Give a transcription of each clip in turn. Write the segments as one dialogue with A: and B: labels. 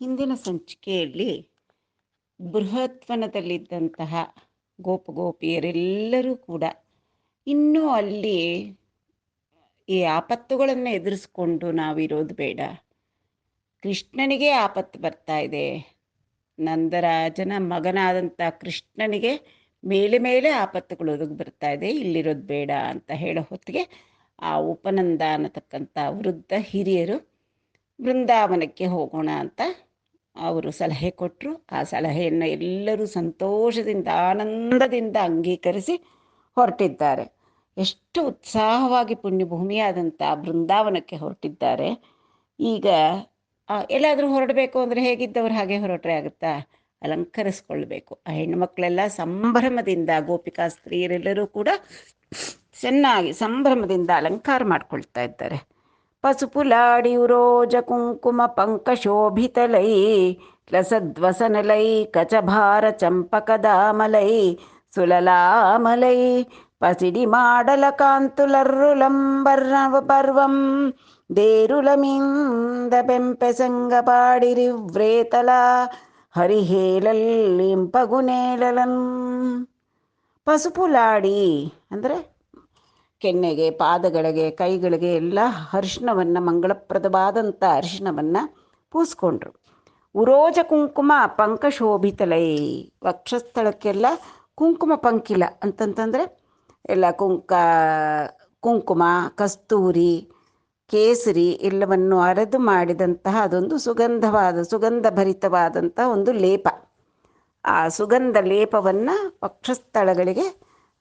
A: ಹಿಂದಿನ ಸಂಚಿಕೆಯಲ್ಲಿ ಬೃಹತ್ವನದಲ್ಲಿದ್ದಂತಹ ಗೋಪಗೋಪಿಯರೆಲ್ಲರೂ ಕೂಡ ಇನ್ನೂ ಅಲ್ಲಿ ಈ ಆಪತ್ತುಗಳನ್ನು ಎದುರಿಸ್ಕೊಂಡು ನಾವಿರೋದು ಬೇಡ, ಕೃಷ್ಣನಿಗೆ ಆಪತ್ತು ಬರ್ತಾ ಇದೆ, ನಂದರಾಜನ ಮಗನಾದಂಥ ಕೃಷ್ಣನಿಗೆ ಮೇಲೆ ಮೇಲೆ ಆಪತ್ತುಗಳು ಒದಗಿ ಬರ್ತಾ ಇದೆ, ಇಲ್ಲಿರೋದು ಬೇಡ ಅಂತ ಹೇಳೋ ಹೊತ್ತಿಗೆ ಆ ಉಪನಂದ ಅನ್ನತಕ್ಕಂಥ ವೃದ್ಧ ಹಿರಿಯರು ಬೃಂದಾವನಕ್ಕೆ ಹೋಗೋಣ ಅಂತ ಅವರು ಸಲಹೆ ಕೊಟ್ಟರು. ಆ ಸಲಹೆಯನ್ನು ಎಲ್ಲರೂ ಸಂತೋಷದಿಂದ ಆನಂದದಿಂದ ಅಂಗೀಕರಿಸಿ ಹೊರಟಿದ್ದಾರೆ. ಎಷ್ಟು ಉತ್ಸಾಹವಾಗಿ ಪುಣ್ಯಭೂಮಿಯಾದಂಥ ಬೃಂದಾವನಕ್ಕೆ ಹೊರಟಿದ್ದಾರೆ. ಈಗ ಎಲ್ಲಾದರೂ ಹೊರಡಬೇಕು ಅಂದರೆ ಹೇಗಿದ್ದವ್ರು ಹಾಗೆ ಹೊರಟ್ರೆ ಆಗುತ್ತಾ? ಅಲಂಕರಿಸ್ಕೊಳ್ಬೇಕು. ಆ ಹೆಣ್ಣುಮಕ್ಕಳೆಲ್ಲ ಸಂಭ್ರಮದಿಂದ, ಗೋಪಿಕಾ ಸ್ತ್ರೀಯರೆಲ್ಲರೂ ಕೂಡ ಚೆನ್ನಾಗಿ ಸಂಭ್ರಮದಿಂದ ಅಲಂಕಾರ ಮಾಡ್ಕೊಳ್ತಾ ಇದ್ದಾರೆ. ಪಸುಪುಲಾಡಿ ಉರೋಜ ಕುಂಕುಮ ಪಂಕಶೋಭಿತಲೈ ಲಸದ್ವಸನಲೈ ಕಚಭಾರ ಚಂಪಕದಾಮಲೈ ಸುಲಲಾಮಲೈ ಪಸಿಡಿ ಮಾಡಲ ಕಾಂತುಲರ್ರುಲಂಬರ್ನವ ಪರ್ವಂ ದೇರುಲಮಿಂದ ಬೆಂಪೆಸಂಗ ಪಾಡಿರಿವ್ರೇತಲ ಹರಿಹೇಲಲ್ಲಿಂಪಗುನೇಲಲನ್. ಪಸುಪುಲಾಡಿ ಅಂದರೆ ಕೆನ್ನೆಗೆ, ಪಾದಗಳಿಗೆ, ಕೈಗಳಿಗೆ ಎಲ್ಲ ಅರಿಶಿಣವನ್ನು, ಮಂಗಳಪ್ರದವಾದಂಥ ಅರಿಶಿಣವನ್ನು ಪೂಸ್ಕೊಂಡ್ರು. ಉರೋಜ ಕುಂಕುಮ ಪಂಕಶೋಭಿತಲೈ, ವಕ್ಷಸ್ಥಳಕ್ಕೆಲ್ಲ ಕುಂಕುಮ ಪಂಕಿಲ ಅಂತಂತಂದರೆ ಎಲ್ಲ ಕುಂಕುಮ, ಕಸ್ತೂರಿ, ಕೇಸರಿ ಎಲ್ಲವನ್ನು ಅರೆದು ಮಾಡಿದಂತಹ ಅದೊಂದು ಸುಗಂಧಭರಿತವಾದಂಥ ಒಂದು ಲೇಪ. ಆ ಸುಗಂಧ ಲೇಪವನ್ನು ವಕ್ಷಸ್ಥಳಗಳಿಗೆ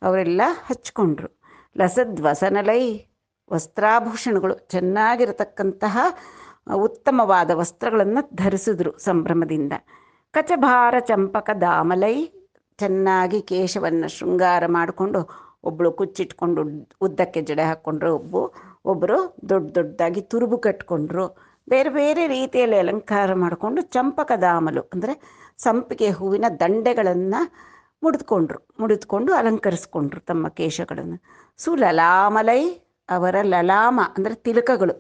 A: ಅವರೆಲ್ಲ ಹಚ್ಕೊಂಡ್ರು. ಲಸದ್ವಸನಲೈ, ವಸ್ತ್ರಾಭೂಷಣಗಳು, ಚೆನ್ನಾಗಿರತಕ್ಕಂತಹ ಉತ್ತಮವಾದ ವಸ್ತ್ರಗಳನ್ನು ಧರಿಸಿದ್ರು ಸಂಭ್ರಮದಿಂದ. ಕಚಭಾರ ಚಂಪಕ ದಾಮಲೈ, ಚೆನ್ನಾಗಿ ಕೇಶವನ್ನು ಶೃಂಗಾರ ಮಾಡಿಕೊಂಡು, ಒಬ್ಬಳು ಕುಚ್ಚಿಟ್ಕೊಂಡು ಉದ್ದಕ್ಕೆ ಜಡೆ ಹಾಕ್ಕೊಂಡ್ರು, ಒಬ್ಬರು ದೊಡ್ಡದಾಗಿ ತುರುಬು ಕಟ್ಕೊಂಡ್ರು. ಬೇರೆ ಬೇರೆ ರೀತಿಯಲ್ಲಿ ಅಲಂಕಾರ ಮಾಡಿಕೊಂಡು ಚಂಪಕ ದಾಮಲು ಅಂದರೆ ಸಂಪಿಗೆ ಹೂವಿನ ದಂಡೆಗಳನ್ನು ಮುಡಿದುಕೊಂಡು ಅಲಂಕರಿಸ್ಕೊಂಡ್ರು ತಮ್ಮ ಕೇಶಗಳನ್ನು. ಸುಲಲಾಮಲೈ, ಅವರ ಲಲಾಮ ಅಂದರೆ ತಿಲಕಗಳು,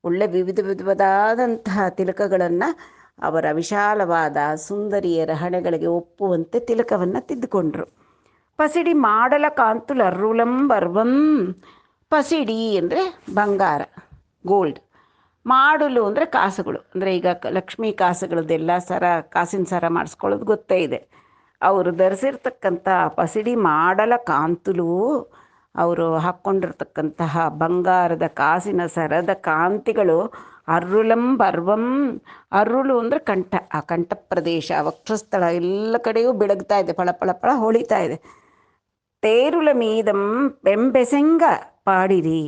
A: ಒಳ್ಳೆ ವಿಧವಾದಂತಹ ತಿಲಕಗಳನ್ನು ಅವರ ವಿಶಾಲವಾದ ಸುಂದರಿಯರ ಹಣೆಗಳಿಗೆ ಒಪ್ಪುವಂತೆ ತಿಲಕವನ್ನು ತಿದ್ದುಕೊಂಡ್ರು. ಪಸಿಡಿ ಮಾಡಲ ಕಾಂತುಲರ್ರುಲಂಬರ್ವಂ, ಪಸಿಡಿ ಅಂದರೆ ಬಂಗಾರ, ಗೋಲ್ಡ್. ಮಾಡಲು ಅಂದರೆ ಕಾಸುಗಳು, ಅಂದರೆ ಈಗ ಲಕ್ಷ್ಮೀ ಕಾಸುಗಳದ್ದೆಲ್ಲ ಕಾಸಿನ ಸರ ಮಾಡಿಸ್ಕೊಳ್ಳೋದು ಗೊತ್ತೇ ಇದೆ. ಅವರು ಧರಿಸಿರ್ತಕ್ಕಂಥ ಪಸಿಡಿ ಮಾಡಲ ಕಾಂತುಲು, ಅವರು ಹಾಕ್ಕೊಂಡಿರ್ತಕ್ಕಂತಹ ಬಂಗಾರದ ಕಾಸಿನ ಸರದ ಕಾಂತಿಗಳು ಅರ್ರುಲಂಬರ್ವಂ, ಅರ್ರುಳು ಅಂದರೆ ಕಂಠ, ಆ ಕಂಠ ಪ್ರದೇಶ, ವಕ್ಷಸ್ಥಳ ಎಲ್ಲ ಕಡೆಯೂ ಬೆಳಗ್ತಾ ಇದೆ, ಫಳ ಹೊಳಿತಾ ಇದೆ. ತೇರುಲ ಮೀದಂ ಬೆಂಬೆಸೆಂಗ ಪಾಡಿರಿ,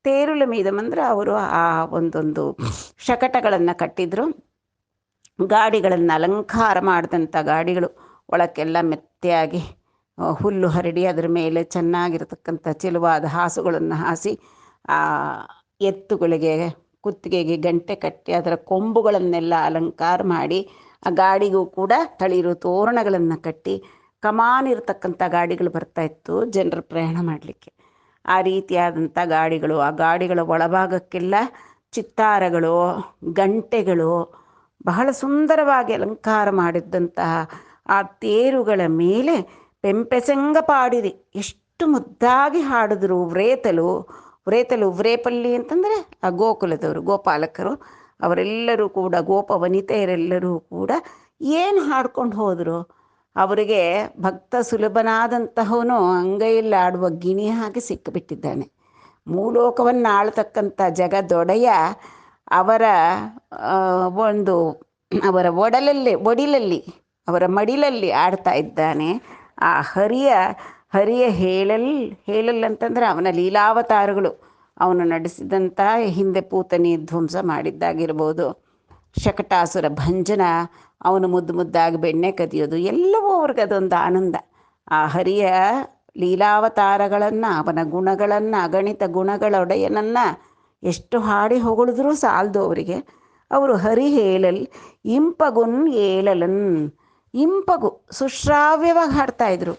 A: ತೇರುಲ ಮೀದಂ ಅಂದರೆ ಅವರು ಆ ಒಂದೊಂದು ಶಕಟಗಳನ್ನು ಕಟ್ಟಿದ್ರು, ಗಾಡಿಗಳನ್ನು ಅಲಂಕಾರ ಮಾಡಿದಂಥ ಗಾಡಿಗಳು, ಒಳಕ್ಕೆಲ್ಲ ಮೆತ್ತೆಯಾಗಿ ಹುಲ್ಲು ಹರಡಿ ಅದರ ಮೇಲೆ ಚೆನ್ನಾಗಿರತಕ್ಕಂಥ ಚೆಲುವಾದ ಹಾಸುಗಳನ್ನು ಹಾಸಿ, ಆ ಎತ್ತುಗಳಿಗೆ ಕುತ್ತಿಗೆಗೆ ಗಂಟೆ ಕಟ್ಟಿ ಅದರ ಕೊಂಬುಗಳನ್ನೆಲ್ಲ ಅಲಂಕಾರ ಮಾಡಿ, ಆ ಗಾಡಿಗೂ ಕೂಡ ತಳಿರು ತೋರಣಗಳನ್ನು ಕಟ್ಟಿ, ಕಮಾನಿರ್ತಕ್ಕಂಥ ಗಾಡಿಗಳು ಬರ್ತಾಯಿತ್ತು ಜನರು ಪ್ರಯಾಣ ಮಾಡಲಿಕ್ಕೆ. ಆ ರೀತಿಯಾದಂಥ ಗಾಡಿಗಳು, ಆ ಗಾಡಿಗಳ ಒಳಭಾಗಕ್ಕೆಲ್ಲ ಚಿತ್ತಾರಗಳು, ಗಂಟೆಗಳು, ಬಹಳ ಸುಂದರವಾಗಿ ಅಲಂಕಾರ ಮಾಡಿದ್ದಂತಹ ಆ ತೇರುಗಳ ಮೇಲೆ ಪೆಂಪೆಸಂಗ ಪಾಡಿರಿ, ಎಷ್ಟು ಮುದ್ದಾಗಿ ಹಾಡಿದ್ರು. ವ್ರೇಪಲ್ಲಿ ಅಂತಂದರೆ ಆ ಗೋಕುಲದವರು, ಗೋಪಾಲಕರು ಅವರೆಲ್ಲರೂ ಕೂಡ, ಗೋಪವನಿತೆಯರೆಲ್ಲರೂ ಕೂಡ ಏನು ಹಾಡ್ಕೊಂಡು ಹೋದರು. ಅವರಿಗೆ ಭಕ್ತ ಸುಲಭನಾದಂತಹವನು ಅಂಗೈಯಲ್ಲಿ ಆಡುವ ಗಿಣಿ ಹಾಗೆ ಸಿಕ್ಕಿಬಿಟ್ಟಿದ್ದಾನೆ. ಮೂಲೋಕವನ್ನು ಆಳ್ತಕ್ಕಂಥ ಜಗದೊಡೆಯ ಅವರ ಒಡಿಲಲ್ಲಿ ಅವರ ಮಡಿಲಲ್ಲಿ ಆಡ್ತಾ ಇದ್ದಾನೆ. ಆ ಹರಿಯ ಹೇಳಲ್ ಅಂತಂದರೆ ಅವನ ಲೀಲಾವತಾರಗಳು, ಅವನು ನಡೆಸಿದಂಥ ಹಿಂದೆ ಪೂತನಿ ಧ್ವಂಸ ಮಾಡಿದ್ದಾಗಿರ್ಬೋದು, ಶಕಟಾಸುರ ಭಂಜನ, ಅವನು ಮುದ್ದಾಗಿ ಬೆಣ್ಣೆ ಕದಿಯೋದು, ಎಲ್ಲವೂ ಅವ್ರಿಗೆ ಅದೊಂದು ಆನಂದ. ಆ ಹರಿಯ ಲೀಲಾವತಾರಗಳನ್ನು, ಅವನ ಗುಣಗಳನ್ನು, ಅಗಣಿತ ಗುಣಗಳೊಡೆಯನನ್ನು ಎಷ್ಟು ಹಾಡಿ ಹೊಗಳಿದ್ರೂ ಸಾಲದು ಅವರಿಗೆ. ಅವರು ಹರಿ ಹೇಳಲ್ ಇಂಪಗುನ್ ಏಳಲನ್, ಇಂಪಗು ಸುಶ್ರಾವ್ಯವಾಗಿ ಹಾಡ್ತಾಯಿದ್ರು.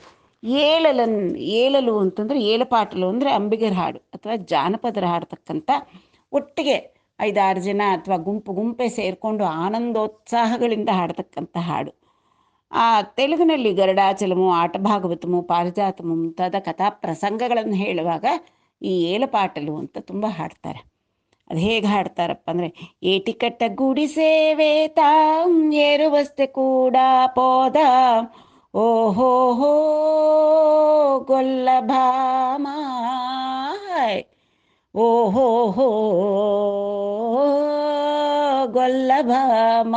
A: ಏಳಲು ಅಂತಂದರೆ ಏಳಪಾಟಲು ಅಂದರೆ ಅಂಬಿಗರ ಹಾಡು ಅಥವಾ ಜಾನಪದರ ಹಾಡ್ತಕ್ಕಂಥ ಒಟ್ಟಿಗೆ 5-6 ಜನ ಅಥವಾ ಗುಂಪೆ ಸೇರಿಕೊಂಡು ಆನಂದೋತ್ಸಾಹಗಳಿಂದ ಹಾಡತಕ್ಕಂಥ ಹಾಡು. ಆ ತೆಲುಗಿನಲ್ಲಿ ಗರುಡಾಚಲಮು, ಆಟಭಾಗವತಮು, ಪಾರಿಜಾತಮು ಮುಂತಾದ ಕಥಾ ಪ್ರಸಂಗಗಳನ್ನು ಹೇಳುವಾಗ ಈ ಏಲಪಾಟಲು ಅಂತ ತುಂಬ ಹಾಡ್ತಾರೆ. ಅದು ಹೇಗೆ ಹಾಡ್ತಾರಪ್ಪ ಅಂದರೆ, ಏಟಿಕಟ್ಟ ಗುಡಿಸೇವೆ ತಾಂ ಏರುವಸ್ತೆ ಕೂಡ ಪೋದ ಓಹೋ ಹೋ ಗೊಲ್ಲಭಾಮ ಓಹೋ ಹೋ ಗೊಲ್ಲಭಾಮ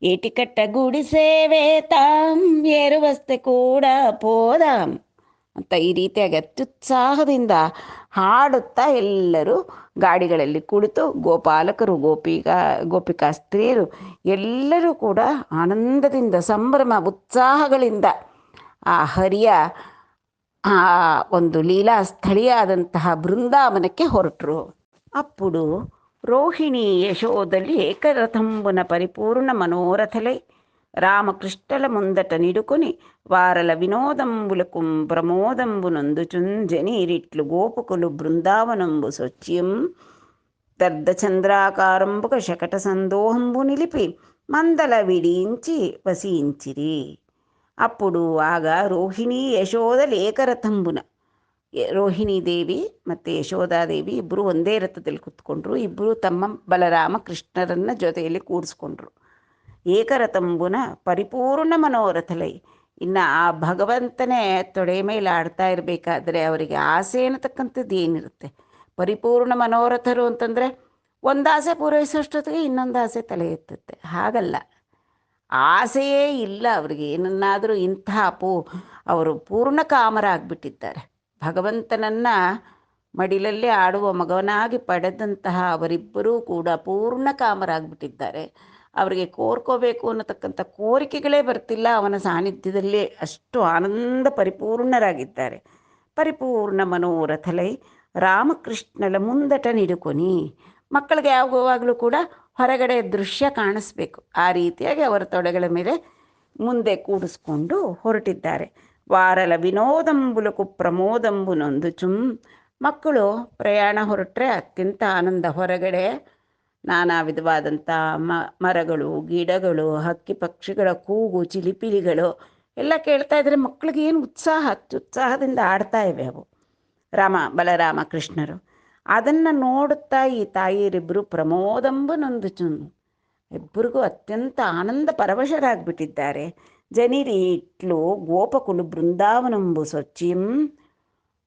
A: ಏಟಿಕಟ್ಟ ಗುಡಿಸೇವೆ ತಾಂ ಏರುವಸ್ತೆ ಕೂಡ ಪೋದಾಂ ಅಂತ ಈ ರೀತಿಯಾಗಿ ಅತ್ಯುತ್ಸಾಹದಿಂದ ಹಾಡುತ್ತಾ ಎಲ್ಲರೂ ಗಾಡಿಗಳಲ್ಲಿ ಕುಳಿತು ಗೋಪಾಲಕರು, ಗೋಪಿಕಾ ಸ್ತ್ರೀಯರು ಎಲ್ಲರೂ ಕೂಡ ಆನಂದದಿಂದ, ಸಂಭ್ರಮ ಉತ್ಸಾಹಗಳಿಂದ ಆ ಹರಿಯ ಆ ಒಂದು ಲೀಲಾ ಸ್ಥಳೀಯಾದಂತಹ ಬೃಂದಾವನಕ್ಕೆ ಹೊರಟರು. ಅప్పుడు రోహిణి యశోదలి ఏకరథంబున పరిపూర్ణ మనోరథలై రామకృష్ణల ముందట నిడుకొని వారల వినోదంబులకు ప్రమోదంబునందుచున్ జనీరిట్లు గోపకులు బృందావనంబు సొచ్యం దర్ధచంద్రాకారంబుక శకట సందోహంబు నిలిపి మందల విడించి వసించిరి. అప్పుడు ఆಗ రోహిణి యశోదలు ಏಕರಥಂಬುನ, ರೋಹಿಣೀದೇವಿ ಮತ್ತು ಯಶೋಧಾದೇವಿ ಇಬ್ಬರು ಒಂದೇ ರಥದಲ್ಲಿ ಕೂತ್ಕೊಂಡ್ರು. ಇಬ್ಬರು ತಮ್ಮ ಬಲರಾಮ ಕೃಷ್ಣರನ್ನು ಜೊತೆಯಲ್ಲಿ ಕೂಡಿಸ್ಕೊಂಡ್ರು. ಏಕರಥಂಬುನ ಪರಿಪೂರ್ಣ ಮನೋರಥಲೈ. ಇನ್ನು ಆ ಭಗವಂತನೇ ತೊಡೆ ಮೇಲೆ ಆಡ್ತಾ ಇರಬೇಕಾದ್ರೆ ಅವರಿಗೆ ಆಸೆ ಅನ್ನತಕ್ಕಂಥದ್ದು ಏನಿರುತ್ತೆ? ಪರಿಪೂರ್ಣ ಮನೋರಥರು ಅಂತಂದರೆ ಒಂದು ಆಸೆ ಪೂರೈಸೋಷ್ಟೊತ್ತಿಗೆ ಇನ್ನೊಂದು ಆಸೆ ತಲೆ ಎತ್ತುತ್ತೆ. ಹಾಗಲ್ಲ, ಆಸೆಯೇ ಇಲ್ಲ ಅವರಿಗೆ ಏನನ್ನಾದರೂ. ಅವರು ಪೂರ್ಣ ಕಾಮರಾಗ್ಬಿಟ್ಟಿದ್ದಾರೆ. ಭಗವಂತನನ್ನು ಮಡಿಲಲ್ಲಿ ಆಡುವ ಮಗವನಾಗಿ ಪಡೆದಂತಹ ಅವರಿಬ್ಬರೂ ಕೂಡ ಪೂರ್ಣ ಕಾಮರಾಗ್ಬಿಟ್ಟಿದ್ದಾರೆ. ಅವರಿಗೆ ಕೋರ್ಕೋಬೇಕು ಅನ್ನತಕ್ಕಂಥ ಕೋರಿಕೆಗಳೇ ಬರ್ತಿಲ್ಲ ಅವನ ಸಾನ್ನಿಧ್ಯದಲ್ಲಿ. ಅಷ್ಟು ಆನಂದ ಪರಿಪೂರ್ಣರಾಗಿದ್ದಾರೆ. ಪರಿಪೂರ್ಣ ಮನೋರಥಲೈ ರಾಮಕೃಷ್ಣಲ ಮುಂದಟ ನಿಡುಕೊನಿ. ಮಕ್ಕಳಿಗೆ ಯಾವಾಗಲೂ ಕೂಡ ಹೊರಗಡೆ ದೃಶ್ಯ ಕಾಣಿಸ್ಬೇಕು, ಆ ರೀತಿಯಾಗಿ ಅವರ ತೊಡೆಗಳ ಮೇಲೆ ಮುಂದೆ ಕೂಡಿಸ್ಕೊಂಡು ಹೊರಟಿದ್ದಾರೆ. ವಾರಲ ವಿನೋದಂಬುಲಕು ಪ್ರಮೋದಂಬುನೊಂದು ಮಕ್ಕಳು ಪ್ರಯಾಣ ಹೊರಟ್ರೆ ಅತ್ಯಂತ ಆನಂದ. ಹೊರಗಡೆ ನಾನಾ ವಿಧವಾದಂಥ ಮರಗಳು, ಗಿಡಗಳು, ಹಕ್ಕಿ ಪಕ್ಷಿಗಳ ಕೂಗು, ಚಿಲಿಪಿಲಿಗಳು ಎಲ್ಲ ಕೇಳ್ತಾ ಇದ್ರೆ ಮಕ್ಕಳಿಗೆ ಏನು ಉತ್ಸಾಹ, ಅತ್ಯುತ್ಸಾಹದಿಂದ ಆಡ್ತಾ ಇವೆ ಅವು. ಬಲರಾಮ ಕೃಷ್ಣರು ಅದನ್ನು ನೋಡುತ್ತಾ ಈ ತಾಯಿಯರಿಬ್ಬರು ಪ್ರಮೋದಂಬುನೊಂದು ಇಬ್ಬರಿಗೂ ಅತ್ಯಂತ ಆನಂದ ಪರವಶರಾಗ್ಬಿಟ್ಟಿದ್ದಾರೆ. ಜನಿರಿ ಇಟ್ಲು ಗೋಪಕುಲು ಬೃಂದಾವನಂಬು ಸೊಚ್ಚಿಂ.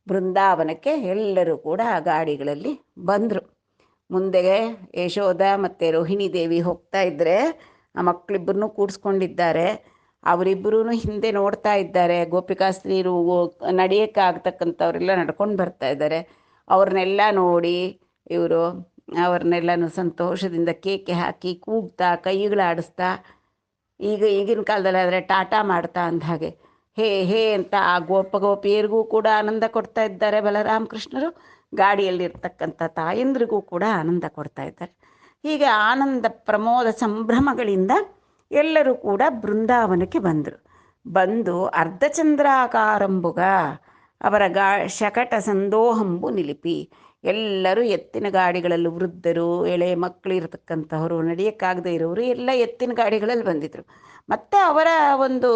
A: ಬೃಂದಾವನಕ್ಕೆ ಎಲ್ಲರೂ ಕೂಡ ಆ ಗಾಡಿಗಳಲ್ಲಿ ಬಂದರು. ಮುಂದೆಗೆ ಯಶೋಧ ಮತ್ತು ರೋಹಿಣಿ ದೇವಿ ಹೋಗ್ತಾ ಇದ್ದರೆ ಆ ಮಕ್ಕಳಿಬ್ಬರನ್ನೂ ಕೂಡಿಸ್ಕೊಂಡಿದ್ದಾರೆ. ಅವರಿಬ್ಬರೂ ಹಿಂದೆ ನೋಡ್ತಾ ಇದ್ದಾರೆ. ಗೋಪಿಕಾ ಸ್ತ್ರೀಯರು ನಡೆಯೋಕ್ಕಾಗ್ತಕ್ಕಂಥವರೆಲ್ಲ ನಡ್ಕೊಂಡು ಬರ್ತಾ ಇದ್ದಾರೆ. ಅವ್ರನ್ನೆಲ್ಲ ನೋಡಿ ಇವರು ಅವ್ರನ್ನೆಲ್ಲನೂ ಸಂತೋಷದಿಂದ ಕೇಕೆ ಹಾಕಿ ಕೂಗ್ತಾ ಕೈಗಳಾಡಿಸ್ತಾ, ಈಗಿನ ಕಾಲದಲ್ಲಿ ಆದರೆ ಟಾಟಾ ಮಾಡ್ತಾ ಅಂದ ಹಾಗೆ ಹೇ ಹೇ ಅಂತ ಆ ಗೋಪಿಯರಿಗೂ ಕೂಡ ಆನಂದ ಕೊಡ್ತಾ ಇದ್ದಾರೆ ಬಲರಾಮ ಕೃಷ್ಣರು. ಗಾಡಿಯಲ್ಲಿರ್ತಕ್ಕಂಥ ತಾಯಂದ್ರಿಗೂ ಕೂಡ ಆನಂದ ಕೊಡ್ತಾ ಇದ್ದಾರೆ. ಹೀಗೆ ಆನಂದ ಪ್ರಮೋದ ಸಂಭ್ರಮಗಳಿಂದ ಎಲ್ಲರೂ ಕೂಡ ಬೃಂದಾವನಕ್ಕೆ ಬಂದು ಅರ್ಧಚಂದ್ರಾಕಾರಂಬುಗ ಅವರ ಶಕಟ ಸಂದೋಹಂಬು ನಿಲಿಪಿ. ಎಲ್ಲರೂ ಎತ್ತಿನ ಗಾಡಿಗಳಲ್ಲೂ, ವೃದ್ಧರು, ಎಳೆ ಮಕ್ಕಳು ಇರತಕ್ಕಂಥವರು, ನಡೆಯೋಕ್ಕಾಗದೇ ಇರೋರು ಎಲ್ಲ ಎತ್ತಿನ ಗಾಡಿಗಳಲ್ಲಿ ಬಂದಿದ್ದರು. ಮತ್ತು ಅವರ ಒಂದು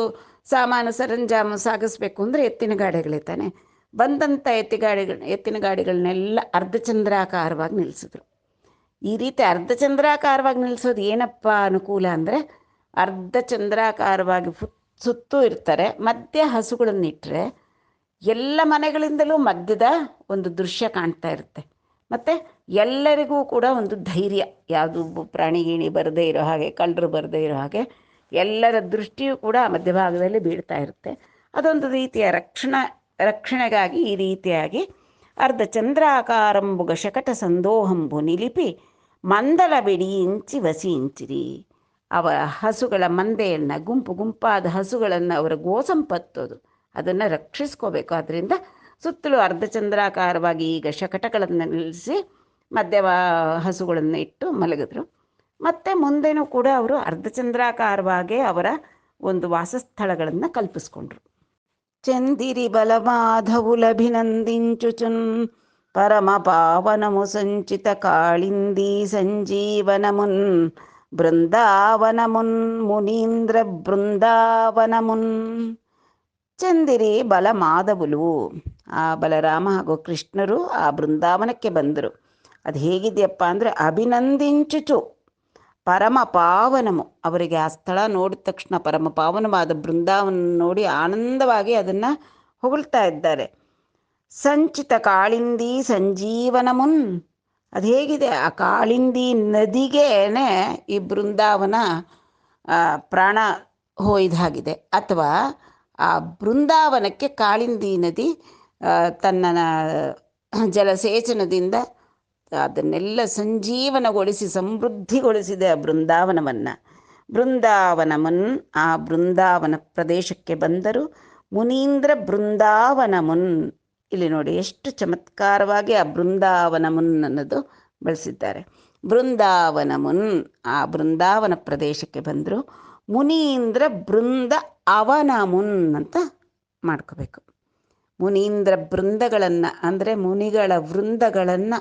A: ಸಾಮಾನು ಸರಂಜಾಮು ಸಾಗಿಸ್ಬೇಕು ಅಂದರೆ ಎತ್ತಿನ ಗಾಡಿಗಳೇ ತಾನೆ. ಬಂದಂಥ ಎತ್ತಿನ ಗಾಡಿಗಳನ್ನೆಲ್ಲ ಅರ್ಧಚಂದ್ರಾಕಾರವಾಗಿ ನಿಲ್ಲಿಸಿದ್ರು. ಈ ರೀತಿ ಅರ್ಧಚಂದ್ರಾಕಾರವಾಗಿ ನಿಲ್ಲಿಸೋದು ಏನಪ್ಪ ಅನುಕೂಲ ಅಂದರೆ, ಅರ್ಧಚಂದ್ರಾಕಾರವಾಗಿ ಸುತ್ತೂ ಇರ್ತಾರೆ. ಮಧ್ಯ ಹಸುಗಳನ್ನಿಟ್ಟರೆ ಎಲ್ಲ ಮನೆಗಳಿಂದಲೂ ಮಧ್ಯದ ಒಂದು ದೃಶ್ಯ ಕಾಣ್ತಾ ಇರುತ್ತೆ. ಮತ್ತು ಎಲ್ಲರಿಗೂ ಕೂಡ ಒಂದು ಧೈರ್ಯ, ಯಾವುದು ಪ್ರಾಣಿಗಿಣಿ ಬರದೇ ಇರೋ ಹಾಗೆ, ಕಳ್ಳರು ಬರದೇ ಇರೋ ಹಾಗೆ ಎಲ್ಲರ ದೃಷ್ಟಿಯೂ ಕೂಡ ಮಧ್ಯಭಾಗದಲ್ಲಿ ಬೀಳ್ತಾ ಇರುತ್ತೆ. ಅದೊಂದು ರೀತಿಯ ರಕ್ಷಣೆಗಾಗಿ ಈ ರೀತಿಯಾಗಿ ಅರ್ಧಚಂದ್ರಾಕಾರಂಬುಗ ಶಕಟ ಸಂದೋಹಂಬು ನಿಲಿಪಿ ಮಂದಲ ಬಿಡಿಯಿಂಚಿ ವಸಿಂಚಿರಿ. ಅವರ ಹಸುಗಳ ಮಂದೆಯನ್ನು, ಗುಂಪಾದ ಹಸುಗಳನ್ನು, ಅವರ ಗೋಸಂಪತ್ತದು ಅದನ್ನು ರಕ್ಷಿಸ್ಕೋಬೇಕು. ಆದ್ದರಿಂದ ಸುತ್ತಲೂ ಅರ್ಧಚಂದ್ರಾಕಾರವಾಗಿ ಈಗ ಶಕಟಗಳನ್ನು ನಿಲ್ಲಿಸಿ ಮಧ್ಯ ಹಸುಗಳನ್ನು ಇಟ್ಟು ಮಲಗಿದ್ರು. ಮತ್ತು ಮುಂದೆನೂ ಕೂಡ ಅವರು ಅರ್ಧಚಂದ್ರಾಕಾರವಾಗಿ ಅವರ ಒಂದು ವಾಸಸ್ಥಳಗಳನ್ನು ಕಲ್ಪಿಸ್ಕೊಂಡ್ರು. ಚಂದಿರಿ ಬಲಮಾಧವುಲಭಿನಂದಿಂಚುಚುನ್ పరమ పావనము సంచిత కాళిందీ సంజీవనమున్ బృందావనమున్ మునీంద్ర బృందావనమున్. ಚಂದಿರಿ ಬಲ ಮಾಧವುಲು. ಆ ಬಲರಾಮ ಹಾಗೂ ಕೃಷ್ಣರು ಆ ಬೃಂದಾವನಕ್ಕೆ ಬಂದರು. ಅದು ಹೇಗಿದೆಯಪ್ಪ ಅಂದರೆ ಅಭಿನಂದಿಂಚುಚು ಪರಮ ಪಾವನಮು. ಅವರಿಗೆ ಆ ಸ್ಥಳ ನೋಡಿದ ತಕ್ಷಣ ಪರಮ ಪಾವನವಾದ ಬೃಂದಾವನ ನೋಡಿ ಆನಂದವಾಗಿ ಅದನ್ನು ಹೊಗಳ್ತಾ ಇದ್ದಾರೆ. ಸಂಚಿತ ಕಾಳಿಂದಿ ಸಂಜೀವನಮುನ್. ಅದು ಹೇಗಿದೆ, ಆ ಕಾಳಿಂದಿ ನದಿಗೇನೆ ಈ ಬೃಂದಾವನ ಪ್ರಾಣ ಹೋಯ್ದಾಗಿದೆ. ಅಥವಾ ಆ ಬೃಂದಾವನಕ್ಕೆ ಕಾಳಿಂದಿ ನದಿ ತನ್ನ ಜಲಸೇಚನದಿಂದ ಅದನ್ನೆಲ್ಲ ಸಂಜೀವನಗೊಳಿಸಿ ಸಮೃದ್ಧಿಗೊಳಿಸಿದೆ ಆ ಬೃಂದಾವನವನ್ನು. ಬೃಂದಾವನಮುನ್, ಆ ಬೃಂದಾವನ ಪ್ರದೇಶಕ್ಕೆ ಬಂದರು. ಮುನೀಂದ್ರ ಬೃಂದಾವನಮುನ್. ಇಲ್ಲಿ ನೋಡಿ ಎಷ್ಟು ಚಮತ್ಕಾರವಾಗಿ ಆ ಬೃಂದಾವನಮುನ್ ಅನ್ನೋದು ಬಳಸಿದ್ದಾರೆ. ಬೃಂದಾವನಮುನ್, ಆ ಬೃಂದಾವನ ಪ್ರದೇಶಕ್ಕೆ ಬಂದರು. ಮುನೀಂದ್ರ ಬೃಂದ ಅವನಮುನ್ ಅಂತ ಮಾಡ್ಕೋಬೇಕು. ಮುನೀಂದ್ರ ಬೃಂದಗಳನ್ನು ಅಂದರೆ ಮುನಿಗಳ ವೃಂದಗಳನ್ನು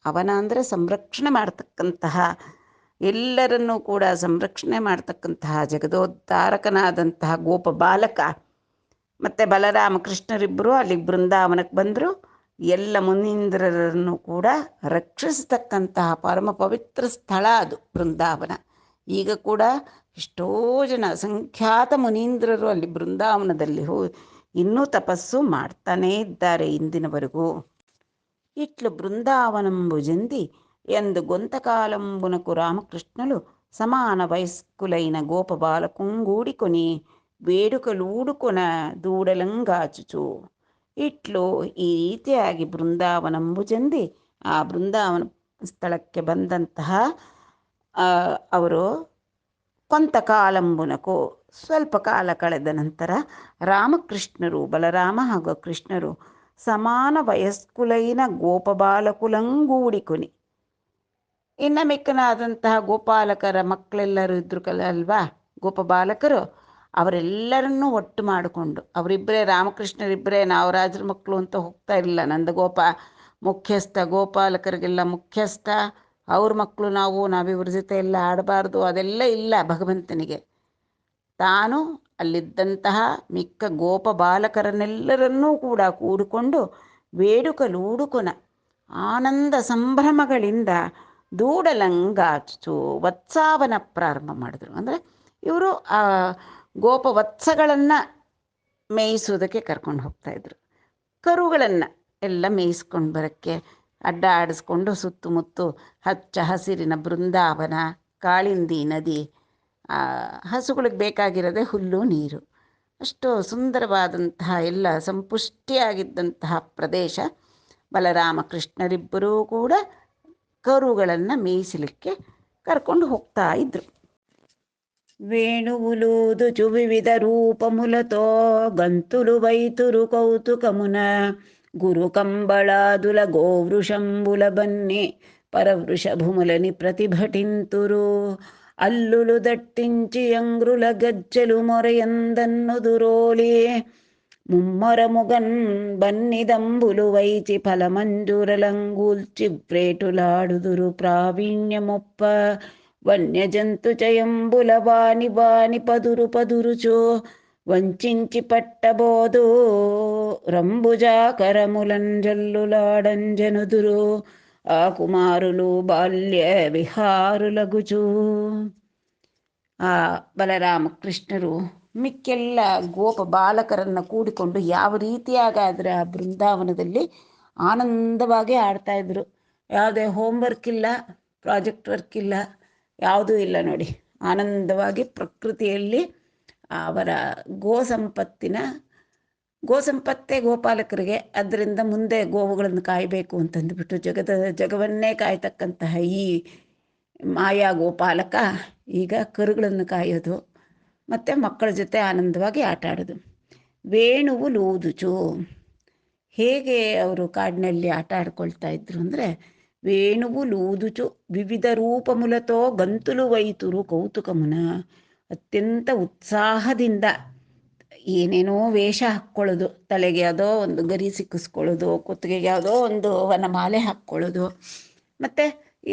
A: ಅವನ ಅಂದರೆ ಸಂರಕ್ಷಣೆ ಮಾಡ್ತಕ್ಕಂತಹ, ಎಲ್ಲರನ್ನೂ ಕೂಡ ಸಂರಕ್ಷಣೆ ಮಾಡ್ತಕ್ಕಂತಹ ಜಗದೋದ್ಧಾರಕನಾದಂತಹ ಗೋಪ ಬಾಲಕ ಮತ್ತು ಬಲರಾಮಕೃಷ್ಣರಿಬ್ಬರು ಅಲ್ಲಿ ಬೃಂದಾವನಕ್ಕೆ ಬಂದರು. ಎಲ್ಲ ಮುನೀಂದ್ರರನ್ನು ಕೂಡ ರಕ್ಷಿಸ್ತಕ್ಕಂತಹ ಪರಮ ಪವಿತ್ರ ಸ್ಥಳ ಅದು ಬೃಂದಾವನ. ಈಗ ಕೂಡ ಎಷ್ಟೋ ಜನ ಸಂಖ್ಯಾತ ಮುನೀಂದ್ರರು ಅಲ್ಲಿ ಬೃಂದಾವನದಲ್ಲಿ ಇನ್ನೂ ತಪಸ್ಸು ಮಾಡ್ತಾನೇ ಇದ್ದಾರೆ ಇಂದಿನವರೆಗೂ. ఇట్లు బృందావనంబు జంది ఎందు గొంతకాలంబునకు రామకృష్ణులు సమాన వయస్కులైన గోపబాలకుంగూడికొని వేడుకಲೂಡುಕೊನ ದೂಡಲಂಗಾಚುಚು. ಇಟ್ಲು ಈ ರೀತಿಯಾಗಿ ಬೃಂದಾವನಂಬು ಜಂದಿ, ಆ ಬೃಂದಾವನ ಸ್ಥಳಕ್ಕೆ ಬಂದಂತಹ ಅವರು ಕೊಂತಕಾಲಂಬುನಕು ಸ್ವಲ್ಪ ಕಾಲ ಕಳೆದ ನಂತರ ರಾಮಕೃಷ್ಣರು, ಬಲರಾಮ ಹಾಗೂ ಕೃಷ್ಣರು ಸಮಾನ ವಯಸ್ಕುಲೈನ ಗೋಪಬಾಲಕುಲಂಗೂಡಿಕೊನಿ. ಇನ್ನು ಮಿಕ್ಕನಾದಂತಹ ಗೋಪಾಲಕರ ಮಕ್ಕಳೆಲ್ಲರೂ ಇದ್ರು ಅಲ್ವಾ, ಗೋಪಬಾಲಕರು, ಅವರೆಲ್ಲರನ್ನೂ ಒಟ್ಟು ಮಾಡಿಕೊಂಡು ಅವರಿಬ್ಬರೇ, ರಾಮಕೃಷ್ಣರಿಬ್ಬರೇ ನಾವು ರಾಜರ ಮಕ್ಕಳು ಅಂತ ಹೋಗ್ತಾ ಇರಲಿಲ್ಲ. ನಂದಗೋಪ ಮುಖ್ಯಸ್ಥ, ಗೋಪಾಲಕರಿಗೆಲ್ಲ ಮುಖ್ಯಸ್ಥ, ಅವ್ರ ಮಕ್ಕಳು ನಾವಿವ್ರ ಜೊತೆ ಎಲ್ಲ ಆಡಬಾರ್ದು, ಅದೆಲ್ಲ ಇಲ್ಲ ಭಗವಂತನಿಗೆ. ತಾನು ಅಲ್ಲಿದ್ದಂತಹ ಮಿಕ್ಕ ಗೋಪ ಬಾಲಕರನ್ನೆಲ್ಲರನ್ನೂ ಕೂಡ ಕೂಡಿಕೊಂಡು ವೇಡುಕಲೂಡುಕೊನ ಆನಂದ ಸಂಭ್ರಮಗಳಿಂದ ದೂಡಲಂಗಾಚು ವತ್ಸಾವನ ಪ್ರಾರಂಭ ಮಾಡಿದ್ರು. ಅಂದರೆ ಇವರು ಆ ಗೋಪವತ್ಸಗಳನ್ನು ಮೇಯಿಸೋದಕ್ಕೆ ಕರ್ಕೊಂಡು ಹೋಗ್ತಾಯಿದ್ರು. ಕರುಗಳನ್ನು ಎಲ್ಲ ಮೇಯಿಸ್ಕೊಂಡು ಬರೋಕ್ಕೆ ಅಡ್ಡ ಆಡಿಸ್ಕೊಂಡು ಸುತ್ತಮುತ್ತ ಹಚ್ಚ ಹಸಿರಿನ ಬೃಂದಾವನ, ಕಾಳಿಂದಿ ನದಿ, ಹಸುಗಳಿಗೆ ಬೇಕಾಗಿರೋದೆ ಹುಲ್ಲು ನೀರು, ಅಷ್ಟು ಸುಂದರವಾದಂತಹ ಎಲ್ಲ ಸಂಪುಷ್ಟಿಯಾಗಿದ್ದಂತಹ ಪ್ರದೇಶ. ಬಲರಾಮಕೃಷ್ಣರಿಬ್ಬರೂ ಕೂಡ ಕರುಗಳನ್ನು ಮೇಯಿಸಲಿಕ್ಕೆ ಕರ್ಕೊಂಡು ಹೋಗ್ತಾ ಇದ್ರು. వేణువులూదుచు వివిధ రూపములతో గంతులు వైతురు కౌతుకమున గురు కంబళాదుల గోవృషంబుల బన్ని పరవృషభుములని ప్రతిభటింతురు. అల్లులు దట్టించి అంగ్రుల గజ్జలు మొరయందన్నుదురోలి ముమ్మరముగన్ బన్నిదంబులు వైచి ఫలమంజురలంగూల్చి వ్రేటులాడుదురు ప్రావీణ్యమొప్ప. వన్యజంతు చయంబుల వాని వాని పదురుచో వంచించి పట్టబోదు రంబుజాకరములంజల్లులాడంజనుదురు ఆ కుమారులు బాల్య ವಿಹಾರುಲಗುಚು. ಆ ಬಲರಾಮಕೃಷ್ಣರು ಮಿಕ್ಕೆಲ್ಲ ಗೋಪ ಬಾಲಕರನ್ನು ಕೂಡಿಕೊಂಡು ಯಾವ ರೀತಿಯಾಗಾದರೆ ಆ ಬೃಂದಾವನದಲ್ಲಿ ಆನಂದವಾಗಿ ಆಡ್ತಾಯಿದ್ರು. ಯಾವುದೇ ಹೋಮ್ವರ್ಕ್ ಇಲ್ಲ, ಪ್ರಾಜೆಕ್ಟ್ ವರ್ಕ್ ಇಲ್ಲ, ಯಾವುದೂ ಇಲ್ಲ ನೋಡಿ. ಆನಂದವಾಗಿ ಪ್ರಕೃತಿಯಲ್ಲಿ ಅವರ ಗೋಸಂಪತ್ತೇ ಗೋಪಾಲಕರಿಗೆ. ಅದರಿಂದ ಮುಂದೆ ಗೋವುಗಳನ್ನು ಕಾಯಬೇಕು ಅಂತಂದುಬಿಟ್ಟು ಜಗವನ್ನೇ ಕಾಯ್ತಕ್ಕಂತಹ ಈ ಮಾಯಾ ಗೋಪಾಲಕ ಈಗ ಕರುಗಳನ್ನು ಕಾಯೋದು ಮತ್ತು ಮಕ್ಕಳ ಜೊತೆ ಆನಂದವಾಗಿ ಆಟ ಆಡೋದು. ವೇಣುವು ಲೂದುಚು, ಹೇಗೆ ಅವರು ಕಾಡಿನಲ್ಲಿ ಆಟ ಆಡ್ಕೊಳ್ತಾ ಇದ್ರು ಅಂದರೆ, ವೇಣುವು ಲೂದುಚು ವಿವಿಧ ರೂಪಮುಲತೋ ಗಂತುಲು ವೈತುರು ಕೌತುಕಮುನ. ಅತ್ಯಂತ ಉತ್ಸಾಹದಿಂದ ಏನೇನೋ ವೇಷ ಹಾಕ್ಕೊಳ್ಳೋದು, ತಲೆಗೆ ಯಾವುದೋ ಒಂದು ಗರಿ ಸಿಕ್ಕಿಸ್ಕೊಳ್ಳೋದು, ಕುತ್ತಿಗೆಗೆ ಯಾವುದೋ ಒಂದು ವನಮಾಲೆ ಹಾಕ್ಕೊಳ್ಳೋದು, ಮತ್ತು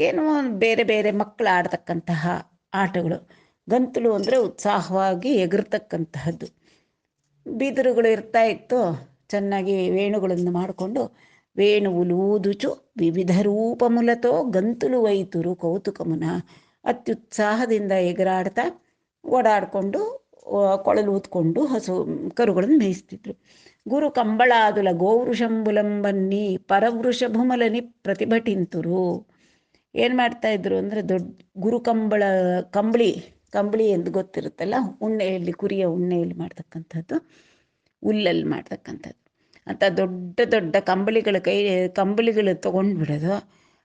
A: ಏನೋ ಬೇರೆ ಬೇರೆ ಮಕ್ಕಳು ಆಡ್ತಕ್ಕಂತಹ ಆಟಗಳು. ಗಂತಲು ಅಂದರೆ ಉತ್ಸಾಹವಾಗಿ ಎಗರ್ತಕ್ಕಂತಹದ್ದು. ಬೀದರುಗಳು ಇರ್ತಾ ಇತ್ತು, ಚೆನ್ನಾಗಿ ವೇಣುಗಳನ್ನು ಮಾಡಿಕೊಂಡು ವೇಣುವುಲೂದುಚು ವಿವಿಧ ರೂಪಮುಲತೋ ಗಂತುಲು ವೈತುರು ಕೌತುಕಮುನ, ಅತ್ಯುತ್ಸಾಹದಿಂದ ಎಗರಾಡ್ತಾ ಓಡಾಡಿಕೊಂಡು ಕೊಳಲು ಊದ್ಕೊಂಡು ಕರುಗಳನ್ನು ಮೇಯಿಸ್ತಿದ್ರು. ಗುರು ಕಂಬಳಾದುಲ ಗೋವೃಷಂಬುಲಂಬನ್ನಿ ಪರವೃಷಭುಮಲನಿ ಪ್ರತಿಭಟಿಂತುರು. ಏನು ಮಾಡ್ತಾಯಿದ್ರು ಅಂದರೆ ದೊಡ್ಡ ಗುರು ಕಂಬಳಿ ಎಂದು ಗೊತ್ತಿರುತ್ತಲ್ಲ, ಉಣ್ಣೆಯಲ್ಲಿ, ಕುರಿಯ ಉಣ್ಣೆಯಲ್ಲಿ ಮಾಡ್ತಕ್ಕಂಥದ್ದು, ಹುಲ್ಲಲ್ಲಿ ಮಾಡ್ತಕ್ಕಂಥದ್ದು ಅಂತ ದೊಡ್ಡ ದೊಡ್ಡ ಕಂಬಳಿಗಳು ತೊಗೊಂಡ್ಬಿಡೋದು.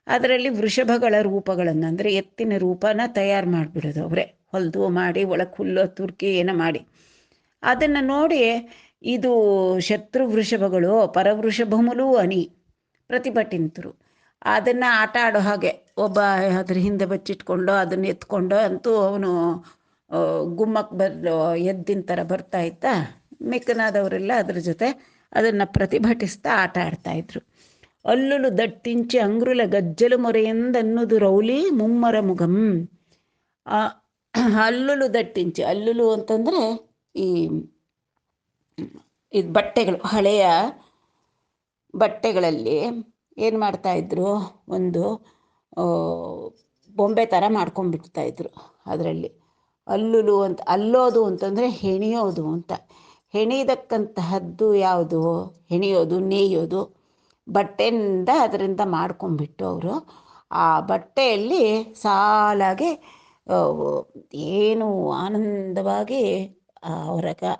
A: ಅದರಲ್ಲಿ ವೃಷಭಗಳ ರೂಪಗಳನ್ನು ಅಂದರೆ ಎತ್ತಿನ ರೂಪನ ತಯಾರು ಮಾಡಿಬಿಡೋದು. ಅವರೇ ಹೊಲಿದು ಮಾಡಿ ಒಳಗೆ ಹುಲ್ಲು ತುರ್ಕಿ ಏನೋ ಮಾಡಿ ಅದನ್ನು ನೋಡಿ ಇದು ಶತ್ರು ವೃಷಭಗಳು ಪರವೃಷಭಮುಲು ಅನಿ ಪ್ರತಿಭಟಿಂತರು. ಅದನ್ನು ಆಟ ಆಡೋ ಹಾಗೆ ಒಬ್ಬ ಅದ್ರ ಹಿಂದೆ ಬಚ್ಚಿಟ್ಕೊಂಡು ಅದನ್ನು ಎತ್ಕೊಂಡು ಅಂತೂ ಅವನು ಗುಮ್ಮಕ್ಕೆ ಎದ್ದಿನ ಥರ ಬರ್ತಾ ಇದ್ದ. ಮಿಕ್ಕನಾದವರೆಲ್ಲ ಅದ್ರ ಜೊತೆ ಅದನ್ನು ಪ್ರತಿಭಟಿಸ್ತಾ ಆಟ ಆಡ್ತಾಯಿದ್ರು. ಅಲ್ಲುಲು ದಟ್ಟಿಂಚಿ ಅಂಗ್ರುಲ ಗಜ್ಜಲು ಮೊರೆಯೆಂದನ್ನುದು ರೌಲಿ ಮುಮ್ಮರ ಮುಗಂ. ಅಲ್ಲುಲು ದಟ್ಟಿಂಚಿ, ಅಲ್ಲುಲು ಅಂತಂದರೆ ಇದು ಬಟ್ಟೆಗಳು, ಹಳೆಯ ಬಟ್ಟೆಗಳಲ್ಲಿ ಏನು ಮಾಡ್ತಾಯಿದ್ರು, ಒಂದು ಬೊಂಬೆ ಥರ ಮಾಡ್ಕೊಂಡ್ಬಿಡ್ತಾಯಿದ್ರು. ಅದರಲ್ಲಿ ಅಲ್ಲುಲು ಅಂತ, ಅಲ್ಲೋದು ಅಂತಂದರೆ ಹೆಣಿಯೋದು ಅಂತ. ಹೆಣಿದಕ್ಕಂತಹದ್ದು ಯಾವುದು, ಹೆಣಿಯೋದು, ನೇಯೋದು, ಬಟ್ಟೆಯಿಂದ ಅದರಿಂದ ಮಾಡ್ಕೊಂಡ್ಬಿಟ್ಟು ಅವರು ಆ ಬಟ್ಟೆಯಲ್ಲಿ ಸಾಲಾಗಿ ಏನು ಆನಂದವಾಗಿ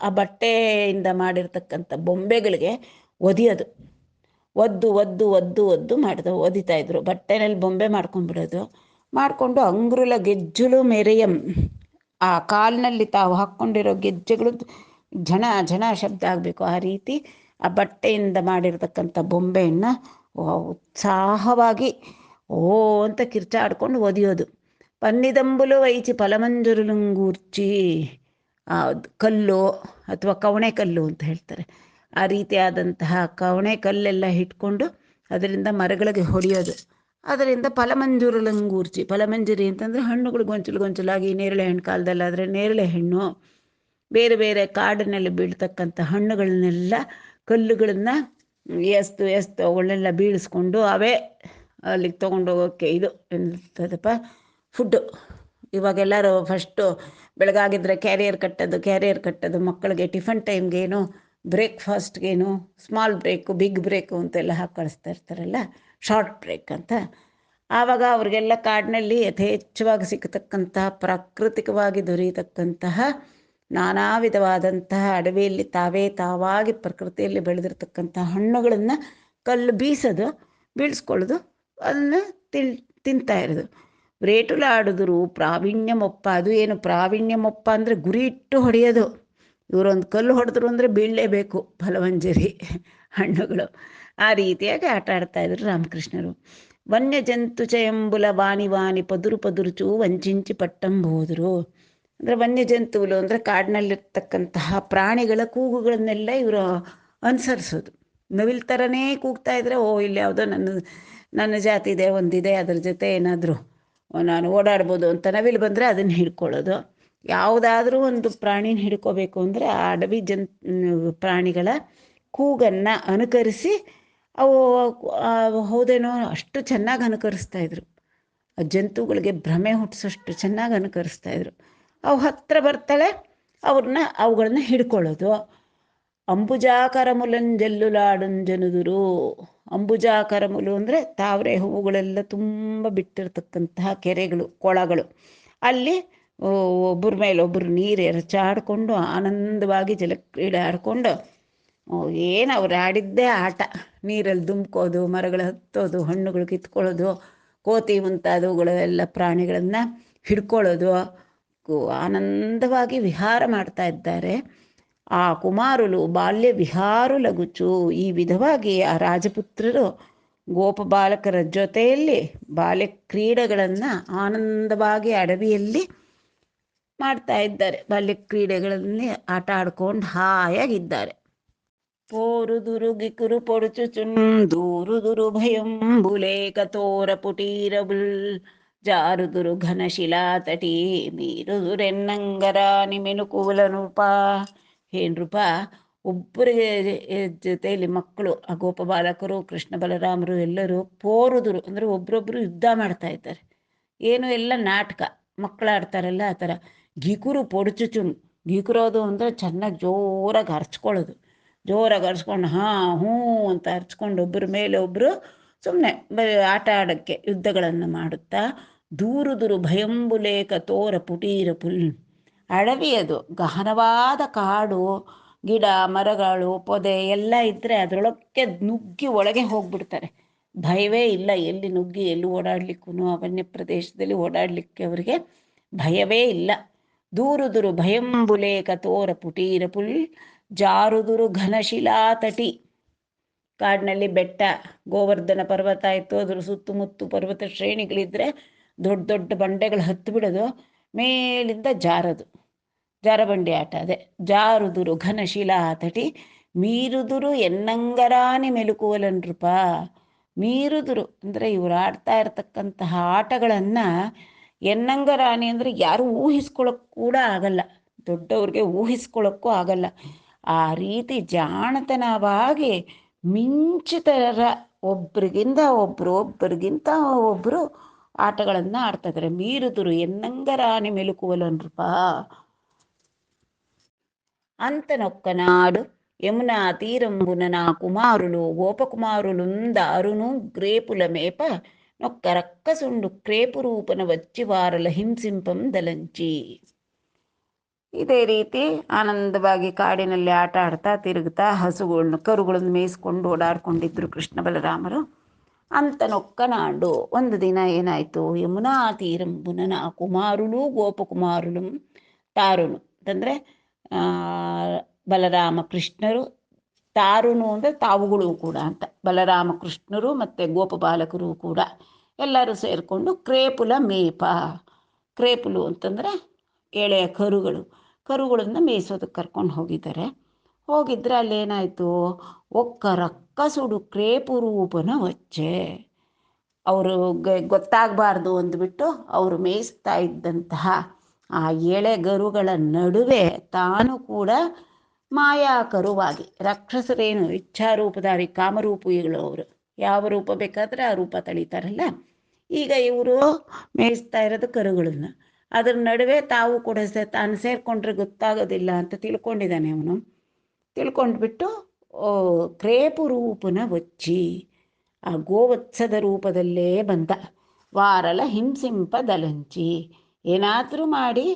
A: ಆ ಬಟ್ಟೆಯಿಂದ ಮಾಡಿರ್ತಕ್ಕಂಥ ಬೊಂಬೆಗಳಿಗೆ ಒದಿಯೋದು, ಒದ್ದು ಒದಿತಾಯಿದ್ರು. ಬಟ್ಟೆನಲ್ಲಿ ಬೊಂಬೆ ಮಾಡ್ಕೊಂಡ್ಬಿಡೋದು. ಮಾಡಿಕೊಂಡು ಅಂಗ್ರುಲ ಗೆಜ್ಜುಲು ಮೆರೆಯಂ, ಆ ಕಾಲಿನಲ್ಲಿ ತಾವು ಹಾಕ್ಕೊಂಡಿರೋ ಗೆಜ್ಜೆಗಳು ಝಣ ಶಬ್ದ ಆಗಬೇಕು, ಆ ರೀತಿ ಆ ಬಟ್ಟೆಯಿಂದ ಮಾಡಿರ್ತಕ್ಕಂಥ ಬೊಂಬೆಯನ್ನು ಉತ್ಸಾಹವಾಗಿ ಅಂತ ಕಿರ್ಚಾಡ್ಕೊಂಡು ಒದಿಯೋದು. ಪನ್ನಿದಂಬುಲು ವೈಚಿ ಫಲಮಂಜುರುಲಂಗೂರ್ಚಿ, ಕಲ್ಲು ಅಥವಾ ಕವಣೆ ಕಲ್ಲು ಅಂತ ಹೇಳ್ತಾರೆ, ಆ ರೀತಿಯಾದಂತಹ ಕವಣೆ ಕಲ್ಲೆಲ್ಲ ಇಟ್ಕೊಂಡು ಅದರಿಂದ ಮರಗಳಿಗೆ ಹೊಡೆಯೋದು. ಅದರಿಂದ ಫಲಮಂಜುರುಲಂಗೂರ್ಚಿ, ಫಲಮಂಜರಿ ಅಂತಂದರೆ ಹಣ್ಣುಗಳು ಗೊಂಚಲಾಗಿ, ನೇರಳೆ ಹಣ್ಣು ಕಾಲದಲ್ಲಾದರೆ ನೇರಳೆ ಹಣ್ಣು, ಬೇರೆ ಬೇರೆ ಕಾಡಿನಲ್ಲಿ ಬೀಳ್ತಕ್ಕಂಥ ಹಣ್ಣುಗಳನ್ನೆಲ್ಲ ಕಲ್ಲುಗಳನ್ನು ಎಸ್ತು ಅವುಗಳನ್ನೆಲ್ಲ ಬೀಳಿಸ್ಕೊಂಡು ಅವೇ ಅಲ್ಲಿಗೆ ತೊಗೊಂಡೋಗೋಕ್ಕೆ ಇದು ಎಂತದಪ್ಪ ಫುಡ್ಡು. ಇವಾಗೆಲ್ಲರೂ ಫಸ್ಟು ಬೆಳಗಾಗಿದ್ದರೆ ಕ್ಯಾರಿಯರ್ ಕಟ್ಟೋದು ಮಕ್ಕಳಿಗೆ ಟಿಫನ್ ಟೈಮ್ಗೇನು, ಬ್ರೇಕ್ಫಾಸ್ಟ್ಗೇನು, ಸ್ಮಾಲ್ ಬ್ರೇಕು, ಬಿಗ್ ಬ್ರೇಕು ಅಂತೆಲ್ಲ ಹಾಕಿ ಕಳಿಸ್ತಾ ಇರ್ತಾರಲ್ಲ, ಶಾರ್ಟ್ ಬ್ರೇಕ್ ಅಂತ. ಆವಾಗ ಅವ್ರಿಗೆಲ್ಲ ಕಾಡಿನಲ್ಲಿ ಯಥೇಚ್ಛವಾಗಿ ಸಿಕ್ಕತಕ್ಕಂತಹ ಪ್ರಾಕೃತಿಕವಾಗಿ ದೊರೆಯತಕ್ಕಂತಹ ನಾನಾ ವಿಧವಾದಂತಹ ಅಡವಿಯಲ್ಲಿ ತಾವಾಗಿ ಪ್ರಕೃತಿಯಲ್ಲಿ ಬೆಳೆದಿರ್ತಕ್ಕಂಥ ಹಣ್ಣುಗಳನ್ನು ಕಲ್ಲು ಬೀಳಿಸ್ಕೊಳ್ಳೋದು, ಅದನ್ನು ತಿಂತಾ ಇರೋದು. ರೇಟುಲಾಡಿದ್ರು ಪ್ರಾವೀಣ್ಯಮೊಪ್ಪ, ಅದು ಏನು ಪ್ರಾವೀಣ್ಯಮೊಪ್ಪ ಅಂದರೆ ಗುರಿ ಇಟ್ಟು ಹೊಡೆಯೋದು. ಇವರೊಂದು ಕಲ್ಲು ಹೊಡೆದ್ರು ಅಂದರೆ ಬೀಳಲೇಬೇಕು ಫಲಮಂಜರಿ ಹಣ್ಣುಗಳು. ಆ ರೀತಿಯಾಗಿ ಆಟ ಆಡ್ತಾಯಿದ್ರು ರಾಮಕೃಷ್ಣರು. ವನ್ಯಜಂತು ಚಯಂಬುಲ ವಾಣಿ ಪದುರುಚು ವಂಚಿಂಚಿ ಪಟ್ಟಂಬೋದರು. ಅಂದರೆ ವನ್ಯಜಂತುಗಳು ಅಂದರೆ ಕಾಡಿನಲ್ಲಿರ್ತಕ್ಕಂತಹ ಪ್ರಾಣಿಗಳ ಕೂಗುಗಳನ್ನೆಲ್ಲ ಇವರು ಅನುಸರಿಸೋದು. ನವಿಲ್ ಥರನೇ ಕೂಗ್ತಾ ಇದ್ರೆ, ಇಲ್ಲಿ ಯಾವುದೋ ನನ್ನ ಜಾತಿದೆ ಒಂದಿದೆ, ಅದ್ರ ಜೊತೆ ಏನಾದರೂ ನಾನು ಓಡಾಡ್ಬೋದು ಅಂತ ನವಿಲು ಬಂದರೆ ಅದನ್ನು ಹಿಡ್ಕೊಳ್ಳೋದು. ಯಾವುದಾದ್ರೂ ಒಂದು ಪ್ರಾಣಿನ ಹಿಡ್ಕೋಬೇಕು ಅಂದರೆ ಆ ಅಡವಿ ಪ್ರಾಣಿಗಳ ಕೂಗನ್ನು ಅನುಕರಿಸಿ ಅವು ಹೌದೇನೋ ಅಷ್ಟು ಚೆನ್ನಾಗಿ ಅನುಕರಿಸ್ತಾಯಿದ್ರು. ಆ ಜಂತುಗಳಿಗೆ ಭ್ರಮೆ ಹುಟ್ಟಿಸೋಷ್ಟು ಚೆನ್ನಾಗಿ ಅನುಕರಿಸ್ತಾಯಿದ್ರು. ಅವು ಹತ್ತಿರ ಬರ್ತಾಳೆ, ಅವುಗಳನ್ನ ಹಿಡ್ಕೊಳ್ಳೋದು. ಅಂಬುಜಾಕರ ಮುಲಂಜೆಲ್ಲುಲಾಡುಂಜನುದುರು. ಅಂಬುಜಾಕರಮುಲು ಅಂದರೆ ತಾವರೆ ಹೂವುಗಳೆಲ್ಲ ತುಂಬ ಬಿಟ್ಟಿರ್ತಕ್ಕಂತಹ ಕೆರೆಗಳು, ಕೊಳಗಳು. ಅಲ್ಲಿ ಒಬ್ಬರ ಮೇಲೆ ಒಬ್ಬರು ನೀರು ಎರಚಾಡಿಕೊಂಡು ಆನಂದವಾಗಿ ಜಲಕ್ರೀಡೆ ಆಡಿಕೊಂಡು ಏನು ಅವ್ರು ಆಡಿದ್ದೇ ಆಟ. ನೀರಲ್ಲಿ ಧುಮ್ಕೋದು, ಮರಗಳು ಹತ್ತೋದು, ಹಣ್ಣುಗಳು ಕಿತ್ಕೊಳ್ಳೋದು, ಕೋತಿ ಮುಂತಾದವುಗಳು ಎಲ್ಲ ಪ್ರಾಣಿಗಳನ್ನು ಹಿಡ್ಕೊಳ್ಳೋದು, ಆನಂದವಾಗಿ ವಿಹಾರ ಮಾಡ್ತಾ ಇದ್ದಾರೆ. ಆ ಕುಮಾರುಲು ಬಾಲ್ಯ ವಿಹಾರು ಲಗುಚು. ಈ ವಿಧವಾಗಿ ಆ ರಾಜಪುತ್ರರು ಗೋಪಬಾಲಕರ ಜೊತೆಯಲ್ಲಿ ಬಾಲ್ಯ ಕ್ರೀಡೆಗಳನ್ನು ಆನಂದವಾಗಿ ಅಡವಿಯಲ್ಲಿ ಮಾಡ್ತಾ ಇದ್ದಾರೆ. ಬಾಲ್ಯ ಕ್ರೀಡೆಗಳಲ್ಲಿ ಆಟ ಆಡ್ಕೊಂಡು ಹಾಯಾಗಿದ್ದಾರೆ. పోరుదురు గికురు పొడుచుచున్ దూరుదురు భయంబులేక తోర పుటీరబుల్ జారుదురు ಘನಶಿಲಾತಟಿ ಮೀರುದುರೆನ್ನಂಗರಾನಿ ಮೆನುಕುವಲನುಪ. ಏನ್ರೂಪ, ಒಬ್ಬರಿಗೆ ಜೊತೆಯಲ್ಲಿ ಮಕ್ಕಳು, ಆ ಗೋಪ ಬಾಲಕರು, ಕೃಷ್ಣ ಬಲರಾಮರು ಎಲ್ಲರೂ ಪೋರುದುರು ಅಂದರೆ ಒಬ್ರೊಬ್ರು ಯುದ್ಧ ಮಾಡ್ತಾ ಇದ್ದಾರೆ. ಏನು ಎಲ್ಲ ನಾಟಕ, ಮಕ್ಕಳು ಆಡ್ತಾರಲ್ಲ ಆ ಥರ. ಗಿಕುರು ಪೊಡ್ಚುಚುನ್, ಗಿಕುರೋದು ಅಂದರೆ ಚೆನ್ನಾಗಿ ಜೋರಾಗಿ ಹರ್ಚ್ಕೊಳ್ಳೋದು. ಜೋರಾಗಿ ಹರ್ಚ್ಕೊಂಡು ಹಾಂ ಹ್ಞೂ ಅಂತ ಹರ್ಚ್ಕೊಂಡು ಒಬ್ಬರ ಮೇಲೆ ಒಬ್ಬರು ಸುಮ್ಮನೆ ಆಟ ಆಡೋಕ್ಕೆ ಯುದ್ಧಗಳನ್ನು ಮಾಡುತ್ತಾ. ದೂರುದುರು ಭಯಂಬುಲೇಕ ತೋರ ಪುಟೀರ ಪುಲ್, ಅಡವಿ ಅದು, ಗಹನವಾದ ಕಾಡು, ಗಿಡ ಮರಗಳು ಪೊದೆ ಎಲ್ಲ ಇದ್ದರೆ ಅದರೊಳಕ್ಕೆ ನುಗ್ಗಿ ಒಳಗೆ ಹೋಗ್ಬಿಡ್ತಾರೆ. ಭಯವೇ ಇಲ್ಲ, ಎಲ್ಲಿ ನುಗ್ಗಿ ಎಲ್ಲಿ ಓಡಾಡಲಿಕ್ಕೂ, ಅರಣ್ಯ ಪ್ರದೇಶದಲ್ಲಿ ಓಡಾಡಲಿಕ್ಕೆ ಅವರಿಗೆ ಭಯವೇ ಇಲ್ಲ. ದೂರುದುರು ಭಯಂಬುಲೇಕ ತೋರ ಪುಟೀರ ಪುಲ್ ಜಾರುದುರು ಘನಶಿಲಾತಟಿ. ಕಾಡಿನಲ್ಲಿ ಬೆಟ್ಟ, ಗೋವರ್ಧನ ಪರ್ವತ ಇತ್ತು, ಅದ್ರ ಸುತ್ತಮುತ್ತ ಪರ್ವತ ಶ್ರೇಣಿಗಳಿದ್ರೆ ದೊಡ್ಡ ದೊಡ್ಡ ಬಂಡೆಗಳು ಹತ್ತು ಬಿಡೋದು, ಮೇಲಿಂದ ಜಾರದು, ಜಾರಬಂಡಿ ಆಟ ಅದೇ. ಜಾರುದುರು ಘನಶಿಲಾತಟಿ ಮೀರುದುರು ಎನ್ನಂಗರಾನಿ ಮೆಲುಕುವಲನ್ರೂಪ. ಮೀರುದುರು ಅಂದರೆ ಇವರು ಆಡ್ತಾ ಇರತಕ್ಕಂತಹ ಆಟಗಳನ್ನು ಎನ್ನಂಗರಾಣಿ ಅಂದರೆ ಯಾರು ಊಹಿಸ್ಕೊಳ್ಳೋಕ್ಕೆ ಕೂಡ ಆಗಲ್ಲ, ದೊಡ್ಡವ್ರಿಗೆ ಊಹಿಸ್ಕೊಳ್ಳೋಕ್ಕೂ ಆಗಲ್ಲ. ಆ ರೀತಿ ಜಾಣತನವಾಗಿ ಮಿಂಚಿತರ ಒಬ್ರಿಗಿಂತ ಒಬ್ಬರು ಆಟಗಳನ್ನು ಆಡ್ತಾ ಇದ್ದಾರೆ. ಮೀರುದುರು ಎನ್ನಂಗರಾಣಿ ಮೆಲುಕುವಲನ್ರೂಪ. అంతనొక్కనాడు యమునా తీరంబున నా కుమారులు గోపకుమారులుందారును గ్రేపుల మేప నొక్క రక్కసుండు క్రేపు రూపన వచ్చి వారల ಹಿಂಸಿಂಪಂ ದಲಂಚಿ. ಇದೇ ರೀತಿ ಆನಂದವಾಗಿ ಕಾಡಿನಲ್ಲಿ ಆಟ ಆಡ್ತಾ ತಿರುಗ್ತಾ ಕರುಗಳನ್ನು ಮೇಯಿಸ್ಕೊಂಡು ಓಡಾಡ್ಕೊಂಡಿದ್ರು ಕೃಷ್ಣ ಬಲರಾಮರು. ಅಂತನೊಕ್ಕನಾಡು ಒಂದು ದಿನ ಏನಾಯಿತು, ಯಮುನಾ ತೀರಂಬುನ ನಾ ಕುಮಾರುಲು ಗೋಪಕುಮಾರುಲು ತಾರುನು ಅಂತಂದರೆ ಬಲರಾಮ ಕೃಷ್ಣರು, ತಾರುನು ಅಂದರೆ ತಾವುಗಳು ಕೂಡ ಅಂತ, ಬಲರಾಮ ಕೃಷ್ಣರು ಮತ್ತು ಗೋಪ ಬಾಲಕರು ಕೂಡ ಎಲ್ಲರೂ ಸೇರಿಕೊಂಡು ಕ್ರೇಪುಲ ಮೇಪ, ಕ್ರೇಪುಲು ಅಂತಂದರೆ ಎಳೆಯ ಕರುಗಳನ್ನು ಮೇಯಿಸೋದಕ್ಕೆ ಕರ್ಕೊಂಡು ಹೋಗಿದ್ದಾರೆ. ಹೋಗಿದ್ರೆ ಅಲ್ಲೇನಾಯಿತು, ಒಕ್ಕ ರಕ್ಕಸುಡು ಕ್ರೇಪು ರೂಪನ ವಚ್ಚೆ. ಅವರು ಗೊತ್ತಾಗಬಾರ್ದು ಅಂದ್ಬಿಟ್ಟು ಅವರು ಮೇಯಿಸ್ತಾ ಇದ್ದಂತಹ ಆ ಎಳೆಗರುಗಳ ನಡುವೆ ತಾನು ಕೂಡ ಮಾಯಾ ಕರುವಾಗಿ, ರಾಕ್ಷಸರೇನು ಇಚ್ಛಾರೂಪಧಾರಿ ಕಾಮರೂಪಿಗಳು ಅವರು, ಯಾವ ರೂಪ ಬೇಕಾದರೆ ಆ ರೂಪ ತಳೀತಾರಲ್ಲ. ಈಗ ಇವರು ಮೇಯಿಸ್ತಾ ಇರೋದು ಕರುಗಳನ್ನು, ಅದ್ರ ನಡುವೆ ತಾವು ಕೂಡ ತಾನು ಸೇರಿಕೊಂಡ್ರೆ ಗೊತ್ತಾಗೋದಿಲ್ಲ ಅಂತ ತಿಳ್ಕೊಂಡಿದ್ದಾನೆ ಅವನು. ತಿಳ್ಕೊಂಡ್ಬಿಟ್ಟು ಕ್ರೇಪು ರೂಪನ ವಚ್ಚಿ, ಆ ಗೋವತ್ಸದ ರೂಪದಲ್ಲೇ ಬಂದ. ವಾರಲ ಹಿಂಸಿಂಪ ದಲಂಚಿ, ಏನಾದರೂ ಮಾಡಿ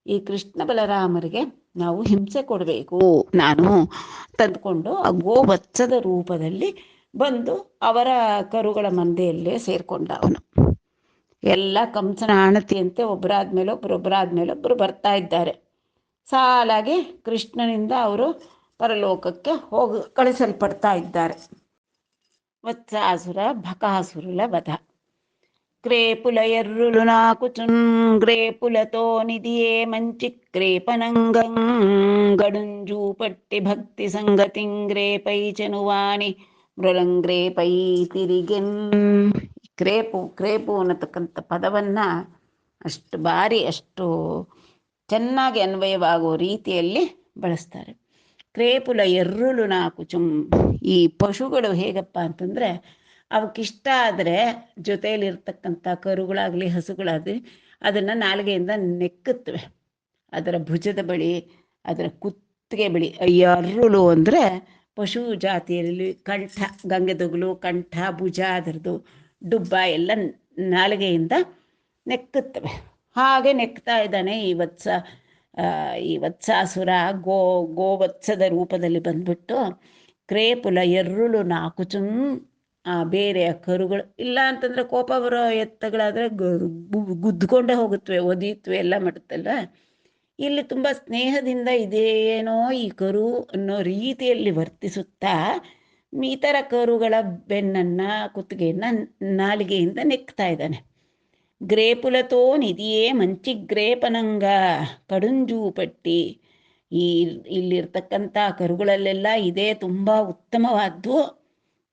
A: ಈ ಕೃಷ್ಣ ಬಲರಾಮರಿಗೆ ನಾವು ಹಿಂಸೆ ಕೊಡಬೇಕು ನಾನು ತಂದುಕೊಂಡು ಆ ಗೋವತ್ಸದ ರೂಪದಲ್ಲಿ ಬಂದು ಅವರ ಕರುಗಳ ಮಂದೆಯಲ್ಲೇ ಸೇರಿಕೊಂಡ ಅವನು. ಎಲ್ಲ ಕಂಸನ ಆಣತಿಯಂತೆ ಒಬ್ಬರಾದ್ಮೇಲೆ ಬರ್ತಾ ಇದ್ದಾರೆ. ಸಾಲಾಗಿ ಕೃಷ್ಣನಿಂದ ಅವರು ಪರಲೋಕಕ್ಕೆ ಕಳಿಸಲ್ಪಡ್ತಾ ಇದ್ದಾರೆ. ವತ್ಸಾಸುರ ಬಕಾಸುರುಲ ವಧ. క్రేపుల ఎర్రులు నాకు చుంగ్రేపులతో నిదియే మంచి క్రేపనంగం గడుంజు పట్టి భక్తి సంగతింగ్రేపై చెనువాಣಿ ಮೃಳಂಗ್ರೇಪೈ ತಿರಿಗೆನ್. ಕ್ರೇಪು ಅನ್ನತಕ್ಕಂಥ ಪದವನ್ನು ಅಷ್ಟು ಬಾರಿ ಅಷ್ಟು ಚೆನ್ನಾಗಿ ಅನ್ವಯವಾಗುವ ರೀತಿಯಲ್ಲಿ ಬಳಸ್ತಾರೆ. ಕ್ರೇಪುಲ ಎರ್ರುಳು ನಾಕು ಈ ಪಶುಗಳು ಹೇಗಪ್ಪ ಅಂತಂದರೆ, ಅವಕ್ಕಿಷ್ಟ ಆದರೆ ಜೊತೆಯಲ್ಲಿರ್ತಕ್ಕಂಥ ಕರುಗಳಾಗಲಿ ಹಸುಗಳಾಗಲಿ ಅದನ್ನು ನಾಲಿಗೆಯಿಂದ ನೆಕ್ಕುತ್ತವೆ. ಅದರ ಭುಜದ ಬಳಿ, ಅದರ ಕುತ್ತಿಗೆ ಬಳಿ. ಎರ್ರುಳು ಅಂದರೆ ಪಶು ಜಾತಿಯಲ್ಲಿ ಕಂಠ, ಗಂಗೆದೊಗಲು, ಕಂಠ, ಭುಜ, ಅದರದ್ದು ಡುಬ್ಬ ಎಲ್ಲ ನಾಲಿಗೆಯಿಂದ ನೆಕ್ಕುತ್ತವೆ. ಹಾಗೆ ನೆಕ್ತಾ ಇದ್ದಾನೆ ಈ ವತ್ಸಾಸುರ. ಗೋವತ್ಸದ ರೂಪದಲ್ಲಿ ಬಂದ್ಬಿಟ್ಟು ಕ್ರೇಪುಲ ಎರ್ರುಳು ನಾಕು ಬೇರೆಯ ಕರುಗಳು ಇಲ್ಲ ಅಂತಂದರೆ ಕೋಪ ಬರೋ ಎತ್ತಗಳಾದರೆ ಗುದ್ದುಕೊಂಡೇ ಹೋಗುತ್ತವೆ, ಒದೀತ್ವೆ, ಎಲ್ಲ ಮಾಡುತ್ತಲ್ಲ. ಇಲ್ಲಿ ತುಂಬ ಸ್ನೇಹದಿಂದ ಇದೇನೋ ಈ ಕರು ಅನ್ನೋ ರೀತಿಯಲ್ಲಿ ವರ್ತಿಸುತ್ತಾ ಇತರ ಕರುಗಳ ಬೆನ್ನನ್ನು ಕುತ್ತಿಗೆಯನ್ನು ನಾಲಿಗೆಯಿಂದ ನೆಕ್ತಾ ಇದ್ದಾನೆ. ಗ್ರೇಪುಲತೋ ನಿಧಿಯೇ ಮಂಚಿಗ್ರೇಪನಂಗ ಕಡುಂಜೂಪಟ್ಟಿ. ಈ ಇಲ್ಲಿರ್ತಕ್ಕಂಥ ಕರುಗಳಲ್ಲೆಲ್ಲ ಇದೇ ತುಂಬ ಉತ್ತಮವಾದ್ದು,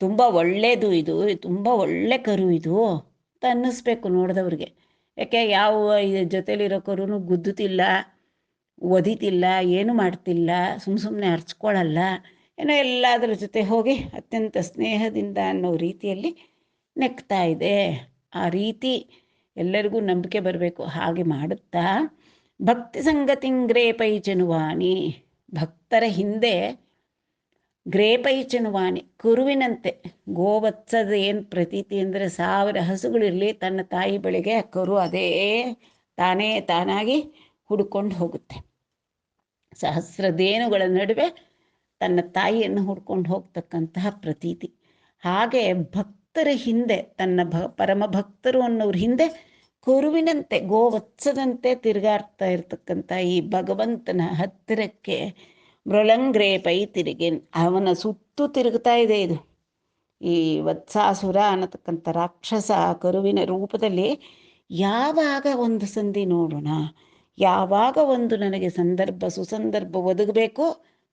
A: ತುಂಬ ಒಳ್ಳೆಯದು, ಇದು ತುಂಬ ಒಳ್ಳೆ ಕರು ಇದು ಅಂತ ಅನ್ನಿಸ್ಬೇಕು ನೋಡಿದವ್ರಿಗೆ. ಯಾಕೆ ಯಾವ ಜೊತೆಲಿರೋ ಕರುನು ಗುದ್ದುತ್ತಿಲ್ಲ, ಒದಿತಿಲ್ಲ, ಏನು ಮಾಡ್ತಿಲ್ಲ, ಸುಮ್ಮನೆ ಅರ್ಚ್ಕೊಳ್ಳಲ್ಲ, ಏನೋ ಎಲ್ಲದರ ಜೊತೆ ಹೋಗಿ ಅತ್ಯಂತ ಸ್ನೇಹದಿಂದ ಅನ್ನೋ ರೀತಿಯಲ್ಲಿ ನೆಕ್ತಾ ಇದೆ. ಆ ರೀತಿ ಎಲ್ಲರಿಗೂ ನಂಬಿಕೆ ಬರಬೇಕು. ಹಾಗೆ ಮಾಡುತ್ತಾ ಭಕ್ತಿ ಸಂಗತಿಂಗ್ರೇಪೈ ಚನುವಾಣಿ, ಭಕ್ತರ ಹಿಂದೆ ಗ್ರೇಪೈ ಚನುವಾಣಿ ಕರುವಿನಂತೆ, ಗೋವತ್ಸದ ಏನು ಪ್ರತೀತಿ ಅಂದರೆ 1000 ಹಸುಗಳಿರಲಿ, ತನ್ನ ತಾಯಿ ಬಳಿಗೆ ಆ ಕರು ಅದೇ ತಾನಾಗಿ ಹುಡ್ಕೊಂಡು ಹೋಗುತ್ತೆ. ಸಹಸ್ರದೇನುಗಳ ನಡುವೆ ತನ್ನ ತಾಯಿಯನ್ನು ಹುಡ್ಕೊಂಡು ಹೋಗ್ತಕ್ಕಂತಹ ಪ್ರತೀತಿ. ಹಾಗೆ ಭಕ್ತರ ಹಿಂದೆ, ತನ್ನ ಪರಮ ಭಕ್ತರು ಅನ್ನೋರ ಹಿಂದೆ ಕರುವಿನಂತೆ, ಗೋವತ್ಸದಂತೆ ತಿರುಗಾಡ್ತಾ ಇರ್ತಕ್ಕಂಥ ಈ ಭಗವಂತನ ಹತ್ತಿರಕ್ಕೆ ಮೃಳಂಗ್ರೇಪೈ ತಿರುಗೇನ್, ಅವನ ಸುತ್ತು ತಿರುಗ್ತಾ ಇದೆ ಇದು. ಈ ವತ್ಸಾಸುರ ಅನ್ನತಕ್ಕಂಥ ರಾಕ್ಷಸ ಕರುವಿನ ರೂಪದಲ್ಲಿ ಯಾವಾಗ ಒಂದು ಸಂಧಿ ನೋಡೋಣ, ಯಾವಾಗ ಒಂದು ನನಗೆ ಸುಸಂದರ್ಭ ಒದಗಬೇಕು,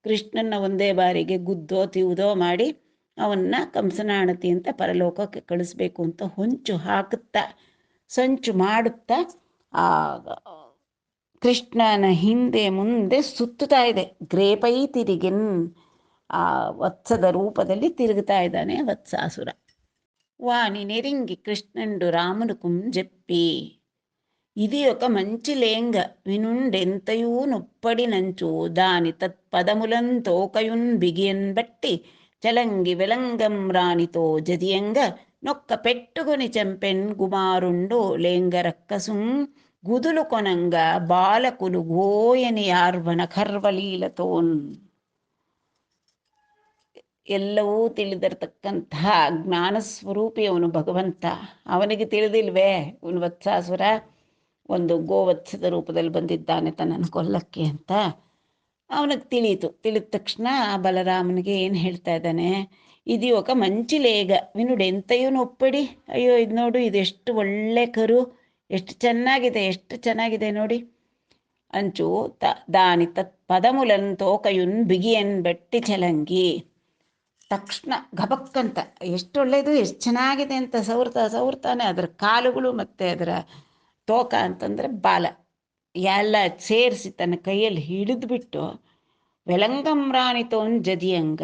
A: ಕೃಷ್ಣನ ಒಂದೇ ಬಾರಿಗೆ ಗುದ್ದೋ ತಿವುದೋ ಮಾಡಿ ಅವನ್ನ ಕಂಸನಾಣತಿ ಅಂತ ಪರಲೋಕಕ್ಕೆ ಕಳಿಸ್ಬೇಕು ಅಂತ ಹೊಂಚು ಹಾಕುತ್ತಾ, ಸಂಚು ಮಾಡುತ್ತಾ ಆ ಕೃಷ್ಣನ ಹಿಂದೆ ಮುಂದೆ ಸುತ್ತುತ್ತಾ ಇದೆ. ಗ್ರೇಪೈ ತಿರುಗಿನ್, ಆ ವತ್ಸದ ರೂಪದಲ್ಲಿ ತಿರುಗುತ್ತಾ ಇದ್ದಾನೆ ವತ್ಸಾಸುರ. వాని నెరింగి కృష్ణుండు రామునుకుం జెప్పి, ఇది ఒక మంచి లేంగ వినుండెంతయూ నొప్పడినంచు దాని తత్పదములన్ తోకయున్ బిగియన్ బట్టి చలంగి వెలంగం రాణితో జదియంగ నొక్క పెట్టుకొని చంపెన్ కుమారుండు లేంగ రక్కసుం గుదులు కొనంగ బాలకులు గోయని ఆర్వన ಕರ್ವಲೀಲತೋನ್. ಎಲ್ಲವೂ ತಿಳಿದಿರ್ತಕ್ಕಂತಹ ಜ್ಞಾನ ಸ್ವರೂಪಿ ಅವನು ಭಗವಂತ. ಅವನಿಗೆ ತಿಳಿದಿಲ್ವೇ ಇವನು ವತ್ಸಾಸುರ ಒಂದು ಗೋವತ್ಸದ ರೂಪದಲ್ಲಿ ಬಂದಿದ್ದಾನೆ ತನ್ನನ್ನು ಕೊಲ್ಲಕ್ಕೆ ಅಂತ ಅವನಿಗೆ ತಿಳಿಯಿತು. ತಿಳಿದ ತಕ್ಷಣ ಬಲರಾಮನಿಗೆ ಏನು ಹೇಳ್ತಾ ಇದ್ದಾನೆ, ಇದು ఒక మంచి లేగ వినుడు ಎಂತೆಯೂ ಒಪ್ಪಡಿ, ಅಯ್ಯೋ ಇದು ನೋಡು, ಇದೆಷ್ಟು ಒಳ್ಳೆ ಕರು, ಎಷ್ಟು ಚೆನ್ನಾಗಿದೆ ನೋಡಿ. ಅಂಚು దాని ತತ್ಪದముಲನ್ ತೋಕಯುನ್ ಬಿಗಿಯನ್ ಬೆಟ್ಟಿ ಚಲಂಗಿ. ತಕ್ಷಣ ಗಬಕ್ಕಂತ ಎಷ್ಟು ಒಳ್ಳೆಯದು, ಎಷ್ಟು ಚೆನ್ನಾಗಿದೆ ಅಂತ ಸವರ್ತಾನೆ. ಅದರ ಕಾಲುಗಳು ಮತ್ತು ಅದರ ತೋಕ ಅಂತಂದರೆ ಬಾಲ ಎಲ್ಲ ಸೇರಿಸಿ ತನ್ನ ಕೈಯಲ್ಲಿ ಹಿಡಿದುಬಿಟ್ಟು ವೆಲಂಗಂ ರಾಣಿತೋನ್ ಜದಿಯಂಗ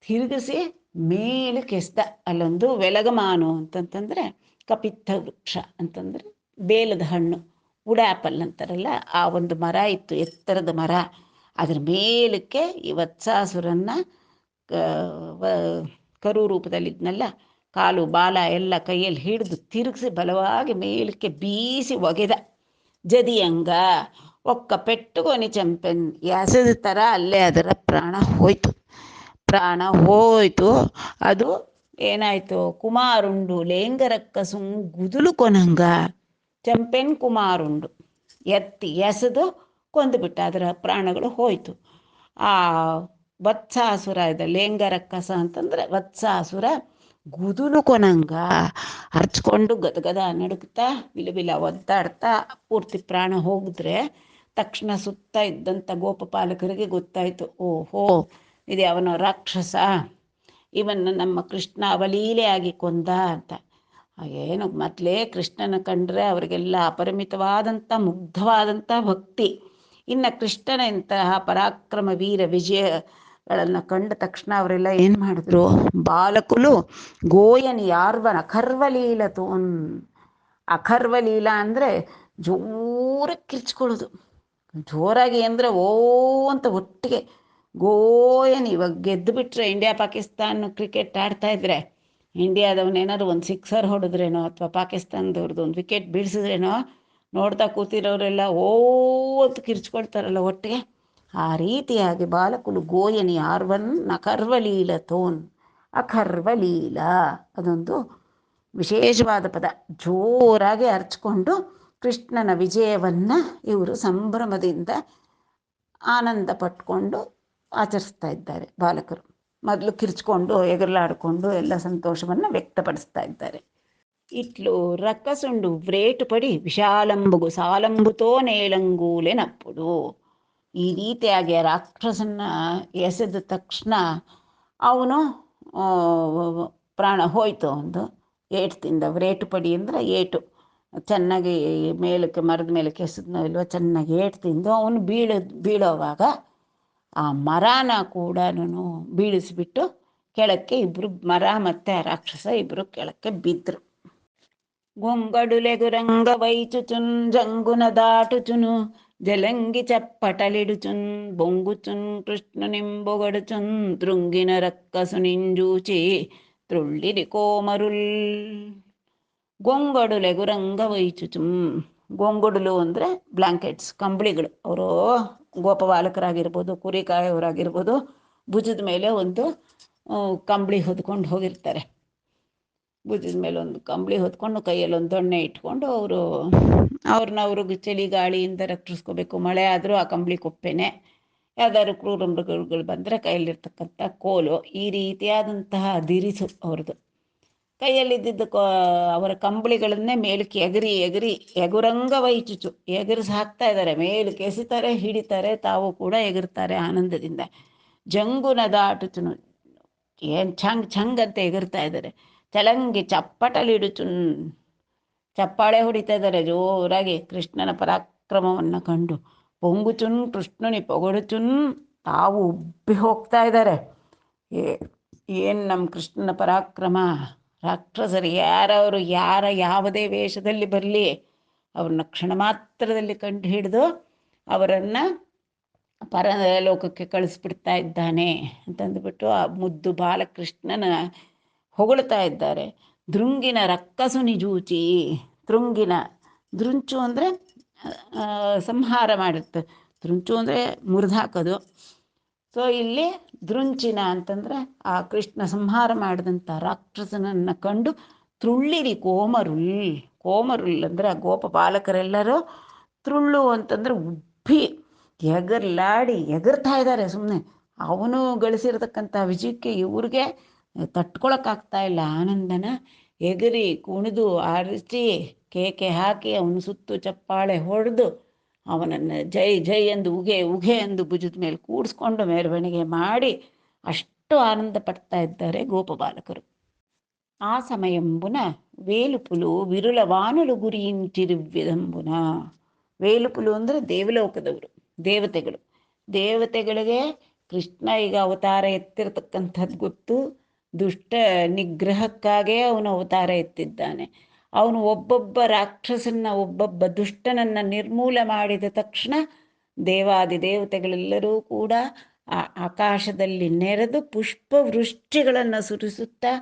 A: ತಿರುಗಿಸಿ ಮೇಲೆ ಕೆಸ್ದ. ಅಲ್ಲೊಂದು ವೆಲಗಮಾನು ಅಂತಂತಂದರೆ ಕಪಿತ್ತ ವೃಕ್ಷ ಅಂತಂದರೆ ಬೇಲದ ಹಣ್ಣು, ಉಡಾಪಲ್ ಅಂತಾರಲ್ಲ, ಆ ಒಂದು ಮರ ಇತ್ತು, ಎತ್ತರದ ಮರ. ಅದ್ರ ಮೇಲಕ್ಕೆ ಈ ವತ್ಸಾಸುರನ್ನ ಕರು ರೂಪದಲ್ಲಿದ್ನಲ್ಲ, ಕಾಲು ಬಾಲ ಎಲ್ಲ ಕೈಯಲ್ಲಿ ಹಿಡಿದು ತಿರುಗಿಸಿ ಬಲವಾಗಿ ಮೇಲಕ್ಕೆ ಬೀಸಿ ಒಗೆದ. ಜದಿಯಂಗ ಒಕ್ಕ ಪೆಟ್ಟುಗೊನಿ ಚಂಪೆನ್, ಎಸೆದ ಥರ ಅಲ್ಲೇ ಅದರ ಪ್ರಾಣ ಹೋಯ್ತು. ಅದು ಏನಾಯಿತು, ಕುಮಾರುಂಡು ಲೇಂಗರಕ್ಕಸು ಗುದುಲು ಕೊನಂಗ ಚಂಪೆನ್ ಕುಮಾರುಂಡು ಎಸೆದು ಕೊಂದುಬಿಟ್ಟ, ಅದರ ಪ್ರಾಣಗಳು ಹೋಯಿತು. ಆ ವತ್ಸಾಸುರ ಇದೆ, ಲೇಂಗರಕ್ಕಸ ಅಂತಂದರೆ ವತ್ಸಾಸುರ ಗುದುಲು ಕೊನಂಗ ಹರ್ಚ್ಕೊಂಡು ಗದಗದ ನಡುಕ್ತಾ ವಿಲವಿಲ ಒದ್ದಾಡ್ತಾ ಪೂರ್ತಿ ಪ್ರಾಣ ಹೋಗಿದ್ರೆ ತಕ್ಷಣ ಸುತ್ತ ಇದ್ದಂಥ ಗೋಪಪಾಲಕರಿಗೆ ಗೊತ್ತಾಯಿತು, ಓಹೋ ಇದು ಅವನ ರಾಕ್ಷಸ, ಇವನ್ನ ನಮ್ಮ ಕೃಷ್ಣ ಅವಲೀಲೆಯಾಗಿ ಕೊಂದ ಅಂತ. ಏನು ಮೊದಲೇ ಕೃಷ್ಣನ ಕಂಡ್ರೆ ಅವರಿಗೆಲ್ಲ ಅಪರಿಮಿತವಾದಂಥ ಮುಗ್ಧವಾದಂಥ ಭಕ್ತಿ. ಇನ್ನು ಕೃಷ್ಣನ ಇಂತಹ ಪರಾಕ್ರಮ ವೀರ ವಿಜಯಗಳನ್ನು ಕಂಡ ತಕ್ಷಣ ಅವರೆಲ್ಲ ಏನು ಮಾಡಿದ್ರು, ಬಾಲಕುಲು ಗೋಯನಿ ಯಾರ್ವನ ಅಖರ್ವಲೀಲತೋನ್. ಅಖರ್ವಲೀಲ ಅಂದರೆ ಜೋರಾಗಿ ಕಿರ್ಚ್ಕೊಳ್ಳೋದು, ಜೋರಾಗಿ ಅಂದರೆ ಓ ಅಂತ ಒಟ್ಟಿಗೆ ಗೋಯನ್. ಇವಾಗ ಗೆದ್ದು ಬಿಟ್ರೆ ಇಂಡಿಯಾ ಪಾಕಿಸ್ತಾನ ಕ್ರಿಕೆಟ್ ಆಡ್ತಾ ಇದ್ರೆ ಇಂಡಿಯಾದವನೇನಾದ್ರು ಒಂದು ಸಿಕ್ಸರ್ ಹೊಡೆದ್ರೇನೋ ಅಥವಾ ಪಾಕಿಸ್ತಾನದವ್ರದ್ದು ಒಂದು ವಿಕೆಟ್ ಬೀಳಿಸಿದ್ರೇನೋ ನೋಡ್ತಾ ಕೂತಿರೋರೆಲ್ಲ ಓ ಅಂತ ಕಿರ್ಚ್ಕೊಳ್ತಾರಲ್ಲ ಒಟ್ಟಿಗೆ, ಆ ರೀತಿಯಾಗಿ ಬಾಲಕುಲು ಗೋಯನಿ ಆರ್ವನ್ ಅಖರ್ವಲೀಲತೋನ್. ಅಖರ್ವಲೀಲ ಅದೊಂದು ವಿಶೇಷವಾದ ಪದ. ಜೋರಾಗಿ ಅರ್ಚ್ಕೊಂಡು ಕೃಷ್ಣನ ವಿಜಯವನ್ನು ಇವರು ಸಂಭ್ರಮದಿಂದ ಆನಂದ ಪಟ್ಕೊಂಡು ಆಚರಿಸ್ತಾ ಇದ್ದಾರೆ ಬಾಲಕರು. ಮೊದಲು ಕಿರ್ಚ್ಕೊಂಡು ಎಗರ್ಲಾಡಿಕೊಂಡು ಎಲ್ಲ ಸಂತೋಷವನ್ನು ವ್ಯಕ್ತಪಡಿಸ್ತಾ ಇದ್ದಾರೆ. ఇట్లు రక్కసుండు వ్రేటుಪಡಿ ವಿಶಾಲಂಬುಗು ಸಾಲಂಬುತೋ ನೇಳಂಗೂಲೆನప్పుడు. ಈ ರೀತಿಯಾಗಿ ರಾಕ್ಷಸನ್ನ ಎಸೆದ ತಕ್ಷಣ ಅವನು ಪ್ರಾಣ ಹೋಯಿತು. ಒಂದು ಏಟುದಿಂದ ವ್ರೇಟುಪಡಿ ಅಂದರೆ ಏಟು ಚೆನ್ನಾಗಿ ಮೇಲಕ್ಕೆ ಮರದ ಮೇಲಕ್ಕೆ ಎಸೆದ್ನೋ ಇಲ್ವೋ ಚೆನ್ನಾಗಿ ಏಟು ತಿಂದು ಅವನು ಬೀಳೋವಾಗ ಆ ಮರನ ಕೂಡ ಬೀಳಿಸಿಬಿಟ್ಟು ಕೆಳಕ್ಕೆ ಇಬ್ಬರು ಮರ ಮತ್ತು ರಾಕ್ಷಸ ಇಬ್ಬರು ಕೆಳಕ್ಕೆ ಬಿದ್ದರು. గొంగడులెగురంగ వైచుచున్ జంగున దాటుచును జలంగి చప్పటలిడుచున్ బొంగుచున్ కృష్ణునింబొగడుచున్ తృంగిన రక్కసునింజూచి త్రుళ్ళిరి కోಮರುಲ್. ಗೊಂಗಡುಲೆಗುರಂಗ ವೈಚುಚುಂ. ಗೊಂಗುಡುಲು ಅಂದರೆ ಬ್ಲ್ಯಾಂಕೆಟ್ಸ್, ಕಂಬಳಿಗಳು. ಅವರು ಗೋಪಬಾಲಕರಾಗಿರ್ಬೋದು, ಕುರಿ ಕಾಯೋರಾಗಿರ್ಬೋದು, ಭುಜದ ಮೇಲೆ ಒಂದು ಕಂಬಳಿ ಹೊದ್ಕೊಂಡು ಹೋಗಿರ್ತಾರೆ. ಭುಜದ ಮೇಲೆ ಒಂದು ಕಂಬಳಿ ಹೊತ್ಕೊಂಡು ಕೈಯಲ್ಲಿ ಒಂದು ದೊಣ್ಣೆ ಇಟ್ಕೊಂಡು ಅವ್ರಿಗೆ ಚಳಿ ಗಾಳಿಯಿಂದ ರಕ್ಷಿಸ್ಕೋಬೇಕು. ಮಳೆ ಆದರೂ ಆ ಕಂಬಳಿ ಕೊಪ್ಪೆನೆ. ಯಾವ್ದಾದ್ರು ಕ್ರೂರ ಮೃಗಗಳು ಬಂದರೆ ಕೈಯಲ್ಲಿರ್ತಕ್ಕಂಥ ಕೋಲು, ಈ ರೀತಿಯಾದಂತಹ ದಿರಿಸು ಅವ್ರದ್ದು. ಕೈಯಲ್ಲಿದ್ದಿದ್ದು ಅವರ ಕಂಬಳಿಗಳನ್ನೇ ಮೇಲಕ್ಕೆ ಎಗುರಂಗ ವೈಚುಚು ಎಗರಿಸಿ ಹಾಕ್ತಾ ಇದ್ದಾರೆ. ಮೇಲಕ್ಕೆ ಎಸಿತಾರೆ, ಹಿಡಿತಾರೆ, ತಾವು ಕೂಡ ಎಗರ್ತಾರೆ ಆನಂದದಿಂದ. ಜಂಗುನ ದಾಟುಚುನು, ಏನು ಛಂಗ್ ಅಂತ ಎಗರ್ತಾ ಇದ್ದಾರೆ. ಚಲಂಗಿ ಚಪ್ಪಟಲಿಡುಚುನ್, ಚಪ್ಪಾಳೆ ಹೊಡಿತಾ ಇದ್ದಾರೆ ಜೋರಾಗಿ ಕೃಷ್ಣನ ಪರಾಕ್ರಮವನ್ನು ಕಂಡು. ಪೊಂಗುಚುನ್ ಕೃಷ್ಣನಿ ಪೊಗಡುಚುನ್, ತಾವು ಉಬ್ಬಿ ಹೋಗ್ತಾ ಇದ್ದಾರೆ. ಏನು ನಮ್ಮ ಕೃಷ್ಣನ ಪರಾಕ್ರಮ! ರಾಕ್ಷಸರು ಯಾರವರು ಯಾವುದೇ ವೇಷದಲ್ಲಿ ಬರಲಿ ಅವ್ರನ್ನ ಕ್ಷಣ ಮಾತ್ರದಲ್ಲಿ ಕಂಡು ಹಿಡಿದು ಅವರನ್ನು ಪರಲೋಕಕ್ಕೆ ಕಳಿಸ್ಬಿಡ್ತಾ ಇದ್ದಾನೆ ಅಂತಂದುಬಿಟ್ಟು ಆ ಮುದ್ದು ಬಾಲಕೃಷ್ಣನ ಹೊಗಳ್ತಾ ಇದ್ದಾರೆ. ದೃಂಗಿನ ರಕ್ಕಸು ನಿಜೂಚಿ. ದೃಂಚು ಅಂದರೆ ಸಂಹಾರ ಮಾಡುತ್ತೆ, ದೃಂಚು ಅಂದರೆ ಮುರಿದಾಕೋದು. ಸೊ ಇಲ್ಲಿ ದೃಂಚಿನ ಅಂತಂದರೆ ಆ ಕೃಷ್ಣ ಸಂಹಾರ ಮಾಡಿದಂಥ ರಾಕ್ಷಸನನ್ನು ಕಂಡು ತ್ರುಳ್ಳಿರಿ ಕೋಮರುಲ್ ಅಂದರೆ ಆ ಗೋಪ ಬಾಲಕರೆಲ್ಲರೂ ತ್ರುಳ್ಳು ಅಂತಂದರೆ ಉಬ್ಬಿ ಎಗರ್ತಾ ಇದ್ದಾರೆ. ಸುಮ್ಮನೆ ಅವನು ಗಳಿಸಿರತಕ್ಕಂಥ ವಿಜಯಕ್ಕೆ ಇವ್ರಿಗೆ ತಟ್ಕೊಳಕ್ಕಾಗ್ತಾ ಇಲ್ಲ ಆನಂದನ. ಎಗರಿ ಕುಣಿದು ಆರಿಸಿ ಕೇಕೆ ಹಾಕಿ ಅವನು ಸುತ್ತು ಚಪ್ಪಾಳೆ ಹೊಡೆದು ಅವನನ್ನು ಜೈ ಜೈ ಎಂದು ಉಗೆ ಎಂದು ಭುಜದ ಮೇಲೆ ಕೂಡಿಸ್ಕೊಂಡು ಮೆರವಣಿಗೆ ಮಾಡಿ ಅಷ್ಟು ಆನಂದ ಪಡ್ತಾ ಇದ್ದಾರೆ ಗೋಪಬಾಲಕರು. ಆ ಸಮಯಂಬುನ ವೇಲುಪುಲು ವಿರುಳವಾನುಲು ಗುರಿಯಿಂಟಿರುವ್ಯದಂಬುನ. ವೇಲುಪುಲು ಅಂದರೆ ದೇವಲೋಕದವರು, ದೇವತೆಗಳಿಗೆ ಕೃಷ್ಣ ಈಗ ಅವತಾರ ಎತ್ತಿರತಕ್ಕಂಥದ್ದು ಗೊತ್ತು. ದುಷ್ಟ ನಿಗ್ರಹಕ್ಕಾಗೇ ಅವನು ಅವತಾರ ಎತ್ತಿದ್ದಾನೆ. ಅವನು ಒಬ್ಬೊಬ್ಬ ರಾಕ್ಷಸನ್ನ, ಒಬ್ಬೊಬ್ಬ ದುಷ್ಟನನ್ನು ನಿರ್ಮೂಲ ಮಾಡಿದ ತಕ್ಷಣ ದೇವಾದಿದೇವತೆಗಳೆಲ್ಲರೂ ಕೂಡ ಆ ಆಕಾಶದಲ್ಲಿ ನೆರೆದು ಪುಷ್ಪವೃಷ್ಟಿಗಳನ್ನು ಸುರಿಸುತ್ತಾ,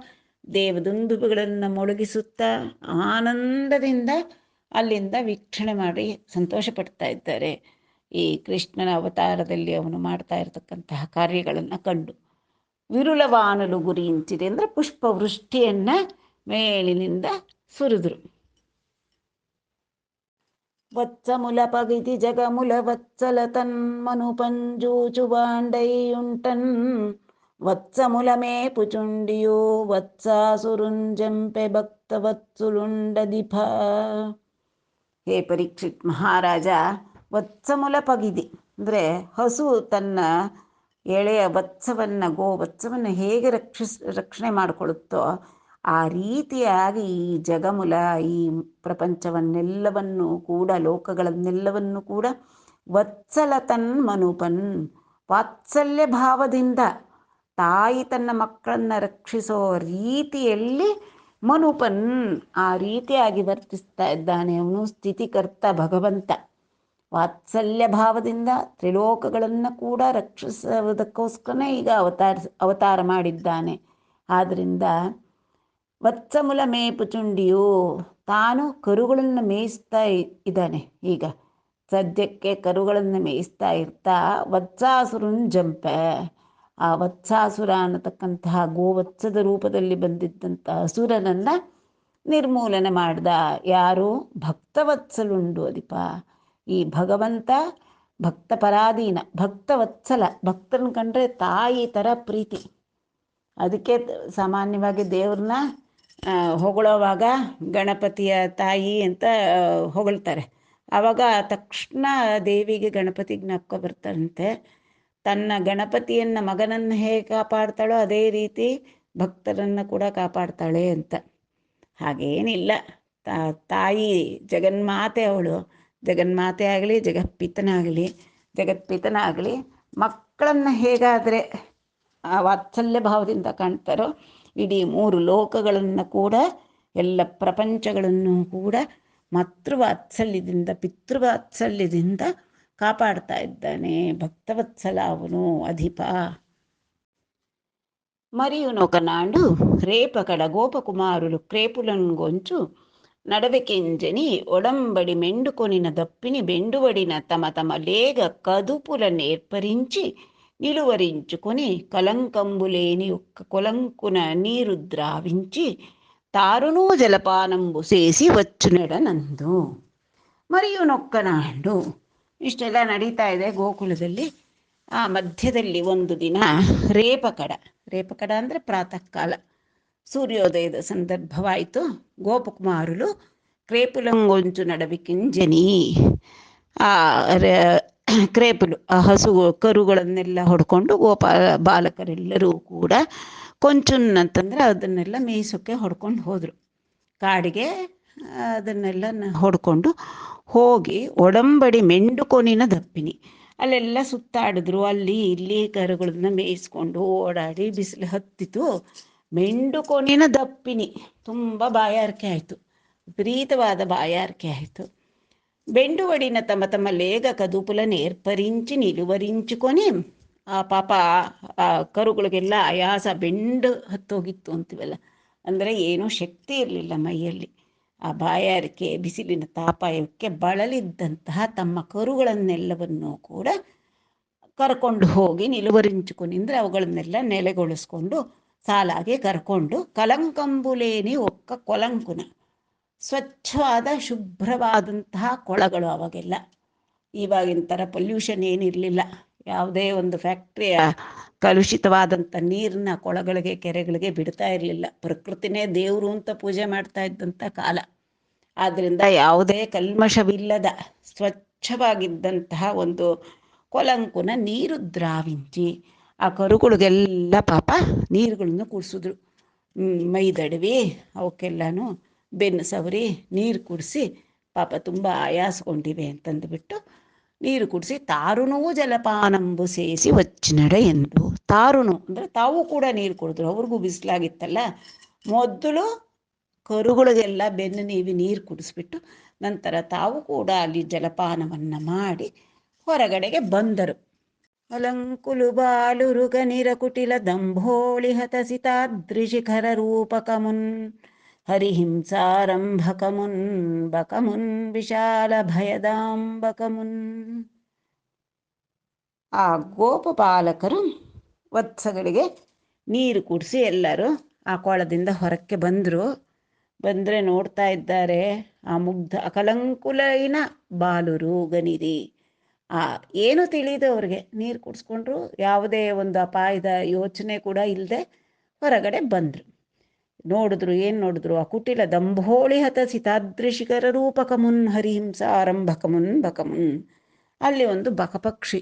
A: ದೇವದುಂದುಬುಗಳನ್ನು ಮೊಳಗಿಸುತ್ತಾ ಆನಂದದಿಂದ ಅಲ್ಲಿಂದ ವೀಕ್ಷಣೆ ಮಾಡಿ ಸಂತೋಷ ಪಡ್ತಾ ಇದ್ದಾರೆ. ಈ ಕೃಷ್ಣನ ಅವತಾರದಲ್ಲಿ ಅವನು ಮಾಡ್ತಾ ಇರತಕ್ಕಂತಹ ಕಾರ್ಯಗಳನ್ನು ಕಂಡು. ವಿರುಳವಾನಲು ಗುರಿಯಿಂಚಿದೆ ಅಂದರೆ ಪುಷ್ಪವೃಷ್ಟಿಯನ್ನು ಮೇಲಿನಿಂದ ಸುರಿದ್ರು. ವತ್ಸಮುಲ ಪಗಿತಿ ಜಗಮುಲ ವತ್ಸಲ ತನ್ಮನು ಪಂಜೂಚು ಬಾಂಡೈಯುಂಟನ್ ವತ್ಸಮುಲ ಮೇಪುಚುಂಡಿಯೋ ವತ್ಸಾಸುರುಂಜಂಪೆ ಭಕ್ತ ವತ್ಸುಲುಂಡದಿಫ. ಹೇ ಪರೀಕ್ಷಿತ್ ಮಹಾರಾಜ, ವತ್ಸಮುಲ ಪಗಿದಿ ಅಂದರೆ ಹಸು ತನ್ನ ಎಳೆಯ ಗೋವತ್ಸವನ್ನು ಹೇಗೆ ರಕ್ಷಣೆ ಮಾಡಿಕೊಳ್ಳುತ್ತೋ ಆ ರೀತಿಯಾಗಿ ಈ ಜಗಮುಲ, ಈ ಪ್ರಪಂಚವನ್ನೆಲ್ಲವನ್ನು ಕೂಡ, ಲೋಕಗಳನ್ನೆಲ್ಲವನ್ನು ಕೂಡ ವತ್ಸಲ ತನ್ಮನುಪನ್, ವಾತ್ಸಲ್ಯ ಭಾವದಿಂದ ತಾಯಿ ತನ್ನ ಮಕ್ಕಳನ್ನು ರಕ್ಷಿಸೋ ರೀತಿಯಲ್ಲಿ ಮನುಪನ್ ಆ ರೀತಿಯಾಗಿ ವರ್ತಿಸ್ತಾ ಇದ್ದಾನೆ. ಅವನು ಸ್ಥಿತಿಕರ್ತ ಭಗವಂತ. ವಾತ್ಸಲ್ಯ ಭಾವದಿಂದ ತ್ರಿಲೋಕಗಳನ್ನು ಕೂಡ ರಕ್ಷಿಸುವುದಕ್ಕೋಸ್ಕರನೇ ಈಗ ಅವತಾರ ಮಾಡಿದ್ದಾನೆ. ಆದ್ದರಿಂದ ವತ್ಸಮುಲ ಮೇಪುಚುಂಡಿಯು, ತಾನು ಕರುಗಳನ್ನು ಮೇಯಿಸ್ತಾ ಇದ್ದಾನೆ. ಈಗ ಸದ್ಯಕ್ಕೆ ಕರುಗಳನ್ನು ಮೇಯಿಸ್ತಾ ಇರ್ತಾ ವತ್ಸಾಸುರುಂಜಂಪೆ, ಆ ವತ್ಸಾಸುರ ಅನ್ನತಕ್ಕಂತಹ ಗೋವತ್ಸದ ರೂಪದಲ್ಲಿ ಬಂದಿದ್ದಂಥ ಅಸುರನನ್ನು ನಿರ್ಮೂಲನೆ ಮಾಡ್ದ. ಯಾರು? ಭಕ್ತವತ್ಸಲುಂಡು ಅದಿಪ. ಈ ಭಗವಂತ ಭಕ್ತ ಪರಾಧೀನ, ಭಕ್ತವತ್ಸಲ, ಭಕ್ತರನ್ನ ಕಂಡ್ರೆ ತಾಯಿ ಥರ ಪ್ರೀತಿ. ಅದಕ್ಕೆ ಸಾಮಾನ್ಯವಾಗಿ ದೇವ್ರನ್ನ ಹೊಗಳೋವಾಗ ಗಣಪತಿಯ ತಾಯಿ ಅಂತ ಹೊಗಳ್ತಾರೆ. ಆವಾಗ ತಕ್ಷಣ ದೇವಿಗೆ ಗಣಪತಿ ಜ್ಞಾಪಕ ಬರ್ತಾರಂತೆ. ತನ್ನ ಗಣಪತಿಯನ್ನು ಮಗನನ್ನು ಹೇಗೆ ಕಾಪಾಡ್ತಾಳೋ ಅದೇ ರೀತಿ ಭಕ್ತರನ್ನು ಕೂಡ ಕಾಪಾಡ್ತಾಳೆ ಅಂತ. ಹಾಗೇನಿಲ್ಲ, ತಾಯಿ ಜಗನ್ಮಾತೆ ಅವಳು. ಜಗನ್ಮಾತೆ ಆಗಲಿ ಜಗತ್ಪಿತನಾಗಲಿ ಮಕ್ಕಳನ್ನು ಹೇಗಾದರೆ ಆ ವಾತ್ಸಲ್ಯ ಭಾವದಿಂದ ಕಾಣ್ತಾರೋ ಇಡೀ 3 ಲೋಕಗಳನ್ನು ಕೂಡ, ಎಲ್ಲ ಪ್ರಪಂಚಗಳನ್ನು ಕೂಡ ಮಾತೃವಾತ್ಸಲ್ಯದಿಂದ ಪಿತೃವಾತ್ಸಲ್ಯದಿಂದ ಕಾಪಾಡ್ತಾ ಇದ್ದಾನೆ ಭಕ್ತವತ್ಸಲ ಅವನು ಅಧಿಪ. మరియునొకనాడు రేపకడ గోపకుమారులు క్రేపులంగొంచు నడవెకెంజని ఒడంబడి మెండుకొనిన దప్పిని బెండువడిన తమ తమ లేగ కదుపుల నేర్పరించి నిలువరించుకొని కలంకంబులేని ఒక్క కొలంకున నీరు ద్రావించి తారునూ జలపానంబు చేసి వచ్చునెడనందు. మరియునొక్కನಾಡು ಇಷ್ಟೆಲ್ಲ ನಡೀತಾ ಇದೆ ಗೋಕುಲದಲ್ಲಿ. ಆ ಮಧ್ಯದಲ್ಲಿ ಒಂದು ದಿನ ರೇಪಕಡ ಅಂದರೆ ಪ್ರಾತಃ ಕಾಲ, ಸೂರ್ಯೋದಯದ ಸಂದರ್ಭವಾಯಿತು. ಗೋಪಕುಮಾರುಲು ಕ್ರೇಪುಲಂಗೊಂಚು ನಡವಿಕಿಂಜನಿ, ಆ ಕ್ರೇಪುಲು ಆ ಹಸು ಕರುಗಳನ್ನೆಲ್ಲ ಹೊಡ್ಕೊಂಡು ಬಾಲಕರೆಲ್ಲರೂ ಕೂಡ ಕೊಂಚುನ್ನಂತಂದರೆ ಅದನ್ನೆಲ್ಲ ಮೇಯಿಸೋಕ್ಕೆ ಹೊಡ್ಕೊಂಡು ಹೋದರು. ಕಾಡಿಗೆ ಅದನ್ನೆಲ್ಲ ಹೊಡ್ಕೊಂಡು ಹೋಗಿ ಒಡಂಬಡಿ ಮೆಂಡುಕೊನಿನ ದಪ್ಪಿನಿ ಅಲ್ಲೆಲ್ಲ ಸುತ್ತಾಡಿದ್ರು. ಅಲ್ಲಿ ಇಲ್ಲಿ ಕರುಗಳನ್ನ ಮೇಯಿಸ್ಕೊಂಡು ಓಡಾಡಿ ಬಿಸಿಲು ಹತ್ತಿತು. ಮೆಂಡುಕೊನಿನ ದಪ್ಪಿನಿ, ತುಂಬ ಬಾಯಾರಿಕೆ ಆಯಿತು, ವಿಪರೀತವಾದ ಬಾಯಾರಿಕೆ ಆಯಿತು. ಬೆಂಡುವಡಿನ ತಮ್ಮ ತಮ್ಮ ಲೇಗ ಕದುಪುಲ ನೇರ್ಪరించి ನಿಲುವರಿಂచుకొని, ಆ ಪಾಪ ಆ ಕರುಗಳಿಗೆಲ್ಲ ಆಯಾಸ, ಬೆಂಡು ಹತ್ತೋಗಿತ್ತು ಅಂತೀವಲ್ಲ, ಅಂದರೆ ಏನೂ ಶಕ್ತಿ ಇರಲಿಲ್ಲ ಮೈಯಲ್ಲಿ. ಆ ಬಾಯಾರಿಕೆ ಬಿಸಿಲಿನ ತಾಪಾಯಕ್ಕೆ ಬಳಲಿದ್ದಂತಹ ತಮ್ಮ ಕರುಗಳನ್ನೆಲ್ಲವನ್ನೂ ಕೂಡ ಕರ್ಕೊಂಡು ಹೋಗಿ ನಿಲುವರಿಂచుకొని, ಅಂದರೆ ಅವುಗಳನ್ನೆಲ್ಲ ನೆಲೆಗೊಳಿಸ್ಕೊಂಡು ಸಾಲಾಗಿ ಕರ್ಕೊಂಡು ಕಲಂಕಂಬುಲೇನಿ ಒಕ್ಕ ಕೊಲಂಕುನ, ಸ್ವಚ್ಛವಾದ ಶುಭ್ರವಾದಂತಹ ಕೊಳಗಳು ಅವಾಗೆಲ್ಲ. ಇವಾಗಿನ ಥರ ಪೊಲ್ಯೂಷನ್ ಏನಿರಲಿಲ್ಲ. ಯಾವುದೇ ಒಂದು ಫ್ಯಾಕ್ಟ್ರಿಯ ಕಲುಷಿತವಾದಂಥ ನೀರನ್ನ ಕೊಳಗಳಿಗೆ ಕೆರೆಗಳಿಗೆ ಬಿಡ್ತಾ ಇರಲಿಲ್ಲ. ಪ್ರಕೃತಿನೇ ದೇವರು ಅಂತ ಪೂಜೆ ಮಾಡ್ತಾ ಇದ್ದಂಥ ಕಾಲ. ಆದ್ದರಿಂದ ಯಾವುದೇ ಕಲ್ಮಶವಿಲ್ಲದ ಸ್ವಚ್ಛವಾಗಿದ್ದಂತಹ ಒಂದು ಕೊಲಂಕುನ ನೀರು ದ್ರಾವಿಂಚಿ, ಆ ಕರುಗಳಿಗೆಲ್ಲ ಪಾಪ ನೀರುಗಳನ್ನು ಕುಡಿಸಿದ್ರು. ಮೈದಡವಿ ಅವಕ್ಕೆಲ್ಲನೂ ಬೆನ್ನು ಸವರಿ ನೀರು ಕುಡಿಸಿ, ಪಾಪ ತುಂಬ ಆಯಾಸಗೊಂಡಿವೆ ಅಂತಂದುಬಿಟ್ಟು ನೀರು ಕುಡಿಸಿ ತಾರುನೂ ಜಲಪಾನಂಬು ಸೇಸಿ ವಚ್ಚಿನಡೆ ಎಂದು. ತಾರುನು ಅಂದರೆ ತಾವು ಕೂಡ ನೀರು ಕುಡಿದ್ರು, ಅವ್ರಿಗೂ ಬಿಸಿಲಾಗಿತ್ತಲ್ಲ. ಮೊದಲು ಕರುಗಳಿಗೆಲ್ಲ ಬೆನ್ನು ನೀರು ಕುಡಿಸ್ಬಿಟ್ಟು ನಂತರ ತಾವು ಕೂಡ ಅಲ್ಲಿ ಜಲಪಾನವನ್ನು ಮಾಡಿ ಹೊರಗಡೆಗೆ ಬಂದರು. ಅಲಂಕುಲು ಬಾಲುರುಗ ನಿರಕುಟಿಲ ದಂಭೋಳಿ ಹತಸಿತಾದೃಶಿಖರ ರೂಪಕಮುನ್ ಹರಿಹಿಂಸಾರಂಭಕಮುನ್ ಬಕಮುನ್ ವಿಶಾಲ ಭಯದಾಂಬಕಮುನ್. ಆ ಗೋಪಪಾಲಕರು ವತ್ಸಗಳಿಗೆ ನೀರು ಕುಡಿಸಿ ಎಲ್ಲರೂ ಆ ಕೊಳದಿಂದ ಹೊರಕ್ಕೆ ಬಂದರೆ ನೋಡ್ತಾ ಇದ್ದಾರೆ ಆ ಮುಗ್ಧ ಅಕಲಂಕುಲೈನ ಬಾಲುರು ಗನಿರಿ. ಏನು ತಿಳಿದು ಅವ್ರಿಗೆ ನೀರು ಕುಡಿಸ್ಕೊಂಡ್ರು, ಯಾವುದೇ ಒಂದು ಅಪಾಯದ ಯೋಚನೆ ಕೂಡ ಇಲ್ಲದೆ ಹೊರಗಡೆ ಬಂದರು. ಏನು ನೋಡಿದ್ರು? ಆ ಕುಟಿಲ ದಂಭೋಳಿ ಹತ ಸಿತಾದೃಶಿಖರ ರೂಪಕಮುನ್ ಹರಿಹಿಂಸ ಆರಂಭಕಮುನ್ ಬಕಮುನ್. ಅಲ್ಲಿ ಒಂದು ಬಕಪಕ್ಷಿ.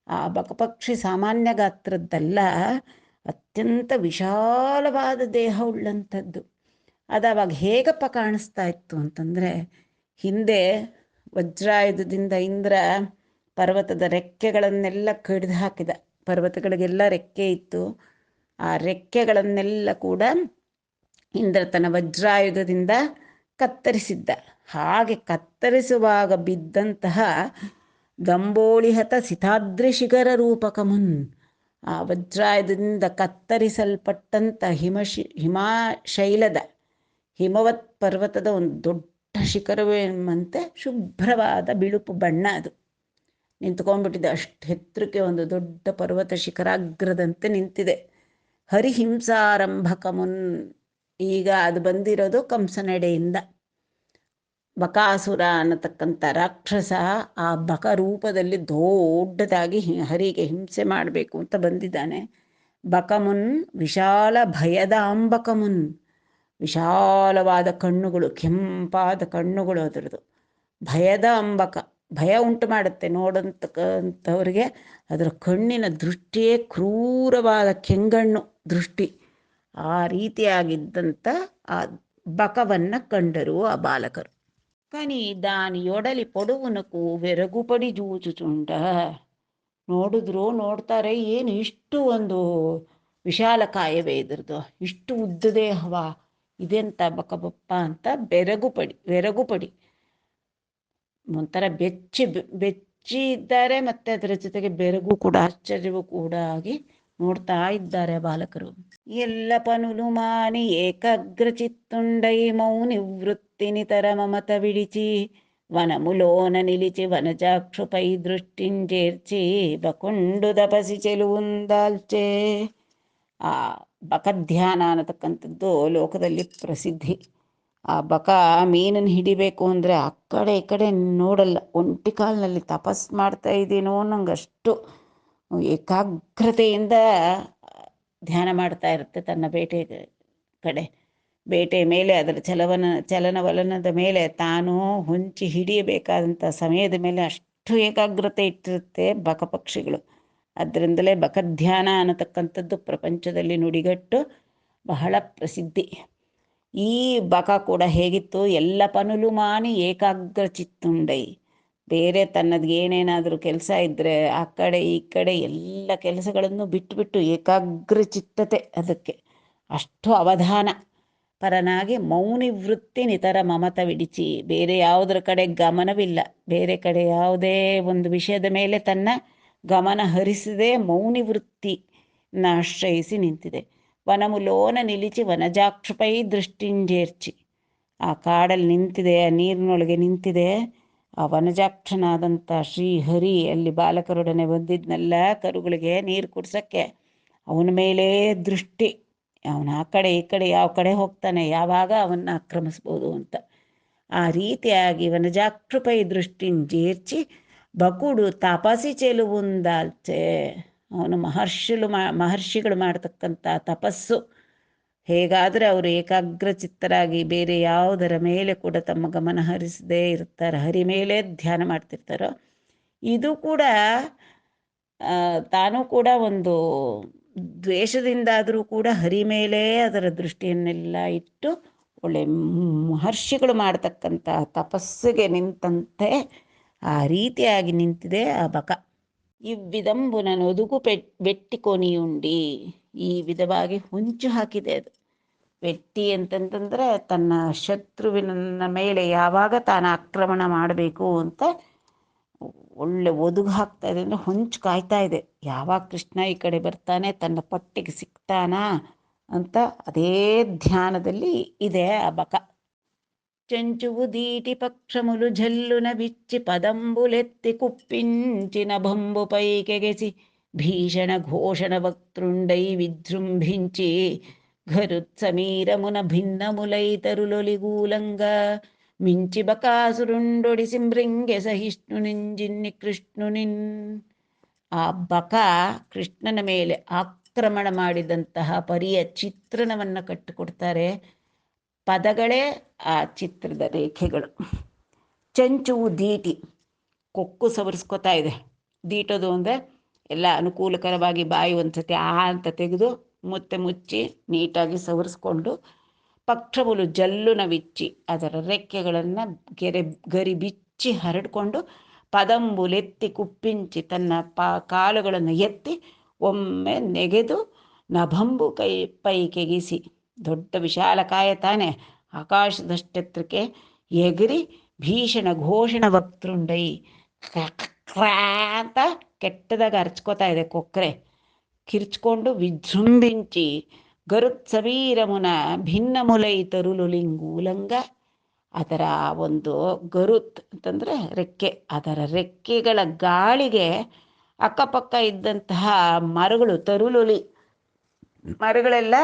A: ಆ ಬಕಪಕ್ಷಿ ಸಾಮಾನ್ಯ ಗಾತ್ರದ್ದಲ್ಲ, ಅತ್ಯಂತ ವಿಶಾಲವಾದ ದೇಹ ಉಳ್ಳಂಥದ್ದು. ಅದು ಅವಾಗ ಹೇಗಪ್ಪ ಕಾಣಿಸ್ತಾ ಇತ್ತು ಅಂತಂದರೆ, ಹಿಂದೆ ವಜ್ರಾಯುಧದಿಂದ ಇಂದ್ರ ಪರ್ವತದ ರೆಕ್ಕೆಗಳನ್ನೆಲ್ಲ ಕಡಿದು ಹಾಕಿದ. ಪರ್ವತಗಳಿಗೆಲ್ಲ ರೆಕ್ಕೆ ಇತ್ತು. ಆ ರೆಕ್ಕೆಗಳನ್ನೆಲ್ಲ ಕೂಡ ಇಂದ್ರ ತನ್ನ ವಜ್ರಾಯುಧದಿಂದ ಕತ್ತರಿಸಿದ್ದ. ಹಾಗೆ ಕತ್ತರಿಸುವಾಗ ಬಿದ್ದಂತಹ ದಂಬೋಳಿಹತ ಸಿತಾದೃಶಿಖರ ರೂಪಕಮುನ್, ಆ ವಜ್ರಾಯುಧದಿಂದ ಕತ್ತರಿಸಲ್ಪಟ್ಟಂಥ ಹಿಮಾಶೈಲದ ಹಿಮವತ್ ಪರ್ವತದ ಒಂದು ದೊಡ್ಡ ಶಿಖರವೆಂಬಂತೆ ಶುಭ್ರವಾದ ಬಿಳುಪು ಬಣ್ಣ ಅದು ನಿಂತ್ಕೊಂಡ್ಬಿಟ್ಟಿದೆ. ಅಷ್ಟು ಎತ್ತರಕ್ಕೆ ಒಂದು ದೊಡ್ಡ ಪರ್ವತ ಶಿಖರಾಗ್ರದಂತೆ ನಿಂತಿದೆ. ಹರಿಹಿಂಸಾರಂಭಕಮುನ್, ಈಗ ಅದು ಬಂದಿರೋದು ಕಂಸನೆಡೆಯಿಂದ. ಬಕಾಸುರ ಅನ್ನತಕ್ಕಂಥ ರಾಕ್ಷಸ ಆ ಬಕ ರೂಪದಲ್ಲಿ ದೊಡ್ಡದಾಗಿ ಹರಿಗೆ ಹಿಂಸೆ ಮಾಡಬೇಕು ಅಂತ ಬಂದಿದ್ದಾನೆ. ಬಕಮುನ್ ವಿಶಾಲ ಭಯದ ಅಂಬಕಮುನ್, ವಿಶಾಲವಾದ ಕಣ್ಣುಗಳು, ಕೆಂಪಾದ ಕಣ್ಣುಗಳು ಅದರದ್ದು. ಭಯದ ಅಂಬಕ, ಭಯ ಉಂಟು ಮಾಡುತ್ತೆ ನೋಡಂತಕ್ಕಂಥವ್ರಿಗೆ. ಅದರ ಕಣ್ಣಿನ ದೃಷ್ಟಿಯೇ ಕ್ರೂರವಾದ ಕೆಂಗಣ್ಣು ದೃಷ್ಟಿ. ಆ ರೀತಿಯಾಗಿದ್ದಂಥ ಆ ಬಕವನ್ನು ಕಂಡರು ಆ ಬಾಲಕರು. ಕನಿ ದಾನಿಯೊಡಲಿ ಪೊಡುವುನಕು వెరగుపడి ಜೂಚುಚುಂಡ. ನೋಡಿದ್ರು ನೋಡ್ತಾರೆ, ಏನು ಇಷ್ಟು ಒಂದು ವಿಶಾಲ ಕಾಯವೇ ಇದ್ರದ್ದು, ಇಷ್ಟು ಉದ್ದದೇ ಹವಾ ಇದೆಂತ ಬಕಬಪ್ಪ ಅಂತ ಬೆರಗುಪಡಿ ಒಂಥರ ಬೆಚ್ಚಿ ಇದ್ದಾರೆ. ಮತ್ತು ಅದರ ಜೊತೆಗೆ ಬೆರಗು ಕೂಡ, ಆಶ್ಚರ್ಯವೂ ಕೂಡ ಆಗಿ ನೋಡ್ತಾ ಇದ್ದಾರೆ ಬಾಲಕರು. ಎಲ್ಲ ಪನುಲು ಮಾನಿ ಏಕಾಗ್ರ ಚಿತ್ತುಂಡೈ మౌనివృత్తి నితర మమత విడిచి వనములోన నిలిచి వనజాక్షుపై దృష్టించేర్చి బకుండు ತಪಸಿ ಚೆಲುವುಂದಾಲ್ಚೆ. ಆ ಬಕಧ್ಯಾನ ಅನ್ನತಕ್ಕಂಥದ್ದು ಲೋಕದಲ್ಲಿ ಪ್ರಸಿದ್ಧಿ. ಆ ಬಕ ಮೀನನ್ನು ಹಿಡಿಬೇಕು ಅಂದರೆ ಆ ಕಡೆ ಈ ಕಡೆ ನೋಡಲ್ಲ, ಒಂಟಿ ಕಾಲಿನಲ್ಲಿ ತಪಸ್ ಮಾಡ್ತಾ ಇದ್ದೀನೋ ನಂಗಷ್ಟು ಏಕಾಗ್ರತೆಯಿಂದ ಧ್ಯಾನ ಮಾಡ್ತಾ ಇರುತ್ತೆ ತನ್ನ ಬೇಟೆ ಕಡೆ. ಬೇಟೆ ಮೇಲೆ, ಅದರ ಚಲನವಲನದ ಮೇಲೆ, ತಾನು ಹೊಂಚಿ ಹಿಡಿಯಬೇಕಾದಂಥ ಸಮಯದ ಮೇಲೆ ಅಷ್ಟು ಏಕಾಗ್ರತೆ ಇಟ್ಟಿರುತ್ತೆ ಬಕಪಕ್ಷಿಗಳು. ಅದರಿಂದಲೇ ಬಕಧ್ಯಾನ ಅನ್ನತಕ್ಕಂಥದ್ದು ಪ್ರಪಂಚದಲ್ಲಿ ನುಡಿಗಟ್ಟು ಬಹಳ ಪ್ರಸಿದ್ಧಿ. ಈ ಬಕ ಕೂಡ ಹೇಗಿತ್ತು, ಎಲ್ಲ ಪನುಲು ಮಾನಿ ಏಕಾಗ್ರ ಚಿತ್ತುಂಡೈ. ಬೇರೆ ತನ್ನದು ಏನೇನಾದರೂ ಕೆಲಸ ಇದ್ದರೆ ಆ ಕಡೆ ಈ ಕಡೆ ಎಲ್ಲ ಕೆಲಸಗಳನ್ನು ಬಿಟ್ಟುಬಿಟ್ಟು ಏಕಾಗ್ರ ಚಿತ್ತತೆ, ಅದಕ್ಕೆ ಅಷ್ಟು ಅವಧಾನ ಪರನಾಗಿ ಮೌನಿವೃತ್ತಿ ನಿತರ ಮಮತ ವಿಡಿಚಿ. ಬೇರೆ ಯಾವುದರ ಕಡೆ ಗಮನವಿಲ್ಲ, ಬೇರೆ ಕಡೆ ಯಾವುದೇ ಒಂದು ವಿಷಯದ ಮೇಲೆ ತನ್ನ ಗಮನ ಹರಿಸದೆ ಮೌನಿವೃತ್ತಿನ ಆಶ್ರಯಿಸಿ ನಿಂತಿದೆ. ವನಮುಲೋನ ನಿಲಿಚಿ ವನಜಾಕ್ಷುಪೈ ದೃಷ್ಟಿಂಜೇರ್ಚಿ. ಆ ಕಾಡಲ್ಲಿ ನಿಂತಿದೆ, ಆ ನೀರಿನೊಳಗೆ ನಿಂತಿದೆ. ಆ ವನಜಾಕ್ಷನಾದಂಥ ಶ್ರೀಹರಿ ಅಲ್ಲಿ ಬಾಲಕರೊಡನೆ ಬಂದಿದ್ನೆಲ್ಲ ಕರುಗಳಿಗೆ ನೀರು ಕುಡ್ಸೋಕ್ಕೆ, ಅವನ ಮೇಲೇ ದೃಷ್ಟಿ. ಅವನ ಆ ಕಡೆ ಈ ಕಡೆ ಯಾವ ಕಡೆ ಹೋಗ್ತಾನೆ, ಯಾವಾಗ ಅವನ್ನ ಆಕ್ರಮಿಸ್ಬೋದು ಅಂತ. ಆ ರೀತಿಯಾಗಿ ವನಜಾಕ್ಷುಪೈ ದೃಷ್ಟಿಂಜೇರ್ಚಿ ಬಕುಡು ತಪಸಿ ಚೆಲುವುಂದಾಲ್ಚೆ. ಅವನು ಮಹರ್ಷಿಗಳು ಮಾಡ್ತಕ್ಕಂಥ ತಪಸ್ಸು ಹೇಗಾದರೆ ಅವರು ಏಕಾಗ್ರ ಚಿತ್ತರಾಗಿ ಬೇರೆ ಯಾವುದರ ಮೇಲೆ ಕೂಡ ತಮ್ಮ ಗಮನ ಹರಿಸದೇ ಇರ್ತಾರೆ, ಹರಿ ಮೇಲೆ ಧ್ಯಾನ ಮಾಡ್ತಿರ್ತಾರೋ, ಇದು ಕೂಡ ತಾನೂ ಕೂಡ ಒಂದು ದ್ವೇಷದಿಂದಾದರೂ ಕೂಡ ಹರಿ ಮೇಲೆ ಅದರ ದೃಷ್ಟಿಯನ್ನೆಲ್ಲ ಇಟ್ಟು ಒಳ್ಳೆ ಮಹರ್ಷಿಗಳು ಮಾಡ್ತಕ್ಕಂಥ ತಪಸ್ಸಿಗೆ ನಿಂತಂತೆ ಆ ರೀತಿಯಾಗಿ ನಿಂತಿದೆ ಆ ಬಕ. ಇವ್ವಿದಂಬುನ ನೊದುಗು ಬೆಟ್ಟಿ ಕೊನಿಯುಂಡಿ. ಈ ವಿಧವಾಗಿ ಹೊಂಚು ಹಾಕಿದೆ ಅದು. ವ್ಯಕ್ತಿ ಅಂತಂತಂದರೆ ತನ್ನ ಶತ್ರುವಿನ ಮೇಲೆ ಯಾವಾಗ ತಾನು ಆಕ್ರಮಣ ಮಾಡಬೇಕು ಅಂತ ಒಳ್ಳೆ ಒದುಗು ಹಾಕ್ತಾ ಇದೆ, ಅಂದರೆ ಹೊಂಚು ಕಾಯ್ತಾ ಇದೆ. ಯಾವಾಗ ಕೃಷ್ಣ ಈ ಕಡೆ ಬರ್ತಾನೆ, ತನ್ನ ಪಟ್ಟಿಗೆ ಸಿಗ್ತಾನಾ ಅಂತ ಅದೇ ಧ್ಯಾನದಲ್ಲಿ ಇದೆ ಆ ಬಕ. చెంచువు దీటి పక్షములు జల్లున విచ్చి పదంబులెత్తి కుప్పించిన భంబుపైకెగసి భీషణ ఘోషణ వక్తృండై విజృంభించి ఘరుత్సమీరమున భిన్నములైతరులొలిగూలంగా మించి బకాసురుండొడిసి మృంగె సహిಷ್ಣುನಿಂಜಿನ್ನಿ ಕೃಷ್ಣುನಿನ್. ಆ ಬಕ ಕೃಷ್ಣನ ಮೇಲೆ ಆಕ್ರಮಣ ಮಾಡಿದಂತಹ ಪರಿಯ ಚಿತ್ರಣವನ್ನು ಕಟ್ಟಿಕೊಡ್ತಾರೆ. ಪದಗಳೇ ಆ ಚಿತ್ರದ ರೇಖೆಗಳು. ಚಂಚುವು ದೀಟಿ, ಕೊಕ್ಕು ಸವರಿಸ್ಕೊತಾ ಇದೆ. ದೀಟೋದು ಅಂದರೆ ಎಲ್ಲ ಅನುಕೂಲಕರವಾಗಿ ಬಾಯಿ ಒಂದ್ಸತಿ ಅಂತ ತೆಗೆದು ಮತ್ತೆ ಮುಚ್ಚಿ ನೀಟಾಗಿ ಸವರಿಸ್ಕೊಂಡು, ಪಕ್ಷములు ಜಲ್ಲುನ ವಿಚ್ಚಿ, ಅದರ ರೆಕ್ಕೆಗಳನ್ನು ಗರಿ ಬಿಚ್ಚಿ ಹರಡಿಕೊಂಡು, ಪದಂಬುಲೆತ್ತಿ ಕುಪ್ಪಿಂಚಿ, ತನ್ನ ಕಾಲುಗಳನ್ನು ಎತ್ತಿ ಒಮ್ಮೆ ನೆಗೆದು, ನಭಂಬು ಪೈಕೆಗಿಸಿ, ದೊಡ್ಡ ವಿಶಾಲಕಾಯ ತಾನೆ, ಆಕಾಶದಷ್ಟೆತ್ತರಕ್ಕೆ ಎಗರಿ ಭೀಷಣ ಘೋಷಣ ವಕ್ತೃಂಡೈ, ಅಂತ ಕೆಟ್ಟದಾಗ ಅರ್ಚ್ಕೋತಾ ಇದೆ ಕೊಕ್ಕರೆ, ಕಿರ್ಚ್ಕೊಂಡು ವಿಜೃಂಭಿಂಚಿ ಗರುತ್ಸವೀರಮುನ ಭಿನ್ನ ಮುಲೈ ತರುಲುಲಿಂಗೂಲಂಗ. ಅದರ ಒಂದು ಗರುತ್ ಅಂತಂದರೆ ರೆಕ್ಕೆ, ಅದರ ರೆಕ್ಕೆಗಳ ಗಾಳಿಗೆ ಅಕ್ಕಪಕ್ಕ ಇದ್ದಂತಹ ಮರಗಳು, ತರುಲುಲಿ ಮರಗಳೆಲ್ಲ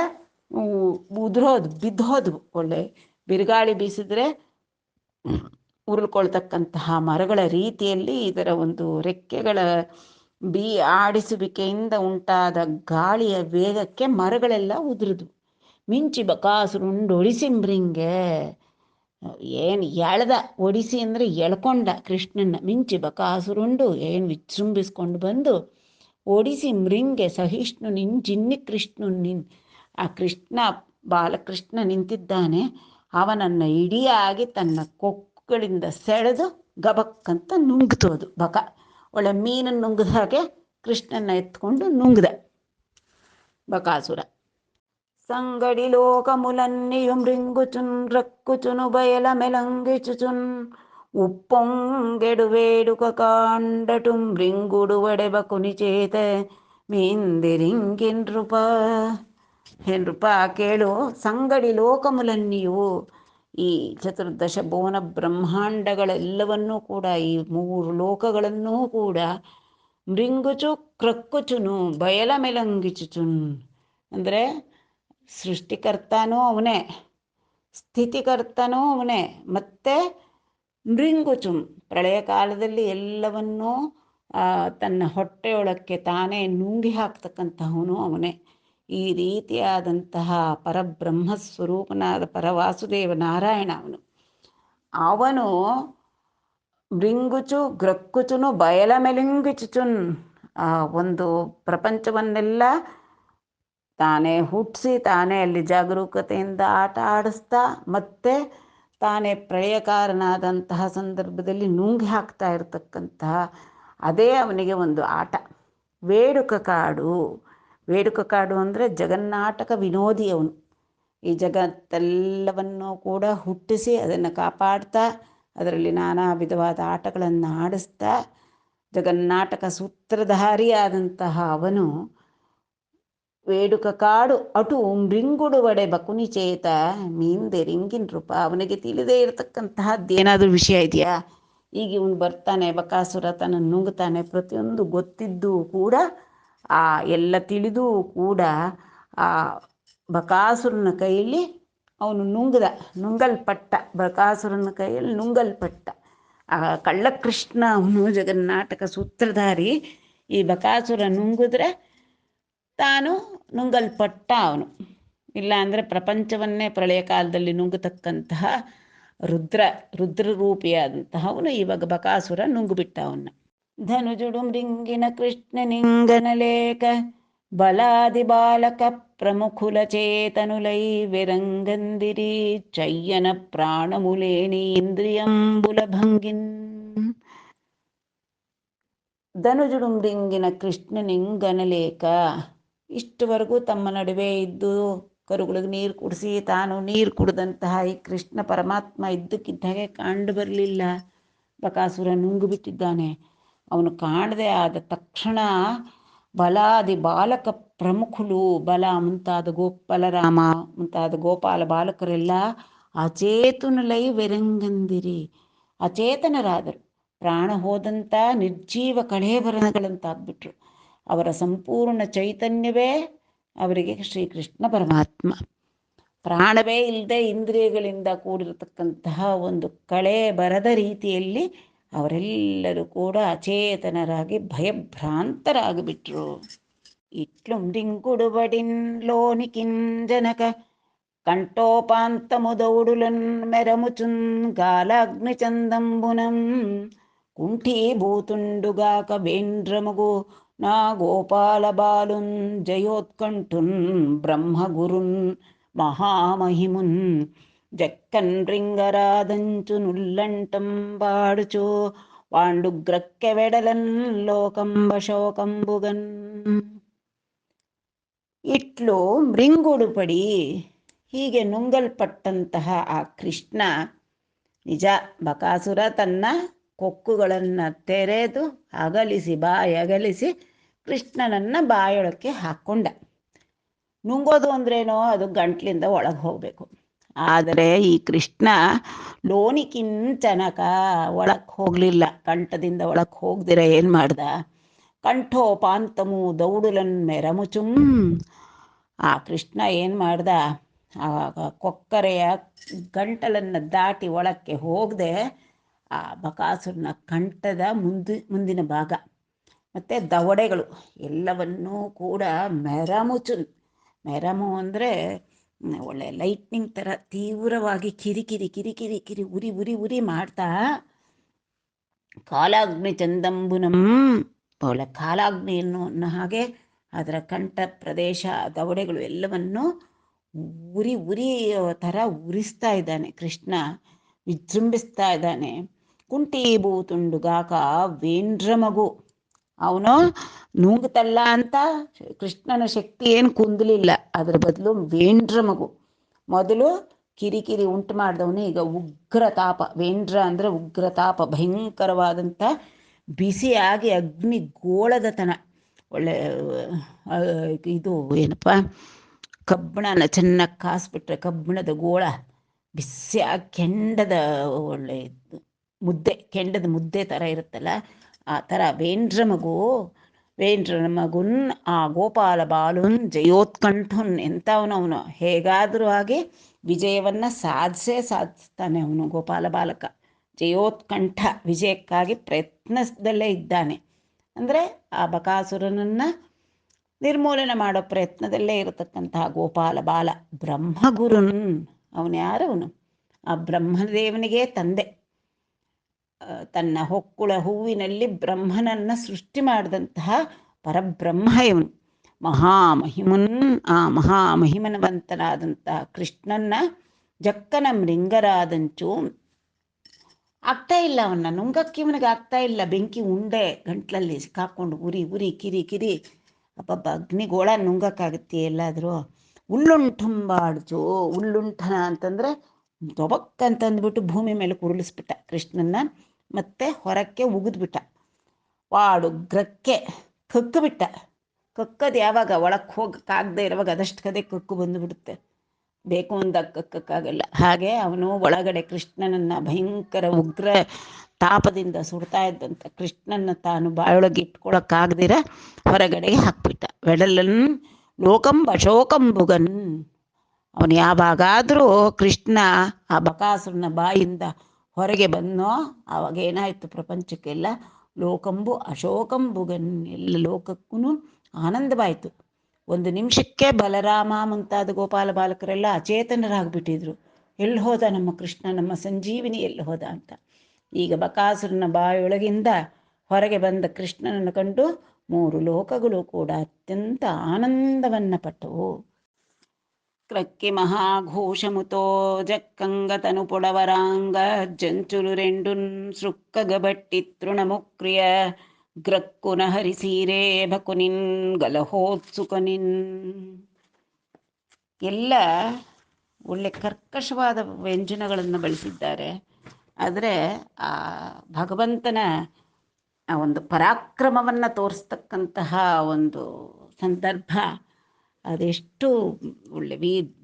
A: ಬಿದ್ದೋದ್ವು. ಒಳ್ಳೆ ಬಿರುಗಾಳಿ ಬೀಸಿದ್ರೆ ಉರುಳ್ಕೊಳ್ತಕ್ಕಂತಹ ಮರಗಳ ರೀತಿಯಲ್ಲಿ ಇದರ ಒಂದು ರೆಕ್ಕೆಗಳ ಆಡಿಸುವಿಕೆಯಿಂದ ಉಂಟಾದ ಗಾಳಿಯ ವೇಗಕ್ಕೆ ಮರಗಳೆಲ್ಲ ಉದುರಿದ್ವು. ಮಿಂಚಿ ಬಕಾಸುರುಂಡು ಒಡಿಸಿಂಬ್ರಿಂಗೆ. ಏನು ಎಳ್ದ, ಒಡಿಸಿ ಅಂದರೆ ಎಳ್ಕೊಂಡ ಕೃಷ್ಣನ. ಮಿಂಚಿ ಬಕಾಸುರುಂಡು ಏನು ವಿಜೃಂಭಿಸ್ಕೊಂಡು ಬಂದು ಒಡಿಸಿ ಮೃಂಗೆ ಸಹಿಷ್ಣು ನಿನ್ ಜಿನ್ನಿ ಕೃಷ್ಣು ನಿನ್. ಆ ಕೃಷ್ಣ ಬಾಲಕೃಷ್ಣ ನಿಂತಿದ್ದಾನೆ, ಅವನನ್ನು ಇಡಿಯಾಗಿ ತನ್ನ ಕೊಕ್ಕುಗಳಿಂದ ಸೆಳೆದು ಗಬಕ್ಕಂತ ನುಂಗ್ತು ಅದು ಬಕ. ಒಳ್ಳೆ ಮೀನನ್ನು ನುಂಗಿದ ಹಾಗೆ ಕೃಷ್ಣನ ಎತ್ಕೊಂಡು ನುಂಗ್ದ ಬಕಾಸುರ. సంగడి లోకములన్నీయు మృంగుచున్ రక్కుచును బయల మెలంగిచుచున్ ఉప్పొంగెడు వేడుక కాండటు మృంగుడు వడెబకుని చేత ಮೀಂದಿರಿಂಗಿನ್ರುಪ. ಹೆನ್ರುಪ ಕೇಳು, ಸಂಗಡಿ ಲೋಕములన్నీಯು, ಈ ಚತುರ್ದಶ ಭುವನ ಬ್ರಹ್ಮಾಂಡಗಳೆಲ್ಲವನ್ನೂ ಕೂಡ, ಈ 3 ಲೋಕಗಳನ್ನೂ ಕೂಡ ಮೃಂಗುಚು ಕ್ರಕ್ಕುಚುನು ಬಯಲ ಮೆಲಂಗಿಚುಚುನ್ ಅಂದರೆ ಸೃಷ್ಟಿಕರ್ತನೂ ಅವನೇ, ಸ್ಥಿತಿಕರ್ತನೂ ಅವನೇ, ಮತ್ತೆ ಮೃಂಗುಚುಂ ಪ್ರಳಯ ಕಾಲದಲ್ಲಿ ಎಲ್ಲವನ್ನೂ ತನ್ನ ಹೊಟ್ಟೆಯೊಳಕ್ಕೆ ತಾನೇ ನುಂಗಿ ಹಾಕ್ತಕ್ಕಂತಹವನು ಅವನೇ. ಈ ರೀತಿಯಾದಂತಹ ಪರಬ್ರಹ್ಮ ಸ್ವರೂಪನಾದ ಪರವಾಸುದೇವ ನಾರಾಯಣ ಅವನು ಮೃಂಗುಚು ಗ್ರಕ್ಕುಚುನು ಬಯಲ ಮೆಲಂಗಿಚುಚುನ್, ಆ ಒಂದು ಪ್ರಪಂಚವನ್ನೆಲ್ಲ ತಾನೇ ಹುಟ್ಟಿಸಿ ತಾನೇ ಅಲ್ಲಿ ಜಾಗರೂಕತೆಯಿಂದ ಆಟ ಆಡಿಸ್ತಾ ಮತ್ತೆ ತಾನೇ ಪ್ರಳಯಕಾರನಾದಂತಹ ಸಂದರ್ಭದಲ್ಲಿ ನುಂಗಿ ಹಾಕ್ತಾ ಇರತಕ್ಕಂತಹ ಅದೇ ಅವನಿಗೆ ಒಂದು ಆಟ. ವೇಡುಕ ಕಾಡು, ವೇಡುಕ ಕಾಡು ಅಂದರೆ ಜಗನ್ನಾಟಕ ವಿನೋದಿ ಅವನು. ಈ ಜಗತ್ತೆಲ್ಲವನ್ನೂ ಕೂಡ ಹುಟ್ಟಿಸಿ ಅದನ್ನು ಕಾಪಾಡ್ತಾ ಅದರಲ್ಲಿ ನಾನಾ ವಿಧವಾದ ಆಟಗಳನ್ನು ಆಡಿಸ್ತಾ ಜಗನ್ನಾಟಕ ಸೂತ್ರಧಾರಿಯಾದಂತಹ ಅವನು ವೇಡುಕ ಕಾಡು ಅಟು ಮೃಂಗುಡು ಒಡೆ ಬಕುನಿ ಚೇತ ಮೀಂದೆರಿಂಗಿನ್ ರೂಪ. ಅವನಿಗೆ ತಿಳಿದೇ ಇರತಕ್ಕಂತಹದ್ದೇನಾದರೂ ವಿಷಯ ಇದೆಯಾ? ಈಗ ಇವನು ಬರ್ತಾನೆ, ಬಕಾಸುರ ತನ್ನ ನುಂಗ್ತಾನೆ, ಪ್ರತಿಯೊಂದು ಗೊತ್ತಿದ್ದು ಕೂಡ ಆ ಎಲ್ಲ ತಿಳಿದೂ ಕೂಡ ಆ ಬಕಾಸುರನ ಕೈಯಲ್ಲಿ ಅವನು ನುಂಗಲ್ಪಟ್ಟ, ಬಕಾಸುರನ ಕೈಯಲ್ಲಿ ನುಂಗಲ್ಪಟ್ಟ. ಆ ಕಳ್ಳಕೃಷ್ಣ ಅವನು ಜಗನ್ನಾಟಕ ಸೂತ್ರಧಾರಿ. ಈ ಬಕಾಸುರ ನುಂಗಿದ್ರೆ ತಾನು ನುಂಗಲ್ಪಟ್ಟ ಅವನು. ಇಲ್ಲ ಅಂದರೆ ಪ್ರಪಂಚವನ್ನೇ ಪ್ರಳಯ ಕಾಲದಲ್ಲಿ ನುಂಗತಕ್ಕಂತಹ ರುದ್ರರೂಪಿಯಾದಂತಹ ಅವನು ಇವಾಗ ಬಕಾಸುರ ನುಂಗುಬಿಟ್ಟ ಅವನ್ನ. ಧನುಜುಡು ಮೃಂಗಿನ ಕೃಷ್ಣ ನಿಂಗನಲೇಕ ಬಲಾದಿ ಬಾಲಕ ಪ್ರಮುಖುಲ ಚೇತನುಲೈ ವಿರಂಗಂದಿರಿ ಚಯ್ಯನ ಪ್ರಾಣಮುಲೇನಿ ಇಂದ್ರಿಯಂಬುಲ ಭಂಗಿನ್. ಧನುಜುಡು ಮೃಂಗಿನ ಕೃಷ್ಣ ನಿಂಗನಲೇಕ, ಇಷ್ಟುವರೆಗೂ ತಮ್ಮ ನಡುವೆ ಇದ್ದು ಕರುಗಳಿಗೆ ನೀರು ಕುಡಿಸಿ ತಾನು ನೀರು ಕುಡಿದಂತಹ ಈ ಕೃಷ್ಣ ಪರಮಾತ್ಮ ಇದ್ದಕ್ಕಿದ್ದಾಗೆ ಕಂಡು ಬರಲಿಲ್ಲ. ಬಕಾಸುರ ನುಂಗುಬಿಟ್ಟಿದ್ದಾನೆ. ಅವನು ಕಾಣದೆ ಆದ ತಕ್ಷಣ ಬಲಾದಿ ಬಾಲಕ ಪ್ರಮುಖುಲು, ಬಲ ಮುಂತಾದ ಬಲರಾಮ ಮುಂತಾದ ಗೋಪಾಲ ಬಾಲಕರೆಲ್ಲ ಅಚೇತನಲೈ ವಿರಂಗಂದಿರಿ, ಅಚೇತನರಾದರು. ಪ್ರಾಣ ಹೋದಂಥ ನಿರ್ಜೀವ ಕಳೇಬರಗಳಂತಾಗ್ಬಿಟ್ರು. ಅವರ ಸಂಪೂರ್ಣ ಚೈತನ್ಯವೇ ಅವರಿಗೆ ಶ್ರೀಕೃಷ್ಣ ಪರಮಾತ್ಮ. ಪ್ರಾಣವೇ ಇಲ್ಲದೆ ಇಂದ್ರಿಯಗಳಿಂದ ಕೂಡಿರತಕ್ಕಂತಹ ಒಂದು ಕಳೆ ಬರದ ರೀತಿಯಲ್ಲಿ ಅವರೆಲ್ಲರೂ ಕೂಡ ಅಚೇತನರಾಗಿ ಭಯಭ್ರಾಂತರಾಗಿಬಿಟ್ರು. ಇಟ್ಲುಂಡಿಂಗುಡುಬಡಿನ್ ಲೋನಿ ಕಿಂಜನಕ ಕಂಠೋಪಾಂತಮುದೌಡುಲನ್ ಮೆರಮುಚುನ್ ಗಾಲಾಗ್ನಿ ಚಂದಂಬುನಂ ಕುಂಠೀಭೂತುಂಡುಗಾಕ ಬೇಂದ್ರಮಗು నా గోపాల బాలున్ జయోత్కంఠున్ బ్రహ్మగురున్ మహామహిమున్ జక్కన్ రింగరాదంచు నుల్లంటం బాడుచు వాండుగ్రక్కె వెడలన్ లోకంబ ಶೋಕಂಬುಗನ್. ಇಟ್ಲು ಮೃಂಗುಡು ಪಡಿ, ಹೀಗೆ ನುಂಗಲ್ಪಟ್ಟಂತಹ ಆ ಕೃಷ್ಣ ನಿಜ. ಬಕಾಸುರ ತನ್ನ ಕೊಕ್ಕುಗಳನ್ನು ತೆರೆದು ಬಾಯಗಲಿಸಿ ಕೃಷ್ಣನನ್ನು ಬಾಯೊಳಕ್ಕೆ ಹಾಕ್ಕೊಂಡ. ನುಂಗೋದು ಅಂದ್ರೇನೋ ಅದು ಗಂಟ್ಲಿಂದ ಒಳಗೆ ಹೋಗಬೇಕು. ಆದರೆ ಈ ಕೃಷ್ಣ ಲೋನಿ ಕಿಂಚನಕ ಒಳಕ್ಕೆ ಹೋಗಲಿಲ್ಲ. ಕಂಠದಿಂದ ಒಳಕ್ಕೆ ಹೋಗ್ದಿರ ಏನು ಮಾಡ್ದ? ಕಂಠೋಪಾಂತಮು ದೌಡುಲನ್ ಮೆರಮುಚುಂ, ಆ ಕೃಷ್ಣ ಏನು ಮಾಡ್ದ? ಆ ಕೊಕ್ಕರೆಯ ಗಂಟಲನ್ನು ದಾಟಿ ಒಳಕ್ಕೆ ಹೋಗದೆ ಆ ಬಕಾಸುರನ ಕಂಠದ ಮುಂದಿನ ಭಾಗ ಮತ್ತು ದವಡೆಗಳು ಎಲ್ಲವನ್ನೂ ಕೂಡ ಮೆರಮು ಅಂದರೆ ಒಳ್ಳೆ ಲೈಟ್ನಿಂಗ್ ಥರ ತೀವ್ರವಾಗಿ ಕಿರಿಕಿರಿ ಕಿರಿಕಿರಿ ಕಿರಿ ಉರಿ ಉರಿ ಉರಿ ಮಾಡ್ತಾ ಕಾಲಾಗ್ನಿ ಚಂದಂಬುನಂ, ಒಳ್ಳೆ ಕಾಲಾಗ್ನಿಯನ್ನು ಅನ್ನೋ ಹಾಗೆ ಅದರ ಕಂಠ ಪ್ರದೇಶ ದವಡೆಗಳು ಎಲ್ಲವನ್ನು ಉರಿ ಉರಿ ಥರ ಉರಿಸ್ತಾ ಇದ್ದಾನೆ ಕೃಷ್ಣ, ವಿಜೃಂಭಿಸ್ತಾ ಇದ್ದಾನೆ. ಕುಂಟೀಭೂತುಂಡುಗಾಕ ವೇಂದ್ರ ಮಗು, ಅವನು ನುಂಗುತ್ತಲ್ಲ ಅಂತ ಕೃಷ್ಣನ ಶಕ್ತಿ ಏನು ಕುಂದಲಿಲ್ಲ, ಅದರ ಬದಲು ವೇಂದ್ರ ಮಗು. ಮೊದಲು ಕಿರಿಕಿರಿ ಉಂಟು ಮಾಡಿದವನು ಈಗ ಉಗ್ರ ತಾಪ, ವೇಂದ್ರ ಅಂದರೆ ಉಗ್ರ ತಾಪ, ಭಯಂಕರವಾದಂಥ ಬಿಸಿಯಾಗಿ ಅಗ್ನಿ ಗೋಳದ ತನ. ಒಳ್ಳೆ ಇದು ಏನಪ್ಪ, ಕಬ್ಬಣನ ಚೆನ್ನಾಗಿ ಕಾಸ್ಬಿಟ್ರೆ ಕಬ್ಬಣದ ಗೋಳ ಬಿಸಿಯಾಗಿ ಕೆಂಡದ ಒಳ್ಳೆ ಮುದ್ದೆ, ಕೆಂಡದ ಮುದ್ದೆ ಥರ ಇರುತ್ತಲ್ಲ ಆ ಥರ ವೇಂದ್ರ ಮಗು. ವೇಂದ್ರ ಮಗುನ್ ಆ ಗೋಪಾಲ ಬಾಲುನ್ ಜಯೋತ್ಕಂಠನ್, ಎಂಥವನು ಹೇಗಾದರೂ ಆಗಿ ವಿಜಯವನ್ನು ಸಾಧಿಸ್ತಾನೆ ಅವನು ಗೋಪಾಲ ಬಾಲಕ. ಜಯೋತ್ಕಂಠ, ವಿಜಯಕ್ಕಾಗಿ ಪ್ರಯತ್ನದಲ್ಲೇ ಇದ್ದಾನೆ. ಅಂದರೆ ಆ ಬಕಾಸುರನನ್ನು ನಿರ್ಮೂಲನೆ ಮಾಡೋ ಪ್ರಯತ್ನದಲ್ಲೇ ಇರತಕ್ಕಂತಹ ಗೋಪಾಲ ಬಾಲ. ಬ್ರಹ್ಮಗುರುನ್, ಅವನು ಯಾರವನು? ಆ ಬ್ರಹ್ಮದೇವನಿಗೆ ತಂದೆ. ತನ್ನ ಹೊಕ್ಕುಳ ಹೂವಿನಲ್ಲಿ ಬ್ರಹ್ಮನನ್ನು ಸೃಷ್ಟಿ ಮಾಡಿದಂತಹ ಪರಬ್ರಹ್ಮ ಇವನು. ಮಹಾಮಹಿಮನ್, ಆ ಮಹಾಮಹಿಮನವಂತನಾದಂತಹ ಕೃಷ್ಣನ್ನ ಜಕ್ಕನ ಮೃಂಗರಾದಂಚು ಆಗ್ತಾ ಇಲ್ಲ, ಅವನ್ನ ನುಂಗಕ್ಕೆ ಇವನಿಗೆ ಆಗ್ತಾ ಇಲ್ಲ. ಬೆಂಕಿ ಉಂಡೆ ಗಂಟ್ಲಲ್ಲಿ ಸಿಕ್ಕಾಕೊಂಡು ಉರಿ ಉರಿ ಕಿರಿ ಕಿರಿ, ಅಬ್ಬಬ್ಬ ಅಗ್ನಿಗೋಳ ನುಂಗಕ್ಕಾಗುತ್ತೆ ಎಲ್ಲಾದರೂ. ಉಲ್ಲುಂಠುಂಬಾಡ್ಜು, ಉಲ್ಲುಂಠನ ಅಂತಂದರೆ ತೊಬಕ್ಕಂತಂದ್ಬಿಟ್ಟು ಭೂಮಿ ಮೇಲೆ ಕುರುಳಿಸ್ಬಿಟ್ಟ ಕೃಷ್ಣನ್ನ, ಮತ್ತೆ ಹೊರಕ್ಕೆ ಉಗಿದ್ಬಿಟ್ಟ. ವಾಡುಗ್ರಕ್ಕೆ ಕಕ್ಕಿಬಿಟ್ಟ. ಕಕ್ಕದು ಯಾವಾಗ ಒಳಕ್ಕೆ ಹೋಗಕ್ಕಾಗದೆ ಇರುವಾಗ ಅದಷ್ಟು ಕದೆ ಕಕ್ಕು ಬಂದುಬಿಡುತ್ತೆ, ಬೇಕು ಅಂದಾಗ ಕಕ್ಕಕ್ಕಾಗಲ್ಲ. ಹಾಗೆ ಅವನು ಒಳಗಡೆ ಕೃಷ್ಣನನ್ನು ಭಯಂಕರ ಉಗ್ರ ತಾಪದಿಂದ ಸುಡ್ತಾ ಇದ್ದಂಥ ಕೃಷ್ಣನ ತಾನು ಬಾಯೊಳಗೆ ಇಟ್ಕೊಳಕ್ಕಾಗದಿರ ಹೊರಗಡೆಗೆ ಹಾಕ್ಬಿಟ್ಟ. ವೆಡಲನ್ ಲೋಕಂಬ ಶೋಕಂಬುಗನ್, ಅವನು ಯಾವಾಗಾದರೂ ಕೃಷ್ಣ ಆ ಬಕಾಸುರನ ಬಾಯಿಂದ ಹೊರಗೆ ಬಂದನೋ ಆವಾಗ ಏನಾಯಿತು, ಪ್ರಪಂಚಕ್ಕೆಲ್ಲ ಲೋಕಂಬು ಅಶೋಕಂಬುಗನ್, ಎಲ್ಲ ಲೋಕಕ್ಕೂ ಆನಂದವಾಯಿತು. ಒಂದು ನಿಮಿಷಕ್ಕೆ ಬಲರಾಮ ಮುಂತಾದ ಗೋಪಾಲ ಬಾಲಕರೆಲ್ಲ ಅಚೇತನರಾಗ್ಬಿಟ್ಟಿದ್ರು. ಎಲ್ಲಿ ಹೋದ ನಮ್ಮ ಕೃಷ್ಣ, ನಮ್ಮ ಸಂಜೀವಿನಿ ಎಲ್ಲಿ ಹೋದ ಅಂತ. ಈಗ ಬಕಾಸುರನ ಬಾಯೊಳಗಿಂದ ಹೊರಗೆ ಬಂದ ಕೃಷ್ಣನನ್ನು ಕಂಡು 3 ಲೋಕಗಳು ಕೂಡ ಅತ್ಯಂತ ಆನಂದವನ್ನು ಪಟ್ಟವು. ಕ್ರಕ್ಕಿ ಮಹಾಘೋಷಮುತೋ ಜಕ್ಕಂಗತನು ಪೊಡವರಾಂಗ ಜಂಚುಲು ರೆಂಡುನ್ ಸೃಕ್ಕಗಬಟ್ಟಿ ತೃಣಮುಕ್ರಿಯ ಗ್ರಕ್ಕುನ ಹರಿಸೀರೆ ಭಕುನಿನ್ ಗಲಹೋತ್ಸುಕನಿನ್. ಎಲ್ಲ ಒಳ್ಳೆ ಕರ್ಕಶವಾದ ವ್ಯಂಜನಗಳನ್ನು ಬಳಸಿದ್ದಾರೆ. ಆದರೆ ಆ ಭಗವಂತನ ಒಂದು ಪರಾಕ್ರಮವನ್ನು ತೋರಿಸ್ತಕ್ಕಂತಹ ಒಂದು ಸಂದರ್ಭ ಅದೆಷ್ಟು ಒಳ್ಳೆ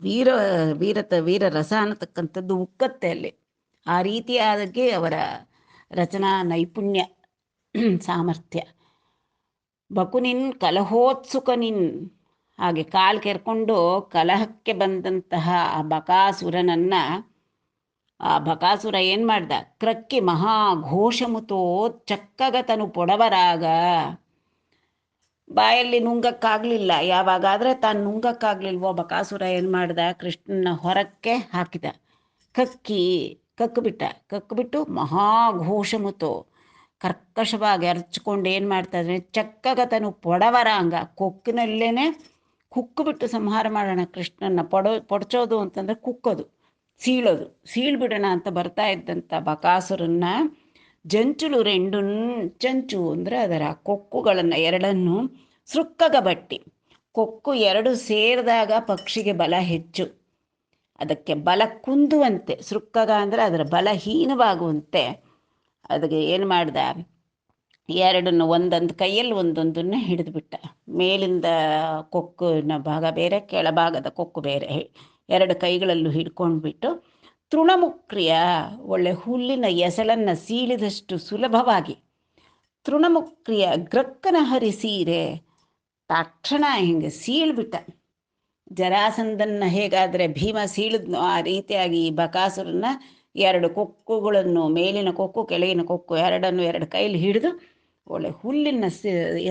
A: ವೀರ ರಸ ಅನ್ನತಕ್ಕಂಥದ್ದು ಉಕ್ಕತ್ತೆ ಅಲ್ಲಿ. ಆ ರೀತಿಯಾಗಿ ಅವರ ರಚನಾ ನೈಪುಣ್ಯ ಸಾಮರ್ಥ್ಯ. ಬಕುನಿನ್ ಕಲಹೋತ್ಸುಕನಿನ್, ಹಾಗೆ ಕಾಲು ಕೆರ್ಕೊಂಡು ಕಲಹಕ್ಕೆ ಬಂದಂತಹ ಆ ಬಕಾಸುರನನ್ನು ಆ ಬಕಾಸುರ ಏನು ಮಾಡ್ದ, ಕ್ರಕ್ಕಿ ಮಹಾಘೋಷಮುತೋ ಚಕ್ಕಗತನು ಪೊಡವರಾಗ, ಬಾಯಲ್ಲಿ ನುಂಗಕ್ಕಾಗಲಿಲ್ಲ. ಯಾವಾಗಾದರೆ ತಾನು ನುಂಗಕ್ಕಾಗಲಿಲ್ವೋ ಬಕಾಸುರ ಏನು ಮಾಡ್ದ, ಕೃಷ್ಣನ ಹೊರಕ್ಕೆ ಹಾಕಿದ. ಕಕ್ಕಿಬಿಟ್ಟು ಮಹಾಘೋಷಮುತೋ ಕರ್ಕಶವಾಗಿ ಅರ್ಚ್ಕೊಂಡು ಏನು ಮಾಡ್ತಾಯಿದ್ರೆ, ಚಕ್ಕಗತನು ಪೊಡವರಾಂಗ, ಕೊಕ್ಕಿನಲ್ಲೇ ಕುಕ್ಕಿಬಿಟ್ಟು ಸಂಹಾರ ಮಾಡೋಣ ಕೃಷ್ಣನ. ಪೊಡಚೋದು ಅಂತಂದರೆ ಕುಕ್ಕೋದು, ಸೀಳೋದು, ಸೀಳ್ಬಿಡೋಣ ಅಂತ ಬರ್ತಾ ಇದ್ದಂಥ ಬಕಾಸುರನ್ನ ಜಂಚುಲು ರೆಂಡುನ್, ಚಂಚು ಅಂದರೆ ಅದರ ಕೊಕ್ಕುಗಳನ್ನು ಎರಡನ್ನು ಸೃಕ್ಕಗಬಟ್ಟಿ, ಕೊಕ್ಕು 2 ಸೇರಿದಾಗ ಪಕ್ಷಿಗೆ ಬಲ ಹೆಚ್ಚು, ಅದಕ್ಕೆ ಬಲ ಕುಂದುವಂತೆ, ಸೃಕ್ಕಗ ಅಂದರೆ ಅದರ ಬಲಹೀನವಾಗುವಂತೆ ಅದಕ್ಕೆ ಏನು ಮಾಡ್ದ, 2 ಒಂದೊಂದು ಕೈಯಲ್ಲಿ ಒಂದೊಂದನ್ನು ಹಿಡಿದುಬಿಟ್ಟ. ಮೇಲಿಂದ ಕೊಕ್ಕಿನ ಭಾಗ ಬೇರೆ, ಕೆಳಭಾಗದ ಕೊಕ್ಕು ಬೇರೆ, 2 ಕೈಗಳಲ್ಲೂ ಹಿಡ್ಕೊಂಡ್ಬಿಟ್ಟು ತೃಣಮುಕ್ರಿಯ, ಒಳ್ಳೆ ಹುಲ್ಲಿನ ಎಸಳನ್ನು ಸೀಳಿದಷ್ಟು ಸುಲಭವಾಗಿ, ತೃಣಮುಕ್ರಿಯ ಗ್ರಕ್ಕನ ಹರಿಸೀರೆ, ತಕ್ಷಣ ಹಿಂಗೆ ಸೀಳ್ಬಿಟ್ಟ. ಜರಾಸಂಧನ್ನ ಹೇಗಾದರೆ ಭೀಮ ಸೀಳಿದ್ನೋ ಆ ರೀತಿಯಾಗಿ ಈ ಬಕಾಸುರನ್ನ 2 ಕೊಕ್ಕುಗಳನ್ನು, ಮೇಲಿನ ಕೊಕ್ಕು ಕೆಳಗಿನ ಕೊಕ್ಕು ಎರಡನ್ನು 2 ಕೈಲಿ ಹಿಡಿದು ಒಳ್ಳೆ ಹುಲ್ಲಿನ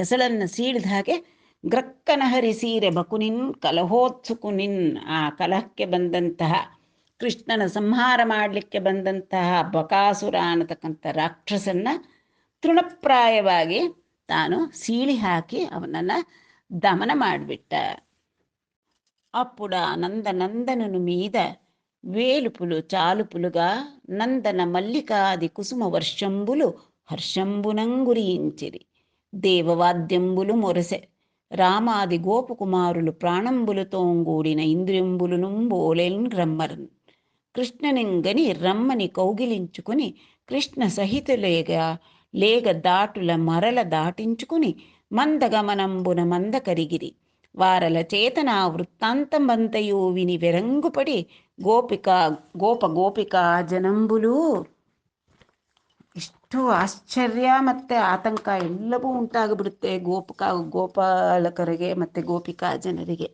A: ಎಸಳನ್ನು ಸೀಳಿದ ಹಾಗೆ ಗ್ರಕ್ಕನ ಹರಿಸೀರೆ ಬಕುನಿನ್ ಕಲಹೋತ್ಸುಕುನಿನ್. ಆ ಕಲಹಕ್ಕೆ ಬಂದಂತಹ, ಕೃಷ್ಣನ ಸಂಹಾರ ಮಾಡಲಿಕ್ಕೆ ಬಂದಂತಹ ಬಕಾಸುರ ಅನ್ನತಕ್ಕಂಥ ರಾಕ್ಷಸನ್ನ ತೃಣಪ್ರಾಯವಾಗಿ ತಾನು ಸೀಳಿ ಹಾಕಿ ಅವನನ್ನು ದಮನ ಮಾಡಿಬಿಟ್ಟ. అప్పుడ నందనందనుని మీద వేలుపులు చాలుపులుగా నందన మల్లికాది కుసుమ వర్షంబులు హర్షంబునంగురించిరి. దేవవాద్యంబులు మొరసె రామాది గోపకుమారులు ప్రాణంబులతోంగూడిన ఇంద్రియంబులును బోలెన్ రమ్మరన్. కృష్ణనింగని రమ్మని కౌగిలించుకుని కృష్ణ సహితులేగా లేగ దాటుల మరల దాటించుకుని మందగమనంబున మంద కరిగిరి. వారల చేతన వృత్తాంతమంతయు విని వెరంగుపడి ಗೋಪಿಕಾ ಜನಂಬುಲು. ಇಷ್ಟು ಆಶ್ಚರ್ಯ ಮತ್ತು ಆತಂಕ ಎಲ್ಲವೂ ಉಂಟಾಗಿಬಿಡುತ್ತೆ ಗೋಪಾಲಕರಿಗೆ ಮತ್ತು ಗೋಪಿಕಾ ಜನರಿಗೆ.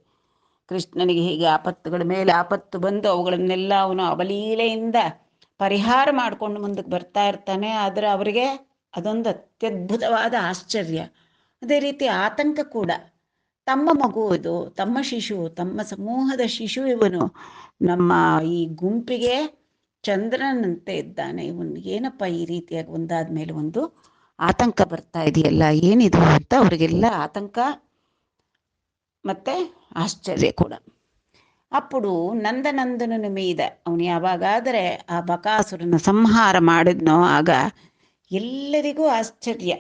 A: ಕೃಷ್ಣನಿಗೆ ಹೀಗೆ ಆಪತ್ತುಗಳ ಮೇಲೆ ಆಪತ್ತು ಬಂದು ಅವುಗಳನ್ನೆಲ್ಲ ಅವನು ಅವಲೀಲೆಯಿಂದ ಪರಿಹಾರ ಮಾಡಿಕೊಂಡು ಮುಂದಕ್ಕೆ ಬರ್ತಾ ಇರ್ತಾನೆ. ಆದರೆ ಅವರಿಗೆ ಅದೊಂದು ಅತ್ಯದ್ಭುತವಾದ ಆಶ್ಚರ್ಯ, ಅದೇ ರೀತಿ ಆತಂಕ ಕೂಡ. ತಮ್ಮ ಮಗು ಇದು, ತಮ್ಮ ಶಿಶು, ತಮ್ಮ ಸಮೂಹದ ಶಿಶು ಇವನು, ನಮ್ಮ ಈ ಗುಂಪಿಗೆ ಚಂದ್ರನಂತೆ ಇದ್ದಾನೆ, ಇವನು ಏನಪ್ಪ ಈ ರೀತಿಯಾಗಿ ಒಂದಾದ ಮೇಲೆ ಒಂದು ಆತಂಕ ಬರ್ತಾ ಇದೆಯಲ್ಲ, ಏನಿದು ಅಂತ ಅವರಿಗೆಲ್ಲ ಆತಂಕ ಮತ್ತು ಆಶ್ಚರ್ಯ ಕೂಡ. ಅప్పుడు ನಂದನಂದನನ ಮೀದ, ಅವನು ಯಾವಾಗಾದರೆ ಆ ಬಕಾಸುರನ ಸಂಹಾರ ಮಾಡಿದ್ನೋ ಆಗ ಎಲ್ಲರಿಗೂ ಆಶ್ಚರ್ಯ.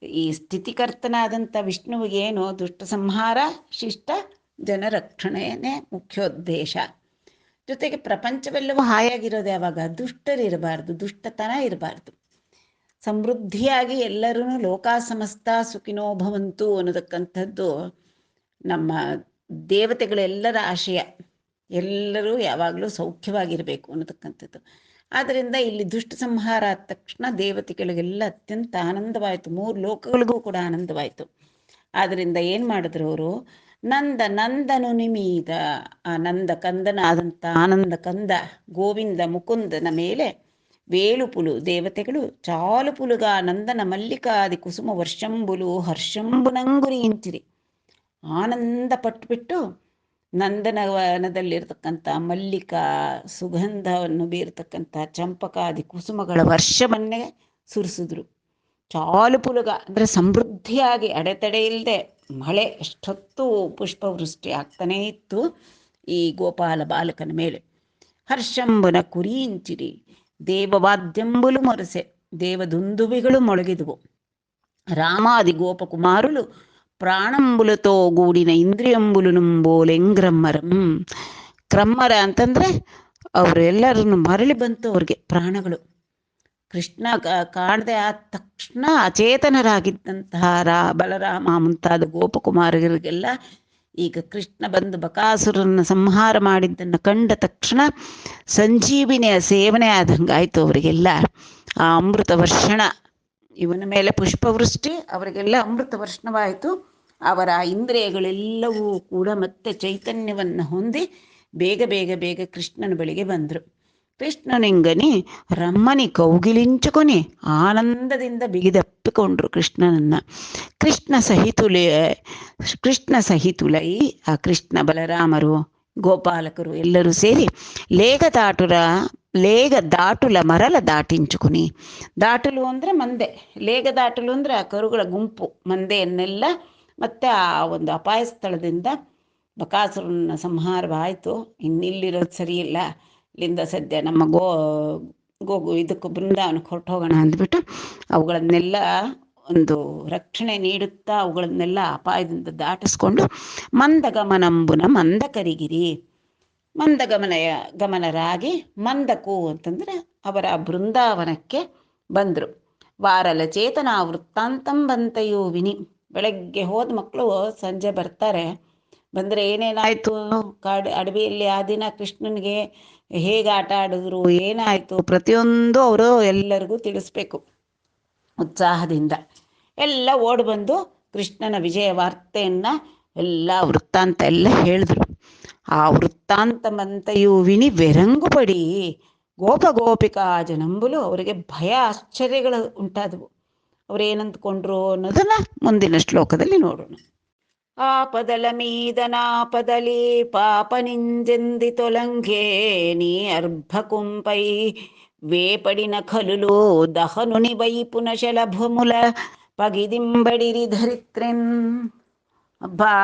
A: ಈ ಸ್ಥಿತಿಕರ್ತನಾದಂಥ ವಿಷ್ಣುವಿಗೇನು ದುಷ್ಟ ಸಂಹಾರ, ಶಿಷ್ಟ ಜನರಕ್ಷಣೆಯೇ ಮುಖ್ಯೋದ್ದೇಶ. ಜೊತೆಗೆ ಪ್ರಪಂಚವೆಲ್ಲವೂ ಹಾಯಾಗಿರೋದು ಯಾವಾಗ? ದುಷ್ಟರಿರಬಾರ್ದು, ದುಷ್ಟತನ ಇರಬಾರ್ದು. ಸಮೃದ್ಧಿಯಾಗಿ ಎಲ್ಲರೂ ಲೋಕ ಸಮಸ್ತ ಸುಖಿನೋ ಭವಂತು ಅನ್ನೋದಕ್ಕಂಥದ್ದು ನಮ್ಮ ದೇವತೆಗಳೆಲ್ಲರ ಆಶಯ. ಎಲ್ಲರೂ ಯಾವಾಗಲೂ ಸೌಖ್ಯವಾಗಿರಬೇಕು ಅನ್ನೋದಕ್ಕಂಥದ್ದು. ಆದ್ದರಿಂದ ಇಲ್ಲಿ ದುಷ್ಟ ಸಂಹಾರ ಆದ ತಕ್ಷಣ ದೇವತೆಗಳಿಗೆಲ್ಲ ಅತ್ಯಂತ ಆನಂದವಾಯಿತು, 3 ಲೋಕಗಳಿಗೂ ಕೂಡ ಆನಂದವಾಯಿತು. ಆದ್ದರಿಂದ ಏನು ಮಾಡಿದ್ರು ಅವರು? ನಂದನು ನಿಮೀದ, ಆ ನಂದ ಕಂದನಾದಂಥ ಆನಂದ ಕಂದ ಗೋವಿಂದ ಮುಕುಂದನ ಮೇಲೆ ವೇಳುಪುಲು ದೇವತೆಗಳು ಚಾಲುಪುಲುಗ ನಂದನ ಮಲ್ಲಿಕಾದಿ ಕುಸುಮ ವರ್ಷಂಬುಲು ಹರ್ಷಂಬುನಂಗುರಿಂಚಿರಿ. ಆನಂದ ಪಟ್ಟುಬಿಟ್ಟು ನಂದನವನದಲ್ಲಿರ್ತಕ್ಕಂಥ ಮಲ್ಲಿಕಾ ಸುಗಂಧವನ್ನು ಬೀರ್ತಕ್ಕಂಥ ಚಂಪಕಾದಿ ಕುಸುಮಗಳ ವರ್ಷವನ್ನೇ ಸುರಿಸಿದ್ರು. ಚಾಲುಪುಲುಗ ಅಂದರೆ ಸಮೃದ್ಧಿಯಾಗಿ ಅಡೆತಡೆ ಇಲ್ಲದೆ ಮಳೆ ಎಷ್ಟೊತ್ತು ಪುಷ್ಪವೃಷ್ಟಿ ಆಗ್ತಾನೇ ಇತ್ತು ಈ ಗೋಪಾಲ ಬಾಲಕನ ಮೇಲೆ. ಹರ್ಷಂಬುನ ಕುರಿಂಚಿರಿ ದೇವವಾದ್ಯಂಬುಲು ಮೊರಸೆ, ದೇವದುಂದುಬಿಗಳು ಮೊಳಗಿದವು. ರಾಮಾದಿ ಗೋಪಕುಮಾರುಲು ಪ್ರಾಣಂಬುಲತೋ ಗೂಡಿನ ಇಂದ್ರಿಯಂಬುಲು ನುಂಬೋಲೆಂಗ್ರಮ್ಮರಂ. ಕ್ರಮ್ಮರ ಅಂತಂದರೆ ಅವರು ಎಲ್ಲರನ್ನು ಮರಳಿ ಬಂತು ಅವ್ರಿಗೆ ಪ್ರಾಣಗಳು. ಕೃಷ್ಣ ಕಾಣದೆ ಆದ ತಕ್ಷಣ ಅಚೇತನರಾಗಿದ್ದಂತಹ ಬಲರಾಮ ಮುಂತಾದ ಗೋಪಕುಮಾರರಿಗೆಲ್ಲ ಈಗ ಕೃಷ್ಣ ಬಂದು ಬಕಾಸುರನ ಸಂಹಾರ ಮಾಡಿದ್ದನ್ನು ಕಂಡ ತಕ್ಷಣ ಸಂಜೀವಿನಿಯ ಸೇವನೆ ಆದಂಗಾಯಿತು ಅವರಿಗೆಲ್ಲ. ಆ ಅಮೃತ ವರ್ಷಣ, ಇವನ ಮೇಲೆ ಪುಷ್ಪವೃಷ್ಟಿ, ಅವರಿಗೆಲ್ಲ ಅಮೃತ ವರ್ಷಣವಾಯಿತು. ಅವರ ಇಂದ್ರಿಯಗಳೆಲ್ಲವೂ ಕೂಡ ಮತ್ತೆ ಚೈತನ್ಯವನ್ನು ಹೊಂದಿ ಬೇಗ ಬೇಗ ಬೇಗ ಕೃಷ್ಣನ ಬಳಿಗೆ ಬಂದರು. ಕೃಷ್ಣನಿಂಗನಿ ರಮ್ಮನಿ ಕೌಗಿಲಿಂಚುకొని ಆನಂದದಿಂದ ಬಿಗಿದಪ್ಪಿಕೊಂಡ್ರು ಕೃಷ್ಣನನ್ನು. ಕೃಷ್ಣ ಸಹಿತುಲೈ ಆ ಕೃಷ್ಣ ಬಲರಾಮರು ಗೋಪಾಲಕರು ಎಲ್ಲರೂ ಸೇರಿ ಲೇಗ ದಾಟುಲ ಮರಲ ದಾಟಿಂಚುకుని. ದಾಟಲು ಅಂದರೆ ಮಂದೆ, ಲೇಗ ದಾಟಲು ಅಂದರೆ ಆ ಕರುಗಳ ಗುಂಪು ಮಂದೆಯನ್ನೆಲ್ಲ ಮತ್ತೆ ಆ ಒಂದು ಅಪಾಯ ಸ್ಥಳದಿಂದ ಬಕಾಸುರನ ಸಂಹಾರವಾಯಿತು. ಇನ್ನಿಲ್ಲಿರೋದು ಸರಿಯಿಲ್ಲ, ಇಲ್ಲಿಂದ ಸದ್ಯ ನಮ್ಮ ಇದಕ್ಕೆ ಬೃಂದಾವನಕ್ಕೆ ಹೊರಟು ಹೋಗೋಣ ಅಂದ್ಬಿಟ್ಟು ಅವುಗಳನ್ನೆಲ್ಲ ಒಂದು ರಕ್ಷಣೆ ನೀಡುತ್ತಾ ಅವುಗಳನ್ನೆಲ್ಲ ಅಪಾಯದಿಂದ ದಾಟಿಸ್ಕೊಂಡು ಮಂದಗಮನಂಬುನ ಮಂದ ಕರಿಗಿರಿ, ಗಮನರಾಗಿ ಮಂದಕು ಅಂತಂದರೆ ಅವರ ಬೃಂದಾವನಕ್ಕೆ ಬಂದರು. ವಾರಲ ಚೇತನ ವೃತ್ತಾಂತಂಬಂತೆಯೂ ವಿನಿ. ಬೆಳಗ್ಗೆ ಹೋದ ಮಕ್ಕಳು ಸಂಜೆ ಬರ್ತಾರೆ. ಬಂದರೆ ಏನೇನಾಯಿತು ಅಡವಿಯಲ್ಲಿ ಆ ದಿನ ಕೃಷ್ಣನಿಗೆ ಹೇಗೆ ಆಟ ಆಡಿದ್ರು, ಏನಾಯಿತು ಪ್ರತಿಯೊಂದು ಅವರು ಎಲ್ಲರಿಗೂ ತಿಳಿಸ್ಬೇಕು ಉತ್ಸಾಹದಿಂದ. ಎಲ್ಲ ಓಡಿ ಬಂದು ಕೃಷ್ಣನ ವಿಜಯ ವಾರ್ತೆಯನ್ನು ಎಲ್ಲ ವೃತ್ತಾಂತ ಎಲ್ಲ ಹೇಳಿದ್ರು. ಆ ವೃತ್ತಾಂತಮಂತೆಯೂ ವಿನಿ ವೆರಂಗುಪಡಿ ಗೋಪಿಕಾ ಜನಂಬುಲು. ಅವರಿಗೆ ಭಯ ಆಶ್ಚರ್ಯಗಳು ಉಂಟಾದವು. ಅವರೇನಂದ್ಕೊಂಡ್ರು ಅನ್ನೋದನ್ನು ಮುಂದಿನ ಶ್ಲೋಕದಲ್ಲಿ ನೋಡೋಣ. ఆపదల మీద నాపదలి పాపనింజెంది తొలంగే నీ అర్భకుంపై వేపడిన కలులు దహనుని వైపున శలభముల పగిದಿಂಬಡಿರಿ ಧರಿತ್ರೆನ್. ಅಬ್ಬಾ,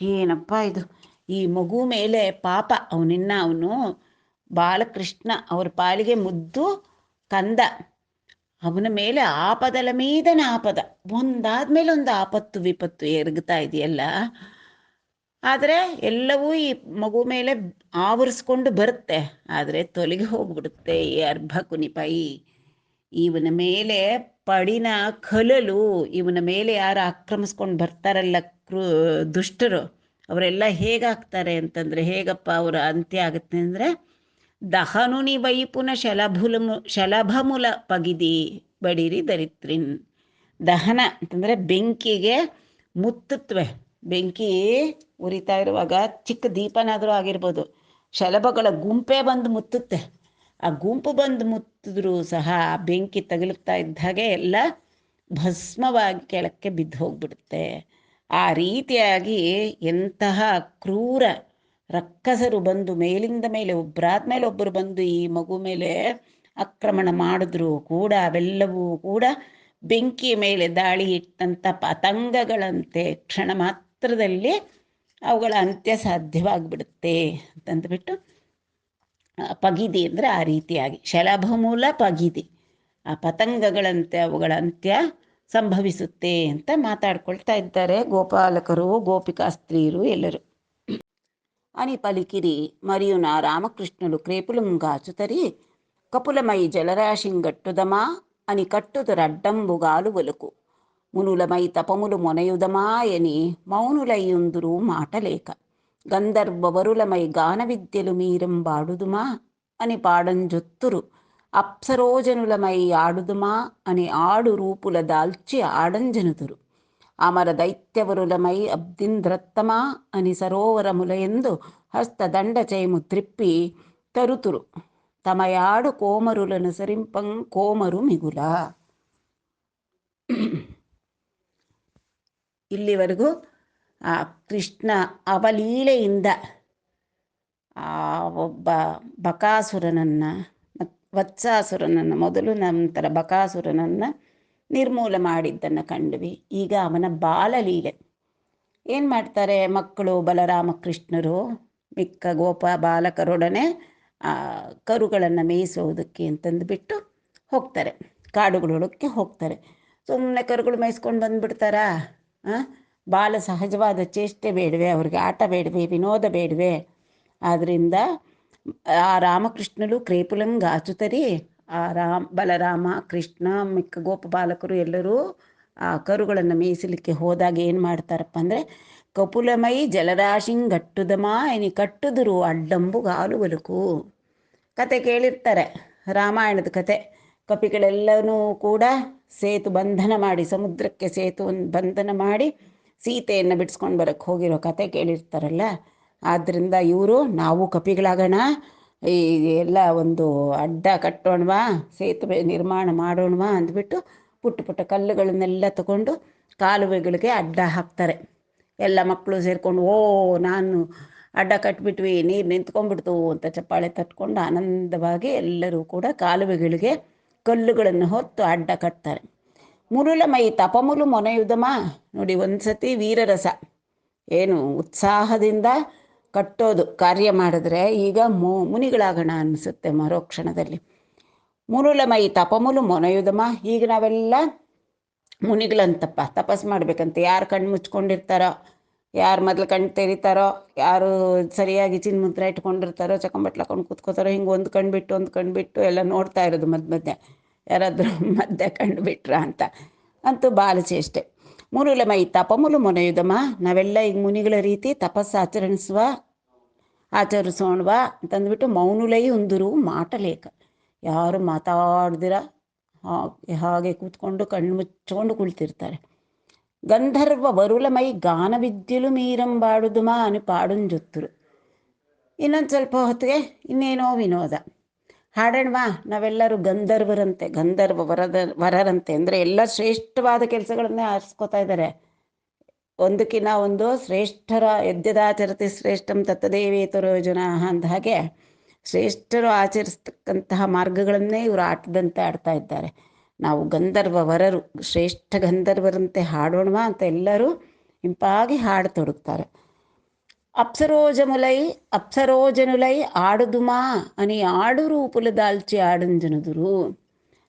A: ಏನಪ್ಪ ಇದು! ಈ ಮಗು ಮೇಲೆ ಪಾಪ, ಅವನು ಬಾಲಕೃಷ್ಣ ಅವ್ರ ಪಾಲಿಗೆ ಮುದ್ದು ಕಂದ. ಅವನ ಮೇಲೆ ಆಪದಲ ಮೀದನ ಆಪದ, ಒಂದಾದ್ಮೇಲೆ ಒಂದು ಆಪತ್ತು ವಿಪತ್ತು ಎರಗ್ತಾ ಇದೆಯಲ್ಲ. ಆದರೆ ಎಲ್ಲವೂ ಈ ಮಗು ಮೇಲೆ ಆವರಿಸ್ಕೊಂಡು ಬರುತ್ತೆ, ಆದರೆ ತೊಲಗಿ ಹೋಗ್ಬಿಡುತ್ತೆ ಈ ಅರ್ಭಕುನಿಪೈ. ಇವನ ಮೇಲೆ ಪಡಿನ ಕಲಲು, ಇವನ ಮೇಲೆ ಯಾರು ಆಕ್ರಮಿಸ್ಕೊಂಡು ಬರ್ತಾರಲ್ಲ ದುಷ್ಟರು, ಅವರೆಲ್ಲ ಹೇಗಾಗ್ತಾರೆ ಅಂತಂದರೆ, ಹೇಗಪ್ಪ ಅವರ ಅಂತ್ಯ ಆಗುತ್ತೆ ಅಂದರೆ, ದಹನುನಿ ವೈಪುನ ಶಲಭಮುಲ ಪಗಿದಿ ಬಡಿರಿ ದರಿತ್ರಿನ್. ದಹನ ಅಂತಂದರೆ ಬೆಂಕಿಗೆ ಮುತ್ತುತ್ತವೆ. ಬೆಂಕಿ ಉರಿತಾ ಇರುವಾಗ ಚಿಕ್ಕ ದೀಪನಾದರೂ ಆಗಿರ್ಬೋದು, ಶಲಭಗಳ ಗುಂಪೇ ಬಂದು ಮುತ್ತುತ್ತೆ. ಆ ಗುಂಪು ಬಂದು ಮುತ್ತಿದ್ರೂ ಸಹ ಬೆಂಕಿ ತಗುಲುತ್ತಾ ಇದ್ದಾಗೆ ಎಲ್ಲ ಭಸ್ಮವಾಗಿ ಕೆಳಕ್ಕೆ ಬಿದ್ದು ಹೋಗ್ಬಿಡುತ್ತೆ. ಆ ರೀತಿಯಾಗಿ ಎಂತಹ ಕ್ರೂರ ರಕ್ಕಸರು ಬಂದು ಮೇಲಿಂದ ಮೇಲೆ ಒಬ್ಬರಾದ್ಮೇಲೆ ಒಬ್ಬರು ಬಂದು ಈ ಮಗು ಮೇಲೆ ಆಕ್ರಮಣ ಮಾಡಿದ್ರು ಕೂಡ ಅವೆಲ್ಲವೂ ಕೂಡ ಬೆಂಕಿಯ ಮೇಲೆ ದಾಳಿ ಇಟ್ಟಂಥ ಪತಂಗಗಳಂತೆ ಕ್ಷಣ ಮಾತ್ರದಲ್ಲಿ ಅವುಗಳ ಅಂತ್ಯ ಸಾಧ್ಯವಾಗಿಬಿಡುತ್ತೆ ಅಂತಂದ್ಬಿಟ್ಟು, ಪಗಿದಿ ಅಂದರೆ ಆ ರೀತಿಯಾಗಿ ಶಲಭಮೂಲ ಪಗಿದಿ, ಆ ಪತಂಗಗಳಂತೆ ಅವುಗಳ ಅಂತ್ಯ ಸಂಭವಿಸುತ್ತೆ ಅಂತ ಮಾತಾಡ್ಕೊಳ್ತಾ ಇದ್ದಾರೆ ಗೋಪಾಲಕರು, ಗೋಪಿಕಾಸ್ತ್ರೀಯರು ಎಲ್ಲರೂ. అని పలికిరి మరియున రామకృష్ణులు క్రేపులుంగాచుతరి కపులమై జలరాశింగట్టుదమా అని కట్టుదురడ్డంబుగాలు ఒలుకు మునులమై తపములు మొనయుదమాయని మౌనులయ్యుందురు మాటలేక గంధర్వవరులమై గాన విద్యలు మీరంబాడుదుమా అని పాడంజొత్తురు అప్సరోజనులమై ఆడుదుమా అని ఆడు రూపుల దాల్చి ఆడంజనుదురు అమర దైత్యవరులమై అబ్దింద్రత్తమా అని సరోవరములయందు హస్తదండ చేము త్రిప్పి తరుతురు తమయాడు కోమరులను సరింపం కోమరు మిగుల. ಇಲ್ಲಿವರೆಗೂ ಆ ಕೃಷ್ಣ ಅವಲೀಲೆಯಿಂದ ಆ ಒಬ್ಬ ಬಕಾಸುರನನ್ನು, ವತ್ಸಾಸುರನನ್ನು, ಮೊದಲು ನಂತರ ಬಕಾಸುರನನ್ನು ನಿರ್ಮೂಲ ಮಾಡಿದ್ದನ್ನು ಕಂಡ್ವಿ. ಈಗ ಅವನ ಬಾಲಲೀಲೆ ಏನು ಮಾಡ್ತಾರೆ ಮಕ್ಕಳು, ಬಲರಾಮಕೃಷ್ಣರು ಮಿಕ್ಕ ಗೋಪ ಬಾಲಕರೊಡನೆ ಕರುಗಳನ್ನು ಮೇಯಿಸೋದಕ್ಕೆ ಅಂತಂದುಬಿಟ್ಟು ಹೋಗ್ತಾರೆ, ಕಾಡುಗಳೊಳಕ್ಕೆ ಹೋಗ್ತಾರೆ. ಸುಮ್ಮನೆ ಕರುಗಳು ಮೇಯಿಸ್ಕೊಂಡು ಬಂದುಬಿಡ್ತಾರಾ? ಬಾಲ ಸಹಜವಾದ ಚೇಷ್ಟೆ ಬೇಡವೆ ಅವ್ರಿಗೆ? ಆಟ ಬೇಡವೆ? ವಿನೋದ ಬೇಡವೆ? ಆದ್ದರಿಂದ ಆ ರಾಮಕೃಷ್ಣರು ಕ್ರೇಪುಲಂಗಾಚುತರಿ, ಆ ಬಲರಾಮ, ಕೃಷ್ಣ, ಮಿಕ್ಕ ಗೋಪ ಬಾಲಕರು ಎಲ್ಲರೂ ಆ ಕರುಗಳನ್ನು ಮೇಯಿಸಲಿಕ್ಕೆ ಹೋದಾಗ ಏನು ಮಾಡ್ತಾರಪ್ಪ ಅಂದರೆ, ಕಪುಲಮೈ ಜಲರಾಶಿಂಗಟ್ಟುದಮಾ ಎನಿ ಕಟ್ಟುದರು ಅಡ್ಡಂಬುಗಾಲು ಒಲುಕು. ಕತೆ ಕೇಳಿರ್ತಾರೆ, ರಾಮಾಯಣದ ಕತೆ. ಕಪಿಗಳೆಲ್ಲನೂ ಕೂಡ ಸೇತು ಬಂಧನ ಮಾಡಿ, ಸಮುದ್ರಕ್ಕೆ ಸೇತುವನ್ನು ಬಂಧನ ಮಾಡಿ ಸೀತೆಯನ್ನು ಬಿಡಿಸ್ಕೊಂಡು ಬರೋಕ್ಕೆ ಹೋಗಿರೋ ಕತೆ ಕೇಳಿರ್ತಾರಲ್ಲ. ಆದ್ದರಿಂದ ಇವರು ನಾವು ಕಪಿಗಳಾಗೋಣ, ಈ ಎಲ್ಲ ಒಂದು ಅಡ್ಡ ಕಟ್ಟೋಣವಾ, ಸೇತುವೆ ನಿರ್ಮಾಣ ಮಾಡೋಣವಾ ಅಂದ್ಬಿಟ್ಟು ಪುಟ್ಟ ಪುಟ್ಟ ಕಲ್ಲುಗಳನ್ನೆಲ್ಲ ತಗೊಂಡು ಕಾಲುವೆಗಳಿಗೆ ಅಡ್ಡ ಹಾಕ್ತಾರೆ. ಎಲ್ಲ ಮಕ್ಕಳು ಸೇರಿಕೊಂಡು, ಓ ನಾನು ಅಡ್ಡ ಕಟ್ಬಿಟ್ವಿ, ನೀರು ನಿಂತ್ಕೊಂಡ್ಬಿಡ್ತು ಅಂತ ಚಪ್ಪಾಳೆ ತಟ್ಕೊಂಡು ಆನಂದವಾಗಿ ಎಲ್ಲರೂ ಕೂಡ ಕಾಲುವೆಗಳಿಗೆ ಕಲ್ಲುಗಳನ್ನು ಹೊತ್ತು ಅಡ್ಡ ಕಟ್ತಾರೆ. ಮುರುಳ ಮೈ ತಪಮುಲು ಮೊನೆಯುದಮ. ನೋಡಿ, ಒಂದು ಸತಿ ವೀರರಸ ಏನು ಉತ್ಸಾಹದಿಂದ ಕಟ್ಟೋದು ಕಾರ್ಯ ಮಾಡಿದ್ರೆ ಈಗ ಮುನಿಗಳಾಗೋಣ ಅನಿಸುತ್ತೆ ಮರೋಕ್ಷಣದಲ್ಲಿ. ಮುರುಳ ಮೈ ತಪಮುಲು ಮೊನೆಯುದಮ. ಈಗ ನಾವೆಲ್ಲ ಮುನಿಗಳಂತಪ್ಪ, ತಪಸ್ ಮಾಡಬೇಕಂತೆ. ಯಾರು ಕಣ್ಣು ಮುಚ್ಕೊಂಡಿರ್ತಾರೋ, ಯಾರು ಮೊದಲು ಕಣ್ಣು ತೆರಿತಾರೋ, ಯಾರು ಸರಿಯಾಗಿ ಚಿನ್ಮುದ್ರ ಇಟ್ಕೊಂಡಿರ್ತಾರೋ, ಚಕಂಬಟ್ಲು ಹಾಕೊಂಡು ಕೂತ್ಕೋತಾರೋ, ಹಿಂಗೆ ಒಂದು ಕಣ್ಣು ಬಿಟ್ಟು ಎಲ್ಲ ನೋಡ್ತಾ ಇರೋದು ಮಧ್ಯೆ ಯಾರಾದರೂ ಮಧ್ಯೆ ಕಣ್ಣು ಬಿಟ್ರ ಅಂತ. ಅಂತೂ ಬಾಲಚೇಷ್ಟೆ. ಮುರುಳ ಮೈ ತಪಮುಲು ಮೊನೆಯುದಮ. ನಾವೆಲ್ಲ ಈಗ ಮುನಿಗಳ ರೀತಿ ತಪಸ್ಸು ಆಚರಿಸೋಣವಾ ಅಂತಂದ್ಬಿಟ್ಟು ಮೌನುಲೈ ಉಂದುರು ಮಾಟಲೇಕ. ಯಾರು ಮಾತಾಡ್ದಿರ ಹಾಗೆ ಕೂತ್ಕೊಂಡು ಕಣ್ಣು ಮುಚ್ಕೊಂಡು ಕುಳಿತಿರ್ತಾರೆ. ಗಂಧರ್ವ ವರುಲಮೈ ಗಾನ ವಿದ್ಯುಲು ಮೀರಂಬಾಡುದುಮಾ అని ಪಾಡುಂಜೊತ್ತರು. ಇನ್ನೊಂದು ಸ್ವಲ್ಪ ಹೊತ್ತಿಗೆ ಇನ್ನೇನೋ ವಿನೋದ ಹಾಡೋಣವಾ, ನಾವೆಲ್ಲರೂ ಗಂಧರ್ವರಂತೆ, ಗಂಧರ್ವ ವರರಂತೆ. ಅಂದರೆ ಎಲ್ಲ ಶ್ರೇಷ್ಠವಾದ ಕೆಲಸಗಳನ್ನೇ ಆರಿಸ್ಕೋತಾ ಇದ್ದಾರೆ. ಒಂದಕ್ಕಿಂತ ಒಂದು ಶ್ರೇಷ್ಠರ ಯದ್ಯದಾಚರತಿ ಶ್ರೇಷ್ಠಂ ತತ್ತದೇವೇತರೋ ಜನ ಅಂದ ಹಾಗೆ ಶ್ರೇಷ್ಠರು ಆಚರಿಸ್ತಕ್ಕಂತಹ ಮಾರ್ಗಗಳನ್ನೇ ಇವರು ಆಟದಂತೆ ಆಡ್ತಾ ಇದ್ದಾರೆ. ನಾವು ಗಂಧರ್ವ ವರರು ಶ್ರೇಷ್ಠ ಗಂಧರ್ವರಂತೆ ಹಾಡೋಣವಾ ಅಂತ ಎಲ್ಲರೂ ಇಂಪಾಗಿ ಹಾಡು ತೊಡಗ್ತಾರೆ. ಅಪ್ಸರೋಜನುಲೈ ಆಡುದುಮಾ అని ಆಡು ರೂಪುಲು ದಾಲ್ಚಿ ಆಡಂಜನುದುರು.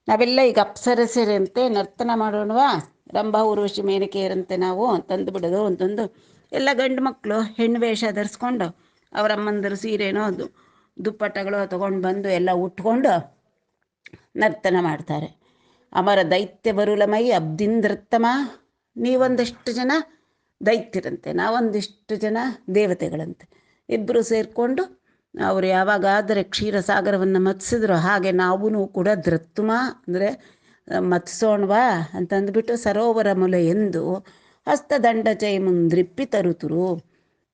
A: ನಾವೆಲ್ಲ ಈಗ ಅಪ್ಸರಸರಂತೆ ನರ್ತನ ಮಾಡೋಣವಾ, ರಂಭ ಊರ್ವಶಿ ಮೇನಕೆಯರಂತೆ ನಾವು ತಂದು ಬಿಡೋದು ಒಂದೊಂದು. ಎಲ್ಲ ಗಂಡು ಮಕ್ಕಳು ಹೆಣ್ಣು ವೇಷ ಧರಿಸ್ಕೊಂಡು ಅವರಮ್ಮಂದರು ಸೀರೆನೋ ದುಪ್ಪಟ್ಟಗಳು ತಗೊಂಡು ಬಂದು ಎಲ್ಲ ಉಟ್ಕೊಂಡು ನರ್ತನ ಮಾಡ್ತಾರೆ. ಅಮರ ದೈತ್ಯ ಬರುಲಮೈ ಅಬ್ದಿಂದೃತ್ತಮ. ನೀವೊಂದಿಷ್ಟು ಜನ ದೈತ್ಯರಂತೆ, ನಾವೊಂದಿಷ್ಟು ಜನ ದೇವತೆಗಳಂತೆ. ಇಬ್ಬರು ಸೇರಿಕೊಂಡು ಅವರು ಯಾವಾಗಾದರೆ ಕ್ಷೀರಸಾಗರವನ್ನು ಮತ್ಸಿದ್ರು ಹಾಗೆ ನಾವೂ ಕೂಡ ಧೃತ್ತುಮ ಅಂದರೆ ಮತ್ಸೋಣವಾ ಅಂತಂದ್ಬಿಟ್ಟು ಸರೋವರ ಮುಲೆ ಎಂದು ಹಸ್ತದಂಡ ಚೈ ಮುಂದ್ರಿಪ್ಪಿ ತರುತರು.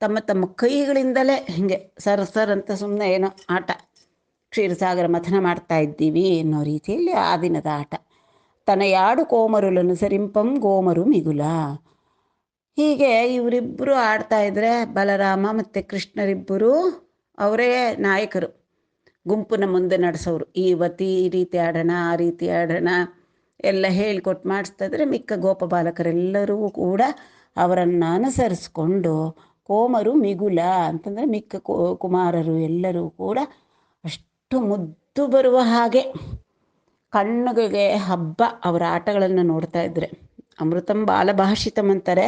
A: ತಮ್ಮ ತಮ್ಮ ಕೈಗಳಿಂದಲೇ ಹೀಗೆ ಸರ್ ಅಂತ ಸುಮ್ಮನೆ ಏನೋ ಆಟ, ಕ್ಷೀರಸಾಗರ ಮಥನ ಮಾಡ್ತಾ ಇದ್ದೀವಿ ಅನ್ನೋ ರೀತಿಯಲ್ಲಿ ಆ ದಿನದ ಆಟ. ತನಯಾಡು ಕೋಮರುಲನು ಸರಿಂಪಂ ಗೋಮರು ಮಿಗುಲ. ಹೀಗೆ ಇವರಿಬ್ಬರು ಆಡ್ತಾ ಇದ್ರೆ ಬಲರಾಮ ಮತ್ತು ಕೃಷ್ಣರಿಬ್ಬರು ಅವರೇ ನಾಯಕರು, ಗುಂಪನ್ನ ಮುಂದೆ ನಡೆಸೋರು. ಇವತ್ತು ಈ ರೀತಿ ಆಡೋಣ, ಆ ರೀತಿ ಆಡೋಣ ಎಲ್ಲ ಹೇಳಿಕೊಟ್ಟು ಮಾಡಿಸ್ತಾ ಇದ್ರೆ ಮಿಕ್ಕ ಗೋಪಬಾಲಕರೆಲ್ಲರೂ ಕೂಡ ಅವರನ್ನು ಅನುಸರಿಸ್ಕೊಂಡು ಕೋಮರು ಮಿಗುಲ ಅಂತಂದರೆ ಮಿಕ್ಕ ಕುಮಾರರು ಎಲ್ಲರೂ ಕೂಡ ಅಷ್ಟು ಮುದ್ದು ಬರುವ ಹಾಗೆ ಕಣ್ಣುಗಳಿಗೆ ಹಬ್ಬ ಅವರ ಆಟಗಳನ್ನು ನೋಡ್ತಾ ಇದ್ರೆ. ಅಮೃತಂ ಬಾಲಭಾಷಿತಂ ಅಂತಾರೆ,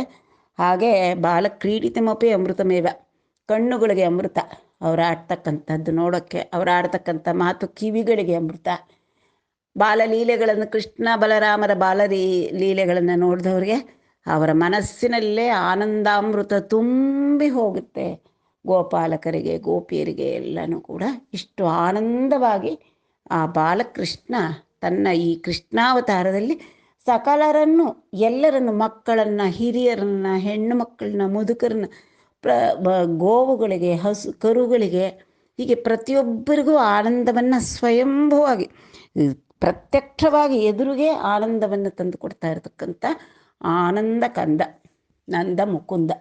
A: ಹಾಗೆ ಬಾಲಕ್ರೀಡಿತಮಪಿ ಅಮೃತಮೇವ. ಕಣ್ಣುಗಳಿಗೆ ಅಮೃತ ಅವ್ರು ಆಡ್ತಕ್ಕಂಥದ್ದು ನೋಡೋಕ್ಕೆ, ಅವ್ರು ಆಡ್ತಕ್ಕಂಥ ಮಾತು ಕಿವಿಗಳಿಗೆ ಅಮೃತ. ಬಾಲಲೀಲೆಗಳನ್ನು, ಕೃಷ್ಣ ಬಲರಾಮರ ಲೀಲೆಗಳನ್ನು ನೋಡಿದವ್ರಿಗೆ ಅವರ ಮನಸ್ಸಿನಲ್ಲೇ ಆನಂದಾಮೃತ ತುಂಬಿ ಹೋಗುತ್ತೆ. ಗೋಪಾಲಕರಿಗೆ ಗೋಪಿಯರಿಗೆ ಎಲ್ಲನೂ ಕೂಡ ಇಷ್ಟು ಆನಂದವಾಗಿ ಆ ಬಾಲಕೃಷ್ಣ ತನ್ನ ಈ ಕೃಷ್ಣಾವತಾರದಲ್ಲಿ ಸಕಲರನ್ನು, ಎಲ್ಲರನ್ನು, ಮಕ್ಕಳನ್ನು, ಹಿರಿಯರನ್ನು, ಹೆಣ್ಣು ಮಕ್ಕಳನ್ನ, ಮುದುಕರನ್ನ, ಗೋವುಗಳಿಗೆ, ಕರುಗಳಿಗೆ, ಹೀಗೆ ಪ್ರತಿಯೊಬ್ಬರಿಗೂ ಆನಂದವನ್ನು ಸ್ವಯಂಭುವಾಗಿ ಪ್ರತ್ಯಕ್ಷವಾಗಿ ಎದುರಿಗೆ ಆನಂದವನ್ನು ತಂದು ಕೊಡ್ತಾ ಇರತಕ್ಕಂಥ ಆನಂದ ಕಂದ ನಂದ ಮುಕುಂದ.